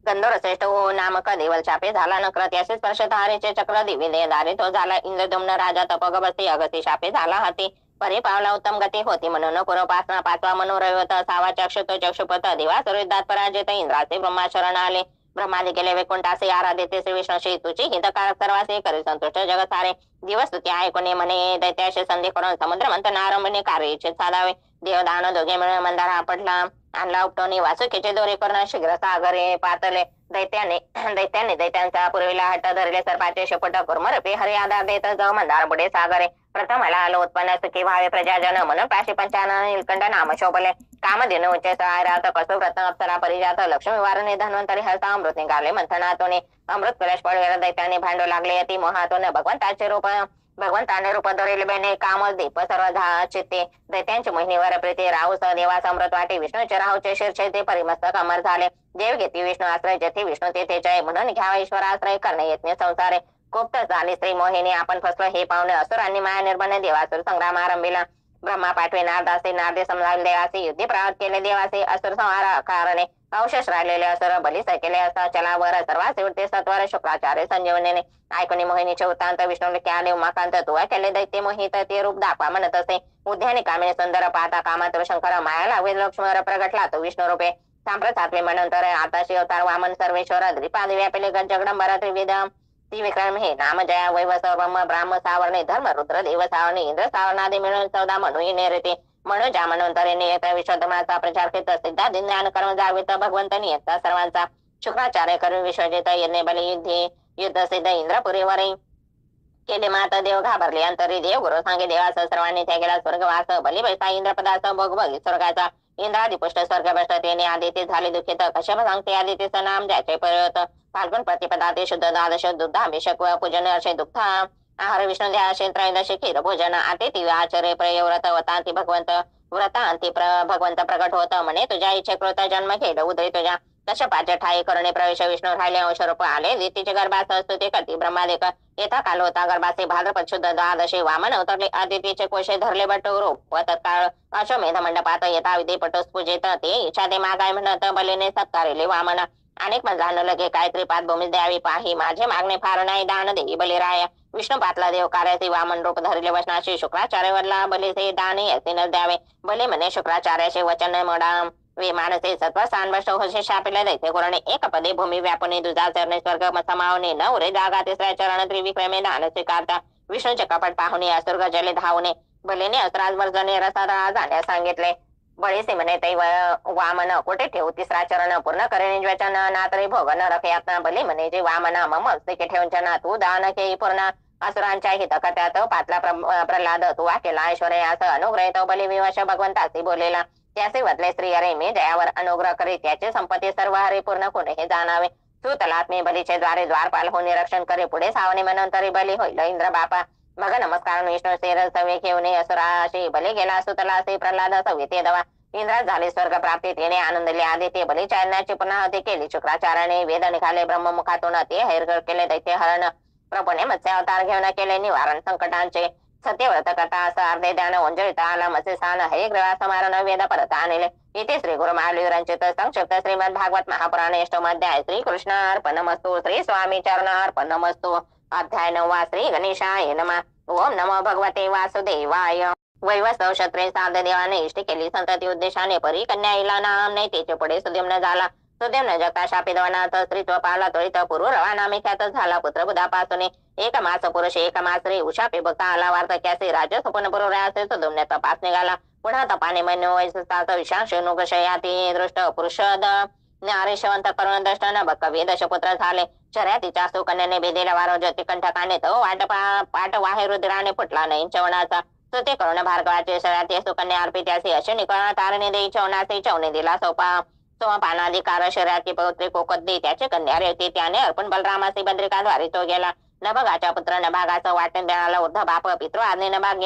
गंधर्व श्रेष्ठ हो नामक देवल चापे झाला नक्र त्याचे स्पर्श धारेचे चक्र दिविले दारे तो झाला इंद्रदुम्न राजा तपगबस्ती अगती शापे झाला हाती. परी पावला उत्तम गती होती म्हणून पूर्वपासना 5वा मनोरवत 6वा चक्षुतो चक्षुपत दिवा सर्वदात पराजित इंद्राचे ब्रह्मा शरण आले. ब्रह्मादि केले वैकुंठासे आराधिते श्री विष्णूशी तुची हितकारक सर्वासे करी संतुष्ट जगत सारे. दिवस स्तुती ऐकून म्हणे दैत्याशी संधी करून समुद्र मंथन आरंभने कार्य इच्छित साधावे. देवदान दोघे मिळून मंदारा पडला आणला उपटवणी वासुकीचे दोरे करून शीघ्र सागरे पातले. दैत्याने दैत्यांचा पूर्वीला हट्ट धरले सर्पाचे शपट कुर्मरपे हरी आधार देत जाऊ मंदार पुढे सागरे. प्रथमला आलो उत्पन्न सुखी भावे प्रजाजन म्हणून पाशी पंचान निलकंठ नाम शोभले. कामधेनु उच्च सहारात कसो रत्न अप्सरा परिजात लक्ष्मी वारणे धन्वंतरी हस्ता अमृत निघाले मंथनातून. अमृत कलश पळवेर दैत्याने भांडू लागले अति मोहातून. भगवंताचे रूप भगवंताने रूप धरेल बेने काम दीप सर्व चित्ते. दैत्यांची मोहिनीवर प्रीती राहू देवास अमृत वाटे विष्णूचे राहूचे शीर्षे ते परिमस्तक अमर झाले. देव घेती विष्णू आश्रय जेथे विष्णू तेथे जय म्हणून घ्यावा ईश्वर आश्रय करणे यत्न संसारे. गुप्त झाली स्त्री मोहिनी आपण फसलो हे पाहुणे असुरांनी माया निर्बंध देवासुर संग्राम आरंभिला. ब्रह्मा पाठवे नारदासे नारदे समजावले देवासे युद्ध प्राप्त केले देवासे असुर संहार कारणे. अवशेष राहिलेले असर बलिस केले असता चलावर सर्वांचे उठते सत्वर शुक्राचार्य संजीवनेने ऐकून मोहिनीचे वृत्तांत विष्णूने आले उमाकांत तुवा केले दैत्य मोहित ते रूप दाखवा म्हणत असे उद्याने कामिने सुंदर पाहता कामात शंकर माया लागवे लक्ष्मण प्रगटला तो विष्णू रूपे सांप्रत सातवे म्हणंतर आताशी अवतार वामन सर्वेश्वर द्रिपाद व्यापिले जगडंबर त्रिविध ती विक्रम हे नाम जया वैवस्व ब्राह्म सावरणे धर्म रुद्र देव सावरणे इंद्र सावरणादि मिळून 14 म्हणून नेरते म्हणून ज्या म्हणून नियत विश्वधर्माचा प्रचार करीत सिद्धा ज्ञान कर्म जागवित भगवंत नियता सर्वांचा शुक्राचार्य करून विश्वजित यज्ञ बली युद्ध सिद्ध इंद्रपुरीवरी केले माता देव घाबरले अंतरी देव गुरु सांगे देवास सर्वांनी त्या गेला स्वर्गवास बली बैसा इंद्रपदास भोग बघी स्वर्गाचा इंद्रादी पुष्ट स्वर्ग भ्रष्टतेने आदिती झाले दुखित कश्यप सांगते आदितीचं नाम ज्याचे पर्यत फाल्गुन प्रतिपदा ते शुद्ध द्वादश दुग्धाभिषेक पूजन अर्षे दुग्ध आहार विष्णू ध्याशे त्रयोदशी खीर भोजन आतिथी आचर्य प्रयव्रत वतांती भगवंत व्रतांती भगवंत प्रकट होत म्हणे तुझ्या इच्छेकृत जन्म खेळ उदय तुझ्या कश्यपाचे ठाई करणे प्रवेश विष्णू राहिले अंशरूप आले दितीचे गर्भास स्तुती करती ब्रह्मादेक येथा काल होता गर्भाचे भाद्रपद शुद्ध द्वादशी वामन उतरले आदितीचे कोशे धरले बट रूप व तत्काळ अश्वमेध मंडपात येता विधी पटोस पूजित ते इच्छा दे मागाय म्हणत बलीने सत्कारिले वामन अनेक जाणू लगे काय त्रिपाद भूमी द्यावी पाही माझे मागणे फार नाही दान देई बलिराय विष्णू पातला देव कार्याचे वामन रूप धरले वचनाशी शुक्राचार्यवरला बलीचे दान याचे न द्यावे बले म्हणे शुक्राचार्याचे वचन मोडा वे मानसे सत्व स्थान होशे शापिले दैत्य कोरणे एक पदे भूमी व्यापणे दुजा चरणे स्वर्ग समावणे न उरे जागा तिसऱ्या चरण त्रिविक्रमे दान स्वीकारता विष्णूचे कपट पाहुणे असुर्ग जले धावणे बलेने अस्त्राज वर्जने रसादा जाण्यास सांगितले बळीसे म्हणे ते वामन कोठे ठेवू तिसरा चरण पूर्ण करेने वचन ना तरी भोग न रखे यातना बली म्हणे जे वामन मम स्थिके ठेवून तू दान के पूर्ण असुरांच्या हितकथ्यात पातला प्रल्हाद तू केला ऐश्वर्य असं अनुग्रह तो बली विवश भगवंतासी बोलेला त्याचे बदले स्त्री अरे मी जयावर अनुग्रह करी त्याची संपत्ती सर्व हरे पूर्ण कोणी हे जाणावे सुतलात मी बलीचे द्वारे द्वारपाल हो निरीक्षण करे पुढे सावने मनंतरी बली होईल इंद्र बापा मग नमस्कार विष्णू शेर सवे घेऊन असुराशी बली गेला सुतलासी प्रल्हाद सविते दवा इंद्रात झाले स्वर्ग प्राप्ती तिने आनंदले आदित्य बलिचारण्याची पुन्हा ते केली शुक्राचार्याने वेद निघाले ब्रह्ममुखातून ते हैरगड केले दैत्य हरण प्रभूने मत्स्य अवतार घेऊन केले निवारण संकटांचे सत्यव्रत करता असं अर्धे ध्यान ओंजळिता आला मत्स्य सान हे ग्रह समारण वेद परत आणले इथे श्री गुरु महावीरांचित संक्षिप्त श्रीमद भागवत महापुराण अष्टमाध्याय श्री कृष्ण अर्पणमस्तु श्री स्वामी चरण अर्पणमस्तु अध्याय 9 श्री गणेशाय नमः ओम नमो भगवते वासुदेवाय वैवस्व क्षत्रे साध देवाने इष्ट केली संतती उद्देशाने परी कन्या इला नाम नाही त्याचे पुढे सुदेम्न झाला सुदेम्न जगता शापिदवनाथ स्त्रीत्व पावला त्वरित पूर्व रवा नामे ख्यात झाला पुत्र बुधापासून एक मास पुरुष एक मास स्त्री उषापे भक्ता आला वार्तक्याचे राज सपन पुरवऱ्याचे सुदेम्न तपास निघाला पुन्हा तपाने मनोवैसतात विशांश नुगशयाती दृष्ट पुरुषद नारेशवंत करुण दष्ट न बक्क वेदशपुत्र झाले शर्यतीच्या सुकन्याने भेदेला वारो ज्योतिकंठकाने तो पाठ वाहे रुद्राने फुटला नाही चवणाचा ते करुण भार्गवाचे शर्यती सुकन्या अर्पित्यासी असे निकरण तारणे देई चवनाचे चवने दिला सोपानाधिकार शर्यती पौत्री कोकद्दी त्याचे कन्या रेवती त्याने अर्पण बलरामासी बद्रिकाद्वारे तो गेला नभगाच्या पुत्र नभागाचं वाटण देण्याला ऊर्ध्व बाप पितृ आज्ञे नभाग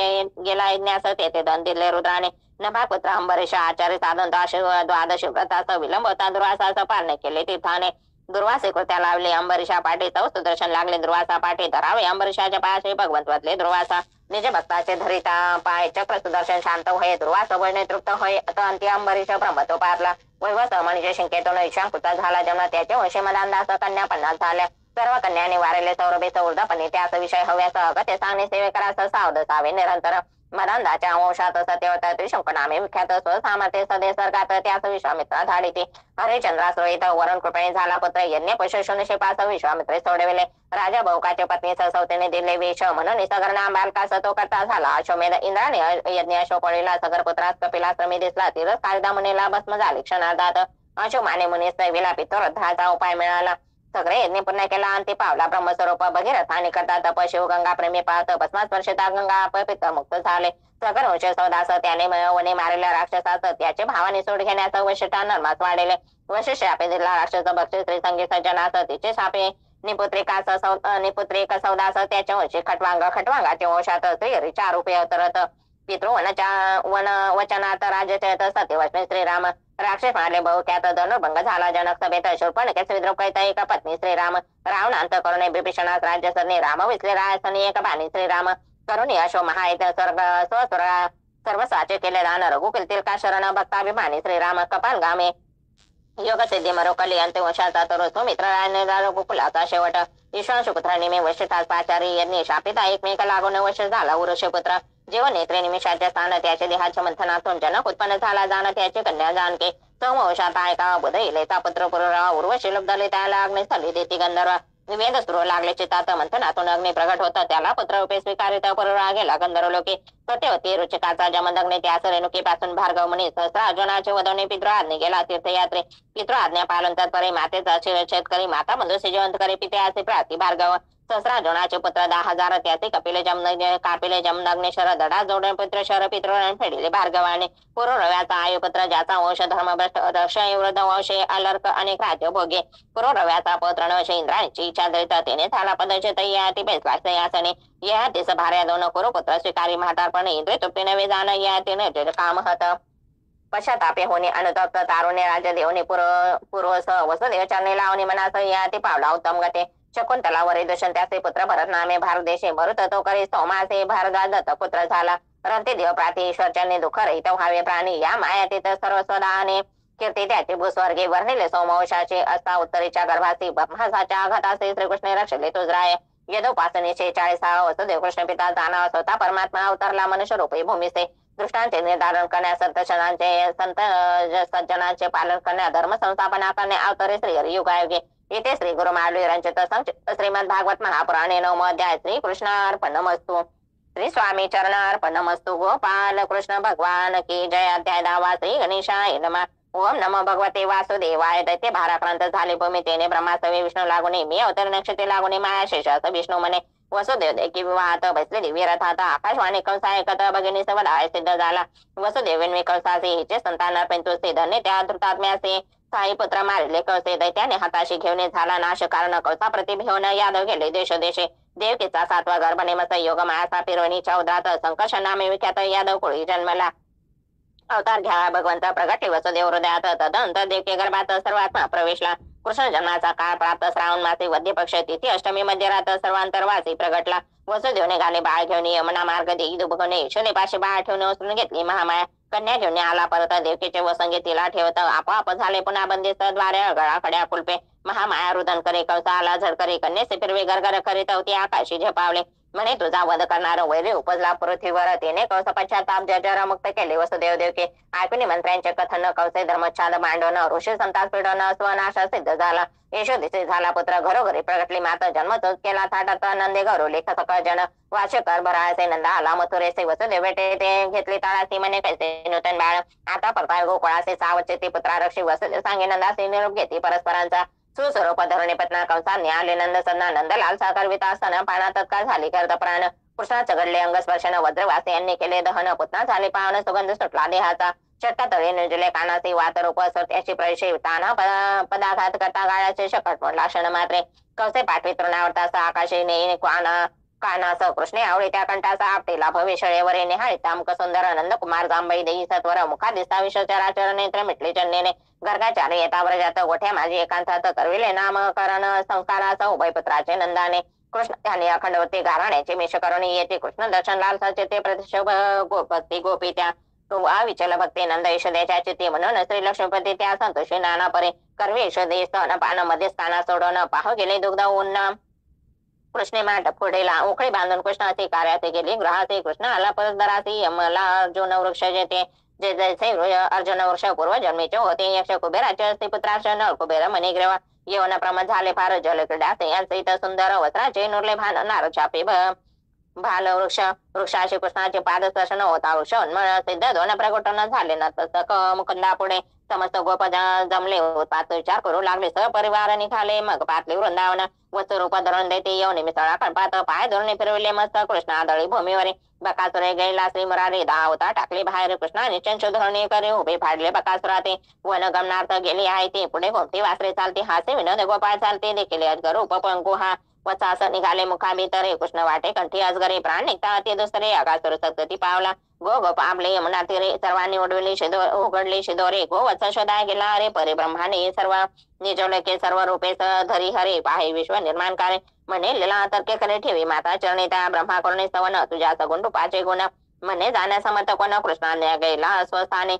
गेला यज्ञास तेथे दन दिले रुद्राने नभाग पुत्र अंबरीश आचार्य साधन द्वादश व्रताचं विलंब होता दुर्वासाचं पालने केले तीर्थाने दुर्वासे कृत्या लावले अंबरीशा पाठी तव सुदर्शन लागले दुर्वासा पाठी धरावे अंबरीशाच्या पायाशी भगवंत वाचले दुर्वासा निज भक्ताचे धरिता पाय चक्र सुदर्शन शांत होय दुर्वास बळणे तृप्त होय अत अंती अंबरीश ब्रह्मत्व पारला वैवस म्हणजे शंकेतून ईशांकृता झाला जेव्हा त्याच्या वंशी मदांदास कन्या 50 झाल्या सर्व कन्याने वारेले सौरभे सौर्धपणे त्याच विषय हव्यास अगत्य सांगणे सेवेकरास सावध सावे निरंतर मदांदाच्या वंशात सत्यवत त्रिशंक नामे विख्यात स्वसामर्थ्य सदे सर्गात त्याच विश्वामित्र धाडिते हरिचंद्राश्रयित वरुण कृपेने झाला पुत्र यज्ञ पशुशून शिपास विश्वामित्रे सोडविले राजा बहुकाच्या पत्नीस सौतेने दिले वेश म्हणून सगरना बालकास तो करता झाला अश्वमेध इंद्राने यज्ञ अशोकळीला सगर पुत्रास कपिलाश्रमी दिसला तिरस कायदा मुनीला भस्म झाले क्षणार्धात अशोमाने मुनीस विलापित रथाचा उपाय मिळाला सगळे यज्ञ पूर्ण केला अंती पावला ब्रह्मस्वरूप भगीरथाने करता तप शिव गंगा प्रेमी पाहत भस्मास्पर्शिता गंगा पितर मुक्त झाले सगर वंश सौदास त्याने वने मारलेल्या राक्षसास त्याचे भावाने सोड घेण्याचं वशिष्ठा नर्मास वाढले वशिष्ठ शापे दिला राक्षस भक्ती श्री संगी सज्जनास तिचे शापे निपुत्रिक सौदास त्याच्या वंशी खटवांगाचे वंशात श्री 4 रुपये अवतरत पितृवनाच्या वचनात राजचयत सत्यवचने श्रीराम राक्षस मारले बहु त्यात धनुर्भंग झाला जनक सभेत शूर्पणखेस विद्रुप एक पत्नी श्रीराम रावण अंत करुणे बिभीषणास राज्य सरणे राम विसले रायसनी एक बाणी श्रीराम करुणी अशो महायत स्वर्ग सर्व साचे केले दान रघुकुलतील का शरण भक्ताभिमानी श्रीराम कपाल गामे योग सिद्धी मरोकली अंत्यवंशाचा तरुण सुमित्र गोकुलाचा शेवट ईश्वर मी वशिष्ठास पाचारी यांनी शापिता एकमेक लागून वश झाला पुत्र जेव्हा नेत्रे निमिषाच्या स्थान त्याचे देहाच्या मंथनातून जनक उत्पन्न झाला जाण त्याची कन्या जानके समवशात ऐका बुध इलेचा पत्र पुररा उर्वशी लब्धले त्याला अग्निस्थली देती गंधर्व वेद सुरू लागले चितात मंथनातून अग्नी प्रगट होता त्याला पत्ररूपे स्वीकारित पुररा गेला गंधर्व लोके सत्यवती रुचिकाचा जमदग्ने त्यास रेणुकीपासून भार्गव म्हणी सहस्र अर्जुनाचे वधवणे पितृ आज्ञे गेला तीर्थयात्रे पितृ आज्ञा पालन तत्परे मातेचा शिरच्छेद करी माता बंधूसे जिवंत करी पिते असे प्राती भार्गव सहस्रार्जुनाचे पुत्र 10,000 त्याचे कापिले जमदग्नेश्वर दडा जोडून पुत्र शर पितृ फेडिले भार्गवाने पुररव्याचा आयुपुत्र ज्याचा वंश धर्मभ्रष्ट वृद्ध वंशे अलर्क अनेक राज्य भोगे पुररव्याचा पौत्र नवशे इंद्राणीची इच्छा धरित तेने झाला पदचे तय्याती बेसला यासने या तिस भार्या दोन कुरुपुत्र स्वीकारी म्हातारपणे इंद्रिय तुपटी नवे जाण या तिने काम हत पश्चातापे होणे अनुतप्त तारुणे राज्य देवने पूर्वस वसुदेव चरणे लावणे मनास या ती पावला उत्तम गते शकुंतला वरे दर्शन त्याचे पुत्र भरत नामे भारदेशे मरुत तो करी सोमासे भारद्वाज दत्त पुत्र झाला रंते देव प्राती ईश्वर चरणे दुःख रहित व्हावे प्राणी या मायातीत सर्व स्वदाने कीर्ती त्याचे भूस्वर्गे वर्णिले सोमवंशाचे असता उत्तरेच्या गर्भासी ब्रह्मासाच्या आघातासे श्रीकृष्ण रक्षले तुजराय यदोपासनेचे 40 वसुदेव कृष्ण पिता जाणा स्वतः परमात्मा अवतरला मनुष्य रूपी भूमीसे दृष्टांचे निर्धारण करण्या संत सज्जनांचे पालन करण्या धर्म संस्थापना करण्या अवतरे श्री हरियुगायोगे इथे श्री गुरु माळवी रंचित श्रीमद भागवत महापुराणे 9 अध्याय श्री कृष्णार्पणमस्तु श्री स्वामी चरणार्पणमस्तु गोपाल कृष्ण भगवान की जय अध्याय 10 श्री गणेशाय नमः ओम नमो भगवते वासुदेवाय दैत्य भाराक्रांत झाले भूमितेने ब्रह्मासवे विष्णू लागुने मी अवतर नक्षत्रे लागुने माया शेषास विष्णू म्हणे वसुदेव देखी विवाहात बसले दिव्य रथात आकाशवाणी कंसा ऐकत भगिनी सवडाय सिद्ध झाला वसुदेव कंसाचे हिचे संतान पेंतुसे धन्य त्या धृतात्म्यासे साई पुत्र मारिले कळसे दैत्याने हाताशी घेऊन झाला नाश कारण कळसा प्रतिभेवन यादव गेले देश देशे देवकीचा 7वा गर्भ नेमस योग मायासा पिरवणीच्या उद्रात संकर्ष नामे विख्यात यादव कुळी जन्मला अवतार घ्या भगवंत प्रगटे वसुदेव हृदयात तदंतर देवकी गर्भात सर्वात्मा प्रवेशला कृष्ण जन्माचा काळ प्राप्त श्रावण मासे वद्य पक्ष तिथी अष्टमी मध्यरात सर्वांतरवासी प्रगटला वसुदेवने घाले बाळ घेऊन यमुना मार्ग देई दुभगणे शने पाशी बाळ ठेवून उचलून घेतली महामाया कन्या घेऊन आला परत देवकीचे वसंगी तिला ठेवत आपोआप झाले पुन्हा बंदिस्त द्वारे गळाकड्या कुलपे महामाया रुदन करे कवसा आला झडकरे कन्येचे फिरवे गरगर करीत होती आकाशी झेपावले म्हणे तुझा वध करणारा वैरी उपजला पृथ्वीवर तिने कौस पश्चाताप जजर मुक्त केले वसुदेव देवके ऐकून मंत्र्यांचे कथन कौसे धर्मच्छाद मांडवण ऋषी संतास पिढवण स्वनाश सिद्ध झाला यशोदिसे झाला पुत्र घरोघरी प्रगटली माता जन्मतोच केला थाटात नंदे गौरवले सकळ जन वाशकर भराळसे नंदा आला मथुरेसे वसुदेव बेटे ते घेतले ताळासी म्हणे कैसे नूतन बाळ आता परताय गोकुळासे सावचे ते पुत्रा रक्षी वसुदेव सांगे नंदासे निरोप घेती परस्परांचा सुस्वरूप धरणे पत्ना कंसाने आले नंद सन्ना नंदलाल साकार वितासन पाना तत्काळ झाली करत प्राण कृष्णाचं घडले अंगस्पर्शन वज्रवासी यांनी केले दहन पुतना झाले पावन सुगंध सुटला देहाचा चट्टा तळे निर्जले कानाचे वात रूप त्याची प्रवेशे ताना पदाघात करता गाळाचे शकट म्हणला क्षण मात्रे कसे पाठवी तृणावरतासा आकाशे ने कानास कृष्णे आवळे त्या कंठाचा आपटेला भविष्यवरे निहाळीता मुख सुंदर नंदकुमार जांभई देई सत्वर मुखा दिसता विश्वचराचर नेत्र मिटले चंदेने गर्गाचार्य येता व्रजात गोठ्या माझी एकांतात करविले नामकरण संस्काराचा उभय पुत्राचे नंदाने कृष्ण त्याने अखंडवती घराण्याचे मेष करून येते कृष्ण दर्शन लाल सचेते प्रतिशोभ गोपती गोपी त्या विचल भक्ती नंद यशोदेच्या चित्ती म्हणून श्री लक्ष्मीपती त्या संतोषी नाना परे कर्वे यशोदे स्तन पान मध्ये स्थाना सोडून पाह गेले दुग्ध उन्ना कृष्णे माठ पुढेला उखळी बांधून कृष्ण असे कार्याचे गेले ग्रहाचे कृष्ण आला परदरासी यमला अर्जुन वृक्ष जेते जे जैसे अर्जुन वृक्ष पूर्व जन्मीचे होते यक्ष कुबेराचे असते पुत्राक्ष नळ कुबेर मनी ग्रेवा यवन प्रमद झाले फार जल क्रीडाचे यांचे इथं सुंदर वस्त्राचे नुरले भान नार छापे भाल वृक्षाशी कृष्णाचे पाद स्पर्शन होता वृक्ष उन्मळ सिद्ध दोन प्रकटन झाले न तसक मुकुंदा पुढे समस्त गोप जमले उत्पात विचार करू लागले सहपरिवार निघाले मग पातले वृंदावन वस्तू रूप धरून देते येऊन मिसळा कणपात पाय धरून फिरविले मस्त कृष्ण आदळी भूमीवर बकासुरे गेला श्री मुरारी धावता टाकले बाहेर कृष्णाने चंच धरणे करे उभे फाडले बकासुरा ते वन गमनार्थ गेली आहे ते पुढे घोमती वासरे चालते हासे विनोद गोपाळ चालते देखील अजगर उपपंकु हा वचास निघाले मुखाभितरे कृष्ण वाटे कंठी अजगरे प्राण निघता ते दुसरे आकासुर सत्ती पावला गो गोप आपले यमुना तीरे सर्वांनी उडवले उघडले शिदोरे गो वत्स शोधा गेला अरे परे ब्रह्माने सर्व निजवले के सर्व रूपे धरी हरे पाहे विश्व निर्माण करे म्हणे लिला तर्के करे ठेवी माता चरणी त्या ब्रह्मा करुणे स्तवन तुझ्या सगुण रूपाचे गुण म्हणे जाण्या समर्थ कोण कृष्णाने गेला स्वस्थाने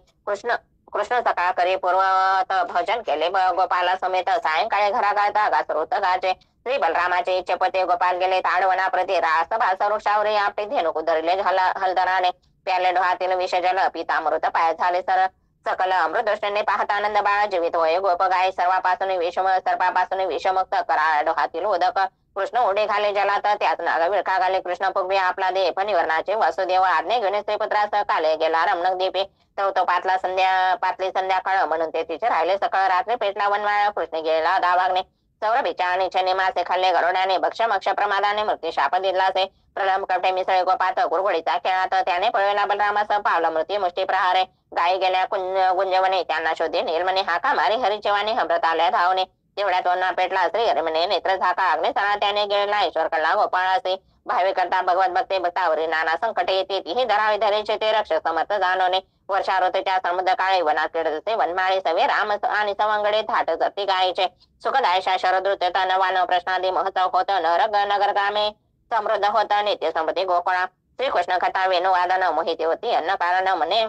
कृष्ण सकाळ करी पूर्वत भजन केले गोपाला समेत सायंकाळी घरा गाता गासरोत गाचे श्री बलरामाचे इच्छेपते गोपाल गेले ताडवना प्रती रास भास वृक्षावरी आपले धेनुक उधरले हलदराने प्याले डोहातील विषजल पितामृत पाय झाले सर सकल अमृत दृष्टीने पाहता आनंद बाळा जीवित होय गोप गाय सर्वापासून विषम सर्पापासून विषमुक्त करा डोहातील उदक कृष्ण उडे घाले जलात त्यात नाग विळखा घाले कृष्ण पुगवे आपला देह फणिवर्णाचे वसुदेव आज्ञे घेऊन श्रीपुत्रास काले गेला रमणक दीपे तो पातली संध्याकाळ म्हणून ते तिचे राहिले सकाळ रात्री पेटला वनवाळा कृष्ण गेला दावागणे सौरभीच्या आणि छने मासे खाल्ले गरुडाने भक्ष प्रमादाने मृत्यू शाप दिलासे प्रलंब कपटे मिसळे गोपात गुरगुडीचा खेळात त्याने पळवेला बलरामास पावला मृत्यू मुष्टी प्रहारे गायी गेल्या गुंजवणे त्यांना शोधे निर्मने हाका मारी हरिचवाने हंबरत आल्या धावणे तेवढ्यात वन्ना पेटला श्री हरिमने नेत्र झाका अग्निसरा त्याने गेला ईश्वर कळला गोपाळासे भावे करता भगवत भक्ते भक्तावरी नाना संकटे येते तीही धरावी धरेचे ते रक्षक समर्थ जाणवणे वर्षा ऋतूच्या समुद्र काळी वनात फिरत वनमाळी सवे राम आणि सवंगडे थाट जती गायचे सुखदायशा शरद ऋतूत नवान प्रश्नादी महोत्सव होत नगर ग्रामे समृद्ध होत नित्य संपत्ती गोकुळा श्रीकृष्ण कथा वेणुवादन मोहिते होती अन्न कारण म्हणे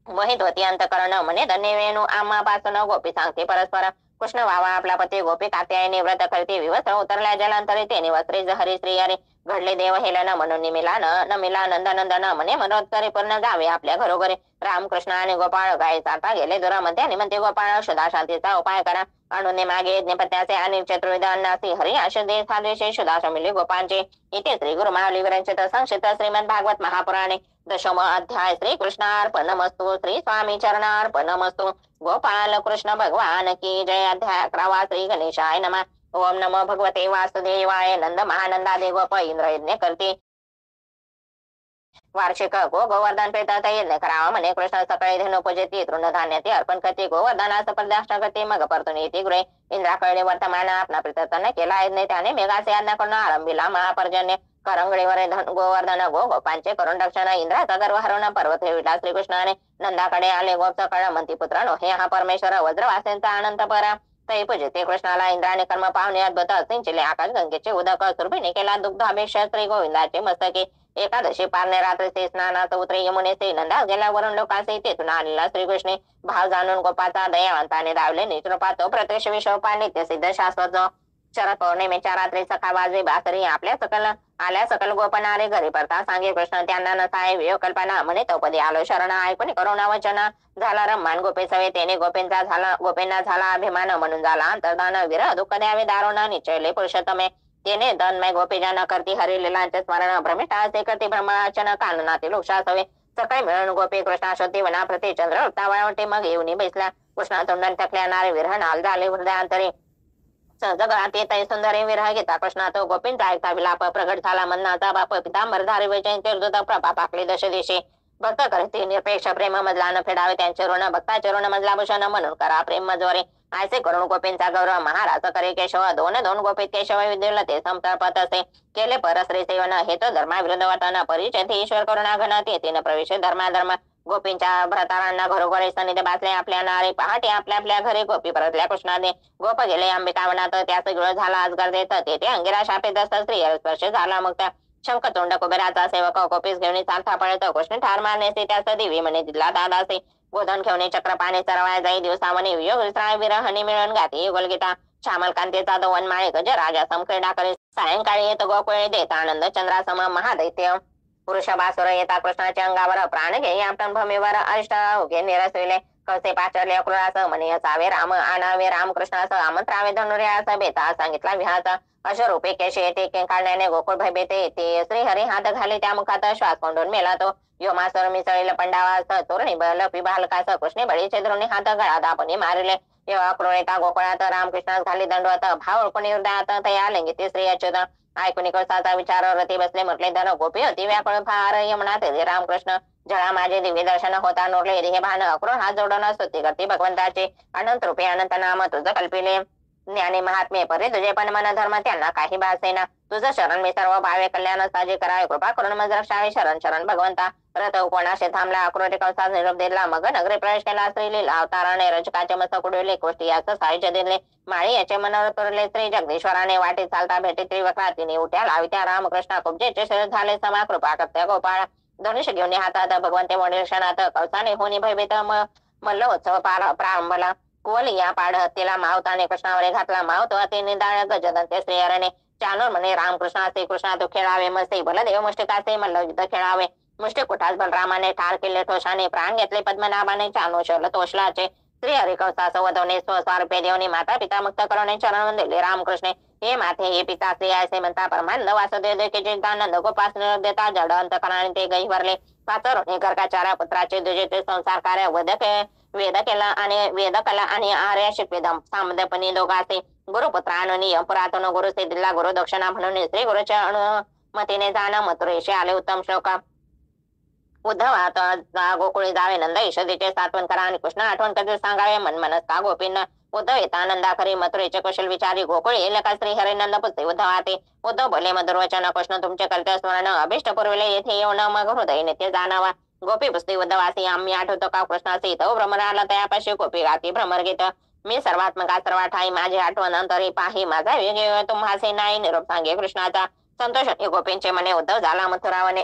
मोहित होती अंतकरण म्हणे धन्य वेणू आम्हापासून गोपी सांगते परस्पर कृष्ण वावा आपला पती गोपी कात्यायनी व्रत करते विवस्त्र उतरल्या जलांतरी ते निवस्त्री हरी श्री हरी घडले देव हेलन म्हणून निमिला नमिला नंदनंदन म्हणे मनोत्तरी पूर्ण जावे आपल्या घरोघरी रामकृष्ण आणि गोपाळ गाय चालता गेले दुरामध्ये आणि म्हणते गोपाळ शुदा शांतीचा उपाय करा अणुने मागे यज्ञपत्याचे आणि चतुर्विध अन्नासी हरी आशुदे साधेशे शुदा शमिली गोपांचे इथे श्री गुरु महालिवरांचे संक्षिप्त श्रीमद भागवत महापुराणे दशम अध्याय श्री कृष्णार्पणमस्तु श्री स्वामी चरणार्पणमस्तु गोपाल कृष्ण भगवान की जय अध्याय 11 श्री गणेशाय नमः ओम नमो भगवते वासुदेवाय नंद महानंदादे गोप इंद्र यज्ञ करते वार्षिक गोवर्धन पेतात यज्ञ करावा म्हणे कृष्ण सकाळी धेनु पूजती तृणधान्य ते अर्पण करते गोवर्धनास प्रदाष्ट करते मग परतून येते गृहे इंद्राकडे वर्तमान आपला प्रीतन केला यज्ञ त्याने मेघाचे आज्ञा करून आरंभिला महापर्जन्य करंगळीवर गोवर्धन गोपांचे करून रक्षण इंद्राचा गर्व हरवण पर्वत हेविला श्रीकृष्णाने नंदाकडे आले गोप सकळ मंती पुत्र हे हा परमेश्वर वज्रवासेंचा अनंत परा तै पूजिते कृष्णाला इंद्राने कर्म पावणे अद्भुत सिंचिले आकाश गंगेचे उदक सुरभीने केला दुग्धाभिषेक श्री गोविंदाचे मस्तके एकादशी पारणे रात्री ते स्नानात उतरे यमुने श्री नंदास गेला वरून लोकासे तेथून आलेला श्रीकृष्णे भाव जाणून गोपाचा दयावंताने धावले निष्रूपा तो प्रत्यक्ष विश्वपा नित्य सिद्ध शाश्वत शरद पौर्णिमेच्या रात्री सखा वाजवी बासरी आल्या सकल गोपनारे घरी परता सांगे कृष्ण त्यांना नसाय वियोग कल्पना म्हणे तोपदी आलो शरण ऐकून करुणा वचन झाला रम्मान गोपे सवे त्याने गोपेंना झाला अभिमान म्हणून झाला अंतर्दान विरह दुःख द्यावे दारुण निश्चयले पुरुषोत्तमे तेने तन्मय गोपीजन करती हरिलीलांचे स्मरण भ्रमिष्ठाचे करते ब्रह्माचन काननातील उक्षासवे सकाळी मिळून गोपी कृष्णाशोती वना प्रति चंद्र उतावळवटे मग येऊन बैसल्या कृष्णा तोंडन थकल्या नारे विरह नाल झाले हृदयांतरे जगात येत सुंदर विरह घेता कृष्णा तो गोपींचा ऐकता विलाप प्रगट झाला मन्नाचा बाप पितांबर धारी वैजयंत प्रभा पाकली दश दिशे भक्त करते निरपेक्ष प्रेम मजला न फेडावे त्यांचे ऋण भक्ताचे ऋण मजला भूषण म्हणून करा प्रेम मजोरे आयसे करून गोपींचा गौरव महाराज करे केशव दोन गोपीत केशव विद्युल ते संतर्पत असे केले परश्री सेवन हेतु धर्माविरुद्ध वाटन परिचय ईश्वर करुणा घन तेथीन प्रवेश धर्माधर्म गोपींच्या भ्रतारांना घरोघरी सनिध बासले आपल्या नारे पहाटे आपल्या घरी गोपी परतल्या कृष्णाने गोप गेले अंबिकावनात त्याच गिळ झाला आजगर देत तेथे अंगिरा शापे दस्त स्त्री स्पर्श झाला मग त्या शंखतोंड कुबेराचा सेवक गोपीस घेऊन चालता पळत कृष्ण ठार मारण्याचे त्यास दिवी म्हणे दिला दादासे गोधन घेऊन चक्र पाणी सरवाय जाई दिवसामने वियोग विसराय विरहणी मिळून गाती युगल गीता श्यामल कांतीचा तो वनमाळे गज राजा समक्रीडा करे सायंकाळी येत गोकुळे देत आनंद चंद्रासम महादैत्य पुरुषभासुर येता कृष्णाच्या अंगावर प्राण घे आपण भूमीवर अष्ट उगे निरसविले कसे पाचरले अक्रूरास म्हणे असावे राम आणावे रामकृष्णास आमंत्रावे धनुर्यास बेता सांगितला विहाचा अशरूपे केशे येते काढण्याने गोकुळ भयभीते येते श्रीहरी हात घाले त्या मुखात श्वास कोंडून मेला तो योमासुर मिसळील पंडावास तोरणी बल पिबालकास कृष्णे बळीचे धरुणी हात गळा दापणी मारिले जेव्हा क्रोळेता गोकुळात रामकृष्णास घाली दंडवत भाव ओळखून हृदयात तया लिंगिते स्त्री अच्युत ऐकून कळसाचा विचार रती बसले म्हटले धन गोपी होती व्याकुळ फार यमुना तेथे रामकृष्ण जळा माझे दिव्य दर्शन होता नोरले हे भान अक्रोळ हात जोडून स्तुती करते भगवंताचे अनंत रूपे अनंत नाम तुझं कल्पिले ज्ञानी महात्मे परे तुझे पण मन धर्म त्यांना काही भासेना तुझं शरण मी सर्व भावे कल्याण साजे करावे कृपा करून मज रक्षावे शरण शरण भगवंता रथ उपनाशे थांबला अक्रोटे कंसात निरोप दिला मग नगरी प्रवेश केला स्त्री लीला अवताराने रजकाचे मस्तक उडवले कोष्टी याचं साहित्य दिले माळी याचे मनोरथ पुरले स्त्री जगदीश्वराने वाटे चालता भेटे त्रिवक्रा तिने उठ्या लावित्या रामकृष्ण कुब्जेचे शरीर झाले समा कृपा करत्या गोपाळ धनुष घेऊन हातात भगवंते मोनिरक्षणात कवसाने होनी भयभीत मल्लोत्सव प्रारंभला. कुवली या पाड हत्तीला मावताने कृष्णावरे घातला. मावतो अति निदाळ गजदंते श्रीहरणे. चानूर म्हणे रामकृष्णा श्रीकृष्णा तू खेळावे मस्ती. बलदेव मुष्टिकाचे मल्ल युद्ध खेळावे. मुष्टिकुठास बलरामाने ठार केले ठोशाने. प्राण घेतले पद्मनाभाने चानू शल तोषलाचे. श्रीहरी कंसास वधवणे स्वस्वरूपे देवनी. माता पिता मुक्त करणे चरण वंदिले रामकृष्णे. हे माथे हे पिता श्री असे म्हणता परमानंद वासुदेव देखे चिंतानंद गोपास देता जड अंतकरणाने ते गई भरले. पाचरोने गर्गाचार्या पुत्राचे दुजे ते संसार कार्य वेद कला आणि आर्य शिकवेदम सामदपणी दोघासे. गुरुपुत्रान नियम पुरातन गुरु दिला गुरु दक्षिणा म्हणून श्री गुरुच्या अनुमतीने जाण मथुरेशी आले. उत्तम श्लोक. उद्धव आता गोकुळी जावे नंद यशोदेचे सात्वन करा आणि कृष्ण आठवण कधी सांगावे मनमनस्ता गोपींना. उद्धव येता नंदाखरी मथुरेचे कुशल विचारी गोकुळी येईल का श्री हरी नंद पुत्रे उद्धव आते. उद्धव बोले मधुरवचन कृष्ण तुमचे करते स्मरण अभिष्ट पुरविले येथे येऊन मग हृदय नित्य जाणावा. गोपी पुस्ती उद्धवासी आम्ही आठवतो का कृष्णासी तो भ्रमर आला तयापाशी गोपी गाती भ्रमर घेत. मी सर्वात्मका सर्वाठाई माझी आठवण अंतरी पाही माझा वेग तुम्हासे नाही निरोप सांगे कृष्णाचा. संतोष गोपींचे मने उद्धव झाला मथुरावने.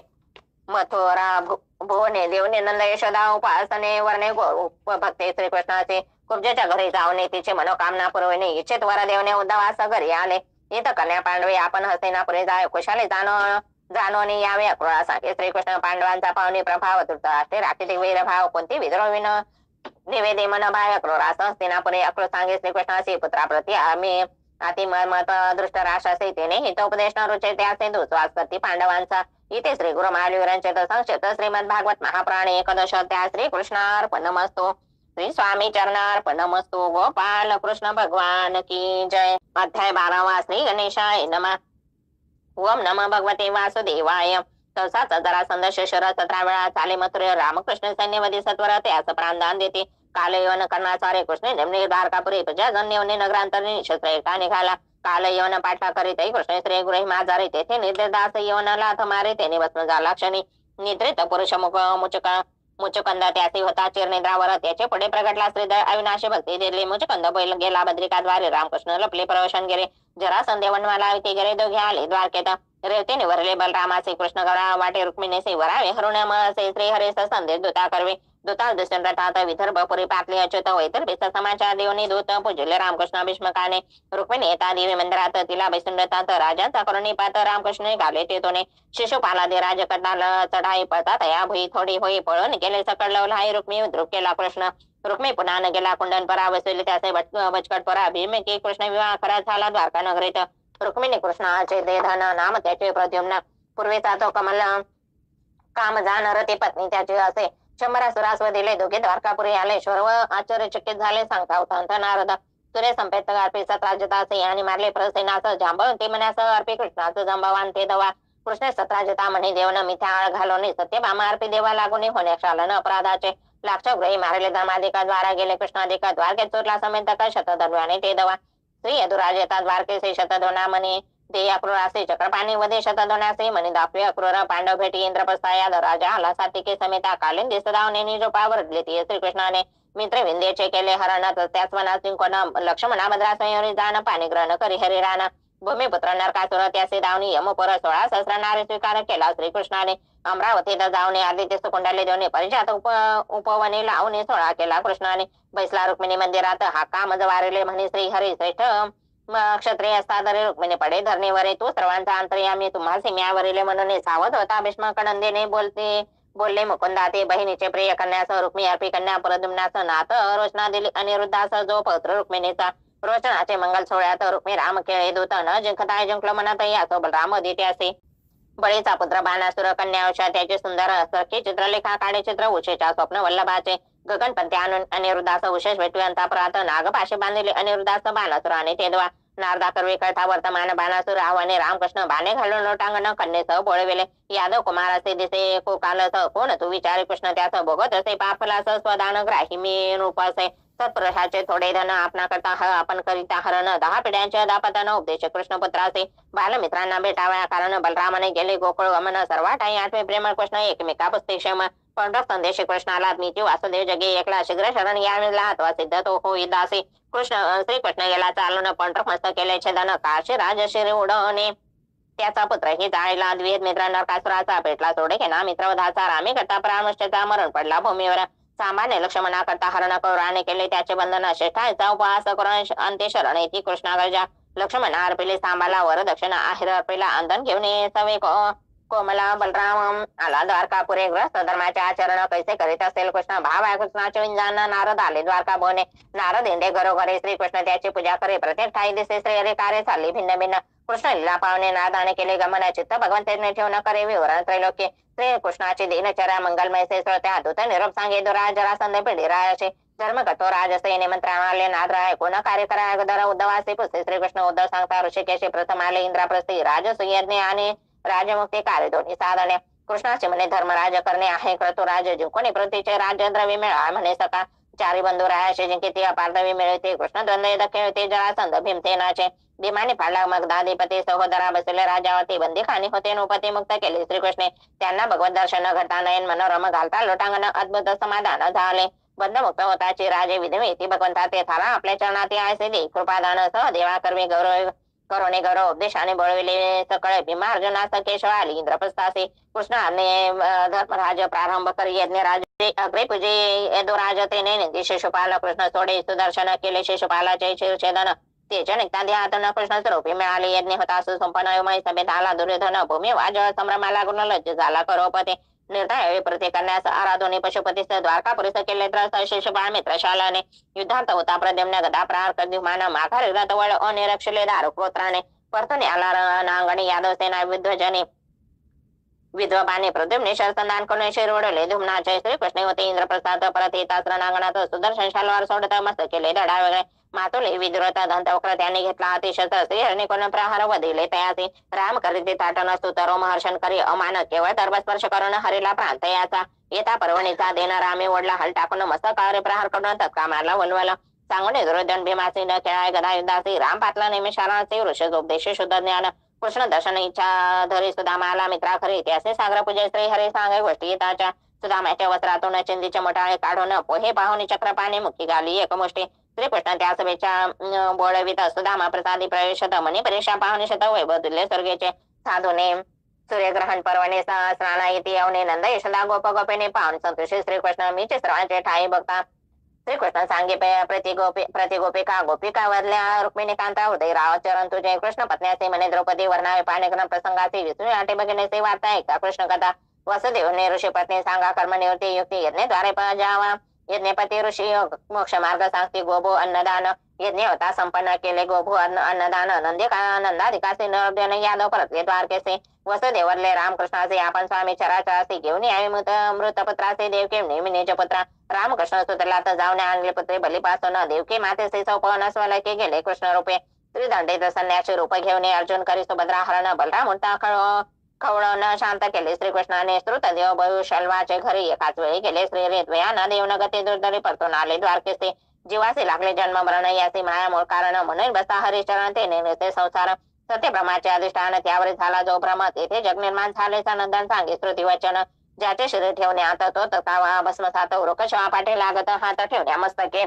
मथुरा भुवने देवने नंद यशोदा उपासने वर्णे भक्ते श्रीकृष्णाचे. कुब्जेच्या घरी जाऊन तिची मनोकामना पुरविणे इच्छित वर देवने उद्धवास घरी आले. इथं कन्या पांडवे आपण हस्तिनापुरी जाय कुशाले जाणवणी यावे अक्रूरा सांगे श्रीकृष्ण. पांडवांचा पावनी प्रभाव धृतराष्ट्रे राखीतिक वैरभाव कोणती विद्रोहीन निवेदी मन भाय अक्रूरास हस्तिनापुरी. अक्रूर सांगे श्रीकृष्णासी पुत्राप्रती आम्ही अति मत दृष्ट राष्ट्राचे तिने हितोपदेश न रुचे त्याचे दुस्वास करती पांडवांचा. इथे श्री गुरु महावीरांचे संक्षिप्त श्रीमद भागवत महापुराण एकदश त्या श्रीकृष्णार्पणमस्तु. श्री स्वामी चरणार्पणमस्तु. गोपाल कृष्ण भगवान की जय. अध्याय 12 श्री गणेशाय नमः. ओम नमः भगवते वासुदेवाय. तसाच जरासंध शिशर 17 वेळा चाले मथुरे रामकृष्ण सैन्यवधी सत्वर त्यास प्राणदान देते. कालयवन करण्याचा कृष्ण नेमणे द्वारकापुरी प्रजाजन्यवने नगरांतरणी शस्त्र एकटा निघाला. काल यवन पाठा करीत कृष्ण श्री गृह माझारी तेथे निर्देदास यवनाला हात मारे त्याने भस्म झाला क्षणी. निद्रित पुरुष मुचकंद त्याची होता चिरनिद्रावर. त्याचे पुढे प्रगटला श्रीधर अविनाशी भक्ती दिली. मुचकंद बैल गेला बद्रिकाद्वारे रामकृष्ण लपले प्रवशन गेले. जरासंधे वनवाला ते गेले दोघे आले द्वारकेत. रेवते निवरले बलरामाचे कृष्ण गरा वाटे रुक्मिणीचे वरावे हरुणमसे श्री हरेस संदेश दूता करवे. दूता दुष्यंतात विदर्भपुरी पातली अच्युत वैतर बेस समाचार देवनी दूत पूजले रामकृष्ण भीष्मकाने. रुक्मिणी येता देवी मंदिरात तिला बैसुंडतात राजांचा करुणीपात रामकृष्ण घाले तेतोने. शिशुपाला दे राज करता चढाई पळतात या भुई थोडी होई पळून गेले सकड लवलाई रुक्मी उद्रुक केला कृष्ण. रुक्मी पुन्हा न गेला कुंडन परा वसवले त्याचे बचकट परा भीमकी कृष्ण विवाह खरा झाला द्वारका नगरीत. रुक्मिणी कृष्णाचे दे धन नाम त्याचे प्रद्युम्न. पूर्वीचा तो कमल काम जाणार ते पत्नी त्याची असे. 100 सुरास्व दिले दोघे द्वारकापुरी आले. सर्व आश्चर्यचकित झाले सांगता उठांत नारद. तुरे संपेत अर्पी सत्राजितासे आणि मारले प्रसेनास जांभळून ते मनास अर्पी कृष्णाचं जंबावान ते दवा. कृष्ण सत्राजिता म्हणे देवन मिथ्या आळ घालोनी सत्यभामा अर्पी देवा लागून होण्याक्षालन अपराधाचे. लाक्ष गृही मारले धर्माधिका द्वारा गेले कृष्णाधिका द्वारके चोरला समेत का शतधन्वाने ते दवा. श्री यदुराजेता द्वारकेसे शतधोना म्हणे ते अक्रूरासे चक्रपाणी वधे शतधोनासे म्हणे दापवे अक्रूर पांडव भेटी इंद्रप्रस्थायाद राजा आला सातिके समेता कालिंदी सदावने निजोपावर ते श्रीकृष्णाने. मित्र विंदेचे केले हरण त्याच मना जिंकोन लक्ष्मणा भद्रा संयोरी जाण पाणी ग्रहण करी हरिराना. भूमिपुत्र नरकासुर त्याचे दावणी यमपुर 16 सहस्र नारी स्वीकार केला श्रीकृष्णाने. अमरावतीत जाऊन आदित्य सुकुंडले देऊन परिजात उपवने लावून 16 केला कृष्णाने. बैसला रुक्मिणी मंदिरात हा काम जवारिले म्हणे श्री हरी श्रेष्ठ क्षत्रिय असतादरे रुक्मिणी पडे धरणीवरे. तू सर्वांचा अंतर्यामी तुम्हा सीम्यावरिले म्हणून सावध होता भीष्म कणंदेने बोलले मुकुंदा ते बहिणीचे प्रिय कन्यास रुक्मी अर्पी कन्या प्रद्युम्नास नाथ रोचना दिली अनिरुद्धास जो पौत्र रुक्मिणीचा. रोचनाचे मंगल सोहळ्यात रुक्मी राम खेळे दूत न जिंकताय जिंकल म्हणत यासो बलराम दित्यासे. बळीचा पुत्र बाणासुर कन्या उषा त्याचे सुंदर सखी चित्रलेखा काढे चित्र उषेच्या स्वप्न वल्लभाचे. गगनपंथी आणून अनिरुद्धास उषेश भेटू अंतापुरात नागपाशी बांधिले अनिरुद्धास बाणासुराने तेदवा. नारदा कर्वे कळता वर्तमान बाणासुर आव्हाने रामकृष्ण बाणे घालून टांगण कन्येसह बोळविले. यादव कुमाराचे दिसे कोकालस कोण तू विचारी कृष्ण त्यास भोगत असे पापलास स्वदान ग्राही मी रूपासे. सत्पुरुषाचे थोडे धन आपणा करता आपण करिता हरण 10 पिढ्यांचे दापतन उपदेश कृष्णपुत्राचे. बालमित्रांना भेटाव्या कारण बलरामाने गेले गोकुळ गमन सर्वाठाई आठवे प्रेमळ कृष्ण एकमेका पुस्ते क्षम. पंढर संदेश कृष्णाला मीची वासुदेव जगे एकला शीघ्र शरण याला अथवा सिद्ध तो होई दासे. श्रीकृष्ण गेला चालून पंढर मस्त केले छेदन काशी राजशिरी उडवणे. त्याचा पुत्र ही जाळीला द्वित मित्र नरकासुराचा पेटला सोडे घेणा मित्रवधाचा रामी करता परामर्शाचा मरण पडला भूमीवर. सांबाने लक्ष्मणा करता हरण कौराने केले त्याचे बंधन श्रेष्ठाचा उपवास करून अंत्य शरण येती कृष्णा गरजा लक्ष्मणा अर्पिले सांबाला वर दक्षिणा आहेर अर्पिला अंधन घेऊन सवे कोमला बलराम आला द्वारकापुरे ग्रस्त धर्माचे आचरण कैसे करीत असेल कृष्ण भाव आहे कृष्णाचे विंजान नारद आले द्वारका बोने नारद इंडे घरोघरे श्रीकृष्ण त्याची पूजा करे प्रत्येक ठाई दिसे श्री हरे कार्य चालली भिन्न भिन्न कृष्ण लीला पावने नादाने केले गमन चित्त भगवंताने ठेवून करे विवरण त्रैलोक्य श्री कृष्णाची दिनचर्या मंगलमय से त्या दूत निरोप सांगे दुराज जरासंध पिढी रायाचे धर्म कतो राजसे निमंत्रण आले नाद राय कोण कार्य कराय गदर उद्धवासे पुसे श्रीकृष्ण उद्धव सांगता ऋषिकेशी प्रथम आले इंद्राप्रस्थी राजसुयज्ञ आणि राजमुक्ती कार्य दोन्ही साधने कृष्णाचे म्हणे धर्मराज करणे आहे क्रतुराज जिंकून पृथ्वीचे राज्य द्रव्य मिळा म्हणे सका चारी बंधू रायाचे जिंके ते अपार्धवी मिळते कृष्ण द्वंद्व दखे ते जरासंध भीमसेनाचे भीमाने फाडला मग दादीपती सहोदरा बसले राजावती बंदी खाणी होते नृपती मुक्त केले श्रीकृष्णे त्यांना भगवत दर्शन घडता नयन मनोरम घालता लोटांगण अद्भुत समाधान झाले बंधमुक्त होताची राजे विधवेती भगवंता ते थाला आपल्या चरणात आयसे दे कृपादान सह देवा कर्मी गौरव करोने गौरव उपदेशाने बळविले सकळे भीमा अर्जुनास केशव आली इंद्रप्रस्थासी कृष्णाने धर्मराज प्रारंभ करी यज्ञ राजे अग्रे पूजे यदुराज तेने निंदी शिशुपाल कृष्ण सोडे सुदर्शन केले शिशुपालाचे शिरछेदन तेच्या निघता ध्यातन कृष्ण स्वरूपी मिळाले यज्ञ होता सुसंपन्न सभेत आला दुर्योधन भूमी वाज संभ्रमाला गुण लज्ज झाला करोपते निर्दय प्रति करण्यास आराधोनी पशुपतीस द्वारकापुरीस केले तर शिशुपाळ मित्रशालाने युद्धार्थ होता प्रद्युम्न गदा प्रहार कद्युमान माघारी रथवळ अनिरक्षले दारुक्रोत्राने परतून आला नांगणी यादव सेना विध्वजने विद्वपाने प्रद्युम्ने शरसंधान करून शिरवडले धुमनाचे श्रीकृष्ण होते इंद्रप्रसाद परत येताच रणांगणात सुदर्शन शालवार सोडत मस्त केले धडा वेगळे मातुले विद्रुत दंतवक्र त्यांनी घेतला अतिशस्त्र श्रीहरणी कोण प्रहार वधिले तयासी राम करीते ताटन स्तुतरो महर्षण करी अमान केवळ सर्वस्पर्श करून हरीला प्रांत याचा येता पर्वणीचा देणार रामे ओढला हल टाकून मस्तकावर प्रहार करून तत्का मारला वलवल सांगून दुर्योधन भीमासी न खेळाय गदा युद्धासी राम पाटला निमिषाराचे वृषोपदेश शुद्ध ज्ञान कृष्ण दर्शन इच्छा धरी सुदामाला मित्रा खरी त्याचे सागर पूजे श्री हरी सांगे गोष्टी येताच्या सुदामाच्या वस्त्रातून चिंदीचे मोठाळे काढून पोहे पाहुणी चक्रपाणी मुखी घाली एकमुष्टी श्रीकृष्ण त्या सभेच्या बोळवित सुदामा प्रसादी प्रवेशत मनी परीक्षा पाहुणी शत वैभव दिले स्वर्गेचे साधूने सूर्यग्रहण पर्वणे स्नाना येते अवने नंद यशोदा गोप गोपेने पाहुण संतोषी श्रीकृष्ण मीचे सर्वांचे ठाई बघता श्रीकृष्ण सांगे प्रतिगोपिका गोपिका वरल्या रुक्मिणी कांता हृदय राव चरण तुझे कृष्ण पत्न्याचे म्हणे द्रौपदी वर्णावे पाणेग्रह प्रसंगाचे विष्णू आटे बघण्याचे वार्ता ऐका कृष्ण कथा वसुदेवने ऋषी पत्नी सांगा कर्मनिवृत्ती युक्ती यज्ञद्वारे जावा यज्ञपती ऋषी मोक्ष मार्ग सांगते गोभो अन्नदान यज्ञ होता संपन्न केले गोभू अन्नदान नंदाधिकाचे नरदेन यादव परतले द्वारकेचे वसुदेवरले रामकृष्णाचे आपण स्वामी चराचराचे घेऊन यावे मृतपुत्राचे देवके नेमिनेच पुत्रा रामकृष्ण सुतला तर जाऊन आणले पुत्रे बलिपासून देवकी मातेचे सौपवन स्वलके गेले कृष्ण रूपे त्रिदंडित संन्यासी रूप घेऊन अर्जुन करी सुभद्रा हरण बलराम उलटा खवळण शांत केले श्रीकृष्णाने श्रुतदेव बळू शल्वाचे घरी एकाच वेळी गेले श्री रेत्वयाना देवनगती दुर्दरी परतून आले द्वारकेचे जीवाचे लागले जन्म मरण याचे माया मूळ कारण म्हणून बसा हरिचरण ते निर्णय संसार सत्यभ्रमाचे अधिष्ठान त्यावर झाला जो भ्रम तेथे जग निर्माण झाले नंदन सांगे श्रुती वचन ज्याचे शरीर ठेवण्यात तो तसावा भस्मसात वृकशवा पाठी लागत हात ठेवण्या मस्तके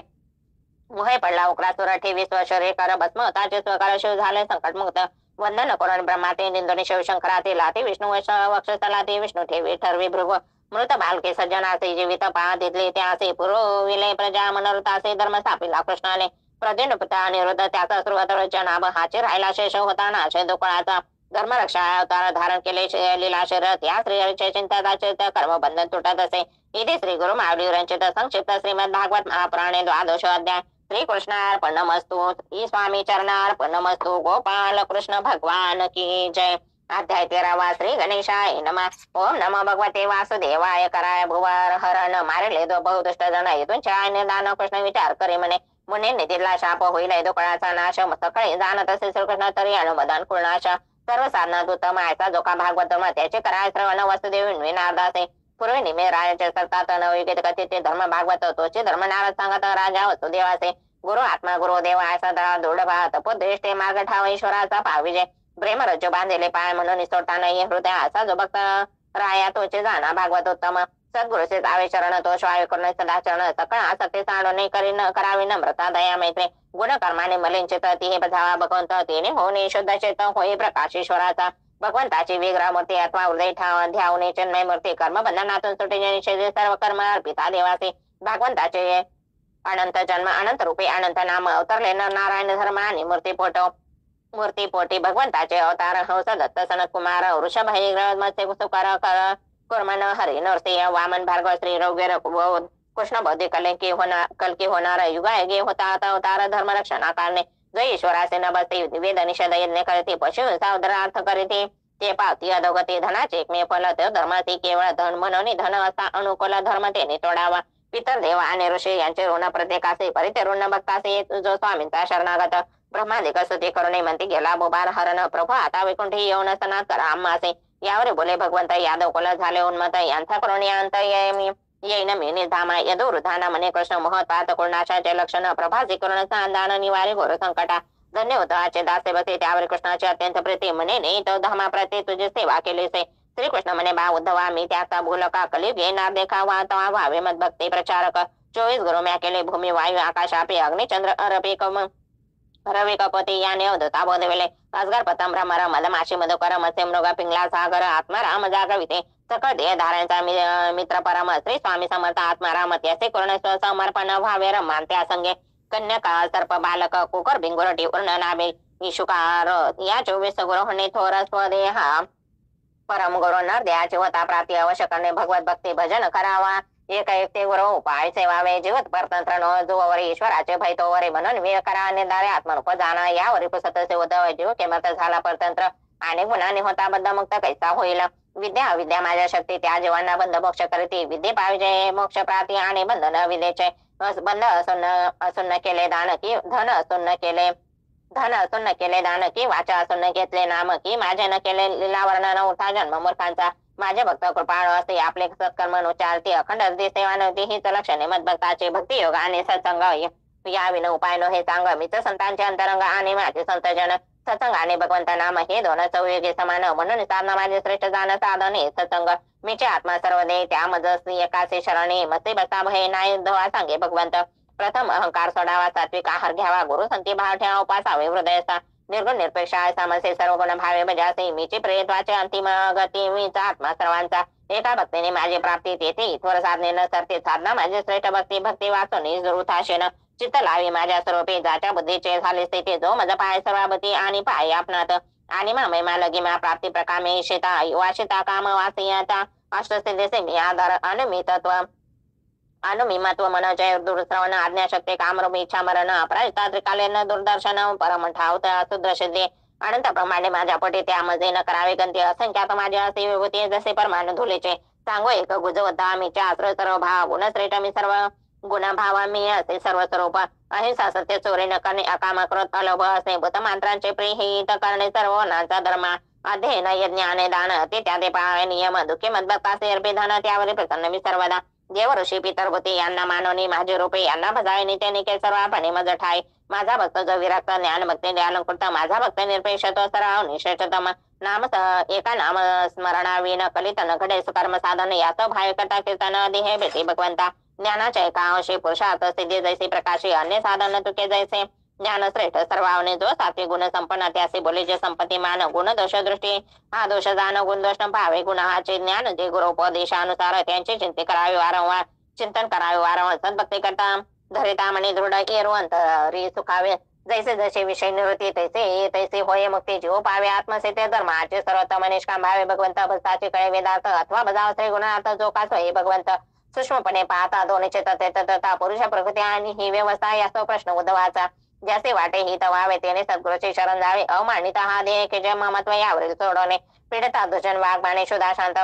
मोहे पडला उकरासुर ठेवी स्वशरे कर भस्म होताचे स्वकार शिव झाले संकटमुक्त वंदन करून ब्रह्माते निंदोनी शिवशंकराते लाते विष्णू वक्षस्थलाते विष्णू ठेवी ठरवी भृग मृत बालके सज्जनाचे जीवित पाहतितले त्याचे पुरविले प्रजा मनोरथाचे धर्म स्थापिला कृष्णाने प्रद्युम्न अनिरुद्ध त्याचा सुरुवात नाभ हाचे राहिला शेष होता नाशे दुकळाचा धर्मरक्षा अवतार धारण केले लीला शरत या श्रीहरीचे चिंतनाचे कर्म बंधन तुटत असे इथे श्री गुरु मावली रंचित संक्षिप्त श्रीमद भागवत महापुराणे द्वादश अध्याय श्रीकृष्णार्पणमस्तु ई स्वामी चरणार्पणमस्तु गोपाल कृष्ण भगवान की जय अध्याय 13 श्री गणेशाय नमः ओम नमो भगवते वासुदेवाय कराय भुवार हरण मारिले दो बहुदुष्ट जन येथून छाय निदान कृष्ण विचार करे म्हणे मुने निधीला शाप होईल दुकळाचा नाश सकाळी जाणत असे श्रीकृष्ण तरी अनुमोदन कुळनाश सर्व साधना उत्तम आयचा जोका भागवत त्याचे कराय श्रवण वसुदेव विनारदासे पूर्वी निमे राजाचे सरतात नवयुगीत कथित धर्म भागवत तोचे धर्म नारद सांगत राजा वसुदेवाचे गुरु आत्मा गुरुदेव आयसा दृढ भात पुद्रेष्टे मार्ग ठाव ईश्वराचा पाविजय प्रेम रज्जू बांधलेले पाय म्हणून निसोडता नाही हृदय असा जो भक्त राया तोचे जाणा भागवत उत्तम सद्गुरुचे आवे चरण तो श्वाय करून सदा चरण सकळ आसक्ती साडून करावी नम्रता दया मैत्री गुण कर्माने मलिंचित ती बजावा भगवंत तिने होणे शुद्ध चेत होई प्रकाश ईश्वराचा भगवंताची विग्रह मूर्ती अथवा हृदय ध्यावणे चिन्मय मूर्ती कर्म बंधनातून सुटे सर्व कर्म अर्पिता देवाचे भगवंताचे अनंत जन्म, अनंत रूपी अनंत नाम अवतरले नारायण धर्म आणि मूर्तीपोटी भगवंताचे अवतार हंस दत्त सनत कुमार वृषभ मत्स्य सुकर कुर्मन हरी नरसिंह वामन भार्गव श्री रघुवीर कृष्ण बौद्धिक कलकी होणार युगायुगे होता अवतार धर्म रक्षणाकारणे जय ईश्वरासे न बसते वेद निषेध यज्ञ करते पशु अर्थ करीते ते पावती अधोगती धनाचे एकमेव फल धर्माचे केवळ धन म्हणून धन असा अनुकूल धर्म त्याने तोडावा पितर देव आणि ऋषी यांचे ऋण प्रत्येकाचे परिते ऋण भक्तासे जो स्वामींचा शरणागत ब्रह्मादिक स्तुती करुणे म्हणती गेला बोबार हरण प्रभू आता वैकुंठी येऊन सनात करा आम्हासे यावर बोले भगवंत यादव कुल झाले उन्मत यांचा करुणे अंत येईन मी निर्धामा यदुवृद्धाना म्हणे कृष्ण महत्वात कुणाशाचे लक्षण प्रभासी करुण दान निवारे घोर संकटा धन्य होत आचे दासे बसे त्यावर कृष्णाचे अत्यंत प्रीती म्हणे नाही तो धामा प्रती तुझी सेवा केलीसे श्रीकृष्ण म्हणे बा उद्धवा मी त्याचा भूलका कलियुग येणार देखावा तवा व्हावे मत भक्ती प्रचारक 24 गुरु म्या केले भूमी वायू आकाश आपे अग्निचंद्र रवी कपती याने अवधता बोधविले असगर पतम भ्रमर मदमाशी मधुकर मत्स्य मृग पिंगला सागर आत्माराम जागविते सकळ देह धाऱ्यांचा मित्र परम श्री स्वामी समर्थ आत्माराम त्याचे करुण समर्पण व्हावे रमान त्या संगे कन्यका सर्प बालक कुकर भिंगुरटी उर्ण नाभे इशुकार या 24 गुरुहने थोर स्वदेहा परम गुरु नर द्याची होता प्राप्ती अवश्य करणे भगवत भक्ती भजन करावा एक ते गुरु उपाय सेवावे जीवत परतंत्र नो जोवर ईश्वराचे भय तोवरे म्हणून विवेक करा निदारे आत्मरूप जाणा यावरी पुसत से उद्धव जीव केमत झाला परतंत्र आणि गुणाने होता बद्ध मुक्त कैसा होईल विद्या अविद्या माझ्या शक्ती त्या जीवांना बंध मोक्ष करते विद्ये पाहिजे मोक्ष प्राप्ती आणि बंधन विद्येचे बंध असुन्न केले दान की धन असुन्न केले दान की वाचा असुन्न घेतले नाम की माझे न केले लीलावर्ण उठा जन्म मूर्खांचा माझे भक्त कृपाळू असते आपले सत्कर्म उच्चारते अखंड सेवा नव्हती हीच लक्षणे मदभक्ताचे भक्ती योग आणि सत्संग या विन उपाय नो हे सांग मीच संतांचे अंतरंग आणि माझे संतजन सत्संग आणि भगवंत नाम हे दोन चौयुगे समान म्हणून साधना माझे श्रेष्ठ जाण साधन हे सत्संग मीचे आत्मा सर्व दे त्यामध्ये एकाचे शरणे मसे बसा भय नाही धवा सांगे भगवंत प्रथम अहंकार सोडावा सात्विक आहार घ्यावा गुरु संती भाव ठेवा उपासावे हृदयसा निर्गुण निरपेक्ष समसे सर्व गुण भावे बजासे मीचे प्रेतवाचे अंतिम गती मीचा आत्मा सर्वांचा एका भक्तीने माझी प्राप्ती तेथे ईश्वर साधने न सरते साधना माझे श्रेष्ठ भक्ती वाचून जरूर चित्त लावी माझ्या स्वरूपी जाच्या बुद्धीचे झाले स्थिती जो माझा पाय सर्वाभती आणि पाय आपणात आणि महिमा लगी मा प्राप्ती प्रकामे शेता युवाशिता काम वासियता अष्टसिद्धीसे मी आधार अनुमिमत्व मन जय दुर्श्रवण आज्ञाशक्ती कामरूप इच्छा मरण अपराजिता त्रिकालीन दुर्दर्शन परमठावत शुद्ध सिद्धी अनंत प्रमाणे माझ्या पटी त्यामध्ये न करावे गंती असंख्यात माझे असे विभूती जसे परमाणु धुलीचे सांगो एक गुजवता मीच्या आश्रय सर्व भाव गुणश्रेष्ठ मी सर्व गुण भावा मी असे सर्व स्वरूप अहिंसा सत्य चोरी न करणे अकाम कृत अलोभ असे भूत मंत्रांचे प्रिहित करणे सर्व नाचा धर्म अध्ययन यज्ञ आणि दान ते त्यादे पाळे नियम दुःखी मदभक्तासे अर्पिधन त्यावर प्रसन्न मी सर्वदा देव ऋषी पितरभूती यांना मानवनी माझे रूपे यांना भजावे नित्य निके सर्वापणे मज ठाय माझा भक्त जो विरक्त ज्ञान भक्ती दयालंकृत माझा भक्त निरपेक्ष तो सराव निश्रेष्ठतम नाम एका नाम स्मरणाविन कलित न घडे सुकर्म साधन याच भाय करता कीर्तन देहे भेटी भगवंता ज्ञानाच्या एका अंशी पुरुषार्थ सिद्धी जैसे प्रकाशी अन्य साधन तुके जैसे ज्ञान श्रेष्ठ सर्वावने जो सात्विक गुण संपन्न त्यासे बोले जे संपत्ती मान गुण दोष दृष्टी हा दोष जाण गुण दोष भावे गुणाचे ज्ञान जे गुरुपदेशानुसार त्यांचे चिंते करावे वारंवार चिंतन करावे वारंवार सद्भक्ती करता धरिता म्हणे दृढ अंतरी सुखावे जैसे जसे विषय निवृत्ती तैसे तैसे होय मुक्ती जीव पावे आत्मसेते धर्माचे सर्वोत्तम निष्काम भावे भगवंत भक्ताचे कळे वेदार्थ अथवा बजाव श्री गुणार्थ जो कास हे भगवंत सूक्ष्मपणे पाहता दोन्ही चेतता पुरुष प्रकृती आणि ही व्यवस्था याचा प्रश्न उद्भवाचा जसे वाटे ही तवावे त्याने सद्गुरूचे शरण जावे अमानिता हा देह के जे ममत्व यावरील सोडवणे पीडिता दुजन वाघ बाणे शुदा शांत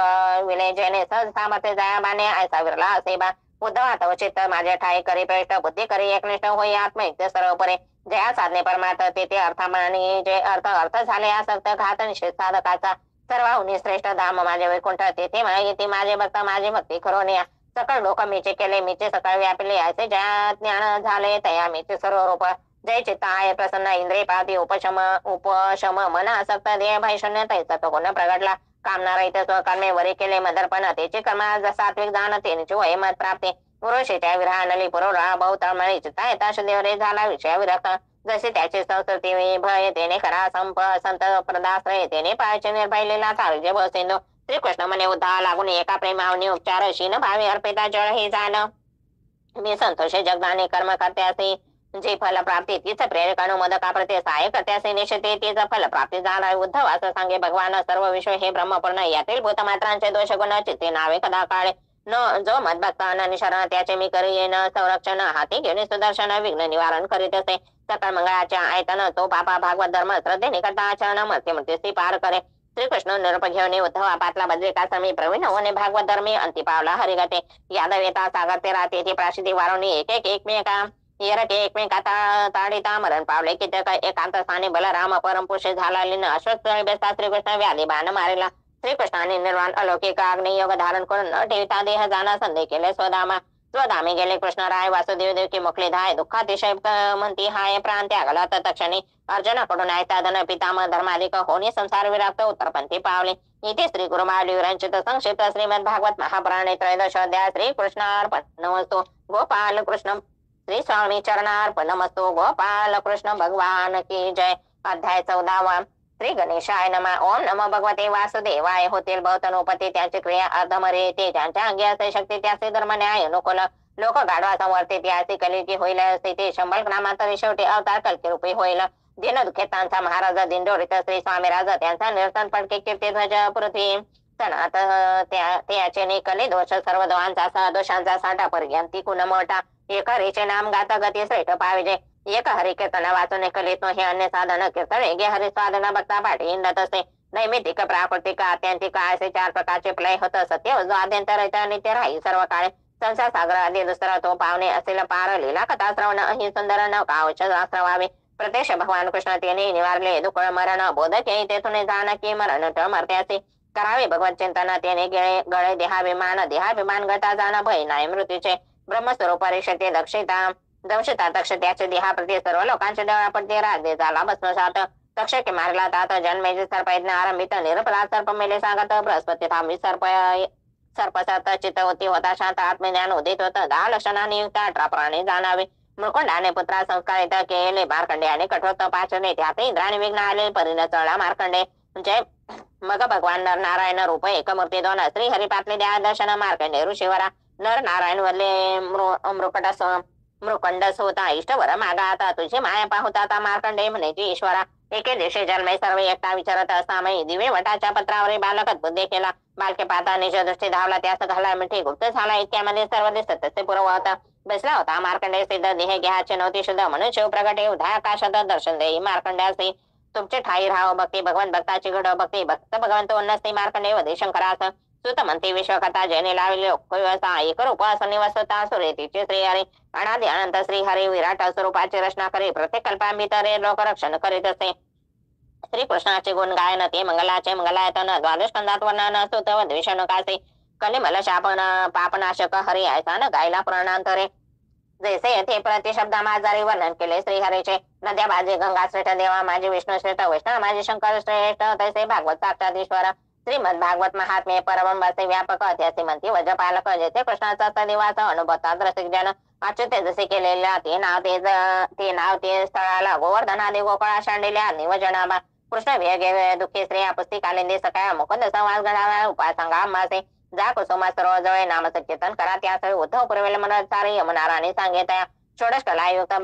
विले जेने सहज सामर्थ्य जाया बाणे ऐसा विरला असे बा उद्धवात चित्त माझे ठाई करी प्रेष्ठ बुद्धी करी एकनिष्ठ होई आत्मयुक्त सर्व परे जया साधने परमार्थ तेथे अर्थामानी जे अर्थ झाले आसक्त घात निषेध साधकाचा सर्वाहुनी श्रेष्ठ धाम माझे वैकुंठ तेथे माझे भक्त माझे भक्ती खरोने सकळ लोक मीचे केले मीचे सकळ व्यापिले असे ज्या ज्ञान झाले तया मीचे सर्व रूप जय चित्त आहे प्रसन्न इंद्रिय पाती उपशम मन आसक्त देह भय शून्य तैसा तो गुण प्रगटला कामना रहित स्वकर्मे वरी केले मदर्पण त्याचे कर्म सात्विक दान तेनेची वय मत प्राप्ती पुरुषेच्या विरहा नली पुरोरा बहुतळमळी चित्ता येता शुद्धीवरे झाला विषय विरक्त जसे त्याची संस्कृती भय तेने करा संत प्रदाश्रय तेने पायाचे निर्भयलेला सारुज्य बसिंदो श्रीकृष्ण म्हणे उद्धा लागून एका प्रेमावनी उपचार शीन भावे अर्पिता जळ हे झालं मी संतोषे जगदाने कर्म करत्यासी जे फल प्राप्ती तीच प्रेरक अनुमोदका प्रते सहाय्य करत्यासी निश्चिते तीच फल प्राप्ती झाला. उद्धव असं सांगे भगवान सर्व विश्व हे ब्रह्मपूर्ण यातील भूतमात्रांचे दोष गुण चित्ते नावे कदा काळे न जो मदभक्त निशरण त्याचे मी करीन संरक्षण हाती घेऊन सुदर्शन विघ्न निवारण करीत असे. सकळ मंगळाच्या आयतन तो पापा भागवत धर्म श्रद्धेने करता आचरण मृत्युमृत्यूसी पार करे. श्रीकृष्ण निरूप घेऊन उद्धवा पातला बद्रिकाश्रमी प्रवीण होणे भागवत धर्मी अंती पावला हरिगते. यादव येता सागर ते राहते ती प्राशिदी वारवणी एक एक एकमेका येरके एकमेका ताडिता मरण पावले कित्यक एकांत स्थानी बलराम परमपुरुषे झाला लीन अश्वत्थ बेसता श्रीकृष्ण व्याधी बाण मारिला. श्रीकृष्णाने निर्वाण अलौकिक योग धारण करून न ठेवता देह जाना संदेह केले स्वधामी गेले. कृष्ण राय वासुदेव देवकी मोकळे धाय दुःखातिशय म्हणती हाय प्राण त्यागला तत्क्षणी अर्जुनाकडून ऐकता धन पितामह धर्माधिक होणे संसार विराक्त उत्तरपंथी पावले. इथे श्री गुरु रंचित संक्षिप्त श्रीमद भागवत महापुराणे त्रयोदश अध्याय श्रीकृष्णार्पणमस्तु. गोपाल कृष्ण श्री स्वामी चरणार्पणमस्तु. गोपाल कृष्ण भगवान की जय. अध्याय 14. श्री गणेशाय नमः. ओम नमो भगवते वासुदेवाय. होतील भवतनोपती त्याची क्रिया अर्धमरे ते ज्यांच्या अंगी असे शक्ती त्याचे धर्म न्याय अनुकूल लोक गाढवा संवर्ते त्याचे कलिकी होईल स्थिती 100 ग्रामांतरी शेवटी अवतार कलकी रूपी होईल. दिन दुखेतांचा महाराज दिंडोरीत श्री स्वामी राज त्यांचा निरसन पडके कीर्ती ध्वज पृथ्वी सणात त्याचे निकले दोष सर्व दोषांचा दोषांचा साठा पर्यंती कुण मोठा. एक हरीचे नाम गाता गती श्रेष्ठ पाविजे. एक हरी कीर्तन वाचून कलीत हे अन्य साधन कीर्तन वेगे हरी साधना बघता पाठी हिंडत असे. नैमितिक प्राकृतिक आत्यांतिक असे 4 प्रकारचे प्लय होत. सत्य जो आद्यंतर नित्य राही सर्व काळे. संसार सागर आधी दुसरा तो पावणे असेल पार लीला कथा श्रवण ही सुंदर नौका औषध श्रवावे. प्रत्यक्ष भगवान कृष्ण त्याने निवारले दुःख मरण बोधके तेथून जानकी मरण टळ मरत्याचे करावे भगवत चिंतन त्याने गळे देहाभिमान गटा जाण भय नाही मृत्यूचे. ब्रह्मस्वरूप परीक्षते दक्षता तक्ष त्याचे देहाप्रती सर्व लोकांच्या देवळाप्रती राज्य झाला भस्मसात. तक्ष के मारला तात जन्मेचे सर्प यज्ञ आरंभित निरपला सर्प मेले सांगत बृहस्पती थांबी सर्पसात चित्तवती होता शांत आत्मज्ञान उदित होत. 10 लक्षणांनी युक्त 18 प्राणी जाणावे. मृकुंडाने पुत्रा संस्कारित केले मार्कंडेयाने कठोर तपासले त्यात इंद्राने विघ्न आले परीन चळला मार्कंडे जय. मग भगवान नर नारायण रूप एकमूर्ती 2 श्री हरिपातले द्या दर्शन मार्कंडे ऋषीवरा. नर नारायण वरले मृकंडस होता इष्टवर मागा आता तुझी माया पाहुता आता मार्कंडे म्हणेची ईश्वरा. एके दिवशी जन्मे सर्व एकटा विचारत असतामयी दिवे वटाच्या पत्रावर बालक अद्भुत देखील बालके पाहता निज दृष्टी धावला त्यास घाला मिठी गुप्त झाला इतक्यामध्ये सर्व दिसत तसे पुरवत बसला होता. मार्कंडे सिद्ध देह घ्याचे नव्हती शुद्ध म्हणून शिव प्रगटे उद्या आकाशात दर्शन देई मार्कंड्यासी. तुमचे ठाई राहाव भक्ती भगवंत भक्ताची घड भक्ती भक्त भगवंत उन्नस्ती मार्कंडे वधे शंकरास. सुत म्हणते विश्वकथा जैने लावले एक रूप असं निवसता सुरेतीचे श्री हरी अनादि अनंत श्री हरी विराट स्वरूपाची रचना करी प्रत्येक कल्पांभितरे लोकरक्षण करीत असे. श्रीकृष्णाचे गुण गायन ते मंगलाचे मंगलायतन द्वादश स्कंदात वर्णन स्तुत व द्विषणुकासे कलिमल शापन पापनाशक हरी ऐसा न गायला पुराणांतरे. जैसे येथे प्रतिशब्दा माझारी वर्णन केले श्रीहरीचे. नद्या माझे गंगा श्रेष्ठ देवा माझे विष्णू श्रेष्ठ वैष्णव माझे शंकर श्रेष्ठ तैसे भागवत साक्षात ईश्वर. श्रीमद भागवत महात्म्य परमंबाचे व्यापक अध्यासी म्हणती वजपालक जेथे कृष्णाचा सदिवाचा अनुभवतात रसिक जन अच्युते जसे केलेल्या ते नाव ते स्थळाला गोवर्धनादि गोकुळा शांडिल्या निवजनामा. कृष्ण वेगे दुःखी स्त्रिया पुस्तिकालिंदी सकाळ मुकुंद संवाद घडावा उपाय सांगा आम्हासे. जा कुसुमा सर्व जवळ नाम संकीर्तन करा त्यास उद्धव पूर्वेल मनोरथ सारी यमुना राणी सांगेतया. षोडश कलायुक्त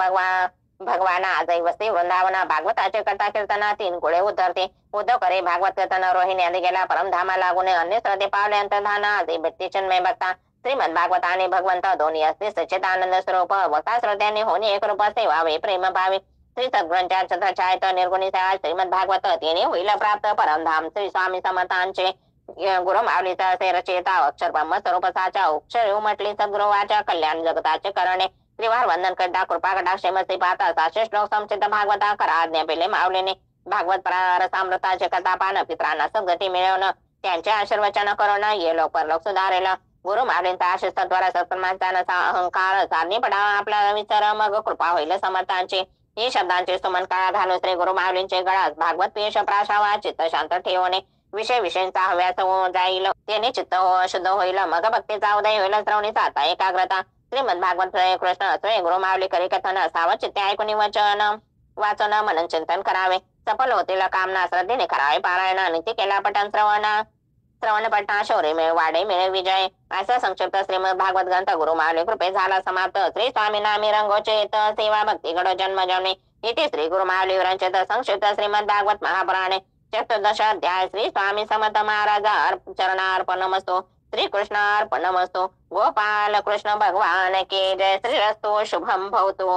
भगवान आजही वस्ती वृंदावना भागवताचे करता कीर्तना 3 गुळे उद्धरते. उद्धव करे भागवत कीर्तन रोहिणी आधी गेला परमधामा लागून अन्य श्रद्धे पावले अंतर्धान आधी भक्ती चिन्मय भक्ता. श्रीमद भागवत आणि भगवंत दोन्ही असते सचित आनंद स्वरूप वका श्रोत्यांनी होणे एक रूप सेवावे प्रेम भावे. श्री सद्गुरूंच्या छत्रछायत निर्गुणी सेवा श्रीमद भागवत तिने होईल प्राप्त परमधाम. श्री स्वामी समर्थांचे गुरु माऊलीचा असे रचयिता अक्षर ब्रह्म स्वरूप साचा अक्षर उमटली सद्गुरुवाच्या कल्याण जगताचे करणे. त्रिवार वंदन करता कृपा कटाक्ष श्रीमती पाहता 700 श्लोक संचित भागवता करा आज्ञा पेले माऊलीने. भागवत रसामृताचे कथा पान पित्रांना सद्गती मिळवणं त्यांचे आशीर्वचन करणं ये लोक परलोक सुधारेल. गुरु माऊलींचा आशीष तत्वर सत्परमांचा अहंकार साधणी पडावा आपला विचार मग कृपा होईल समर्थांची. ही शब्दांचे सुमन काळा घालू श्री गुरु माऊलींचे गळास भागवत पेश प्राशावा चित्त शांत ठेवणे. विषयांचा हव्यास जाईल त्याने चित्त शुद्ध होईल मग भक्तीचा उदय होईल. श्रवणीचा आता एकाग्रता. श्रीमद भागवत कृष्ण असो गुरु माऊली करी कथन सावध चित्ते ऐकून वचन वाचन मनन चिंतन करावे. सफल होतील कामना श्रद्धेने करावे पारायण नित्य केला पठण श्रवण श्रवण पठा शौर्य मिळ वाडे मिळे विजय. असा संक्षिप्त श्रीमद भागवत ग्रंथ गुरु माऊली कृपे झाला समाप्त. श्री स्वामी नामी रंगोचेत सेवा भक्ती गडो जन्म जमणे इति श्री गुरु माऊली विरचित संक्षिप्त श्रीमद भागवत महापुराणे चतुर्दश अध्याय. श्री स्वामी समर्थ महाराज चरणार्पणमस्तु. श्री कृष्णार्पणमस्तु. गोपाल कृष्ण भगवान की जय. श्रीरस्तु शुभम भवतु.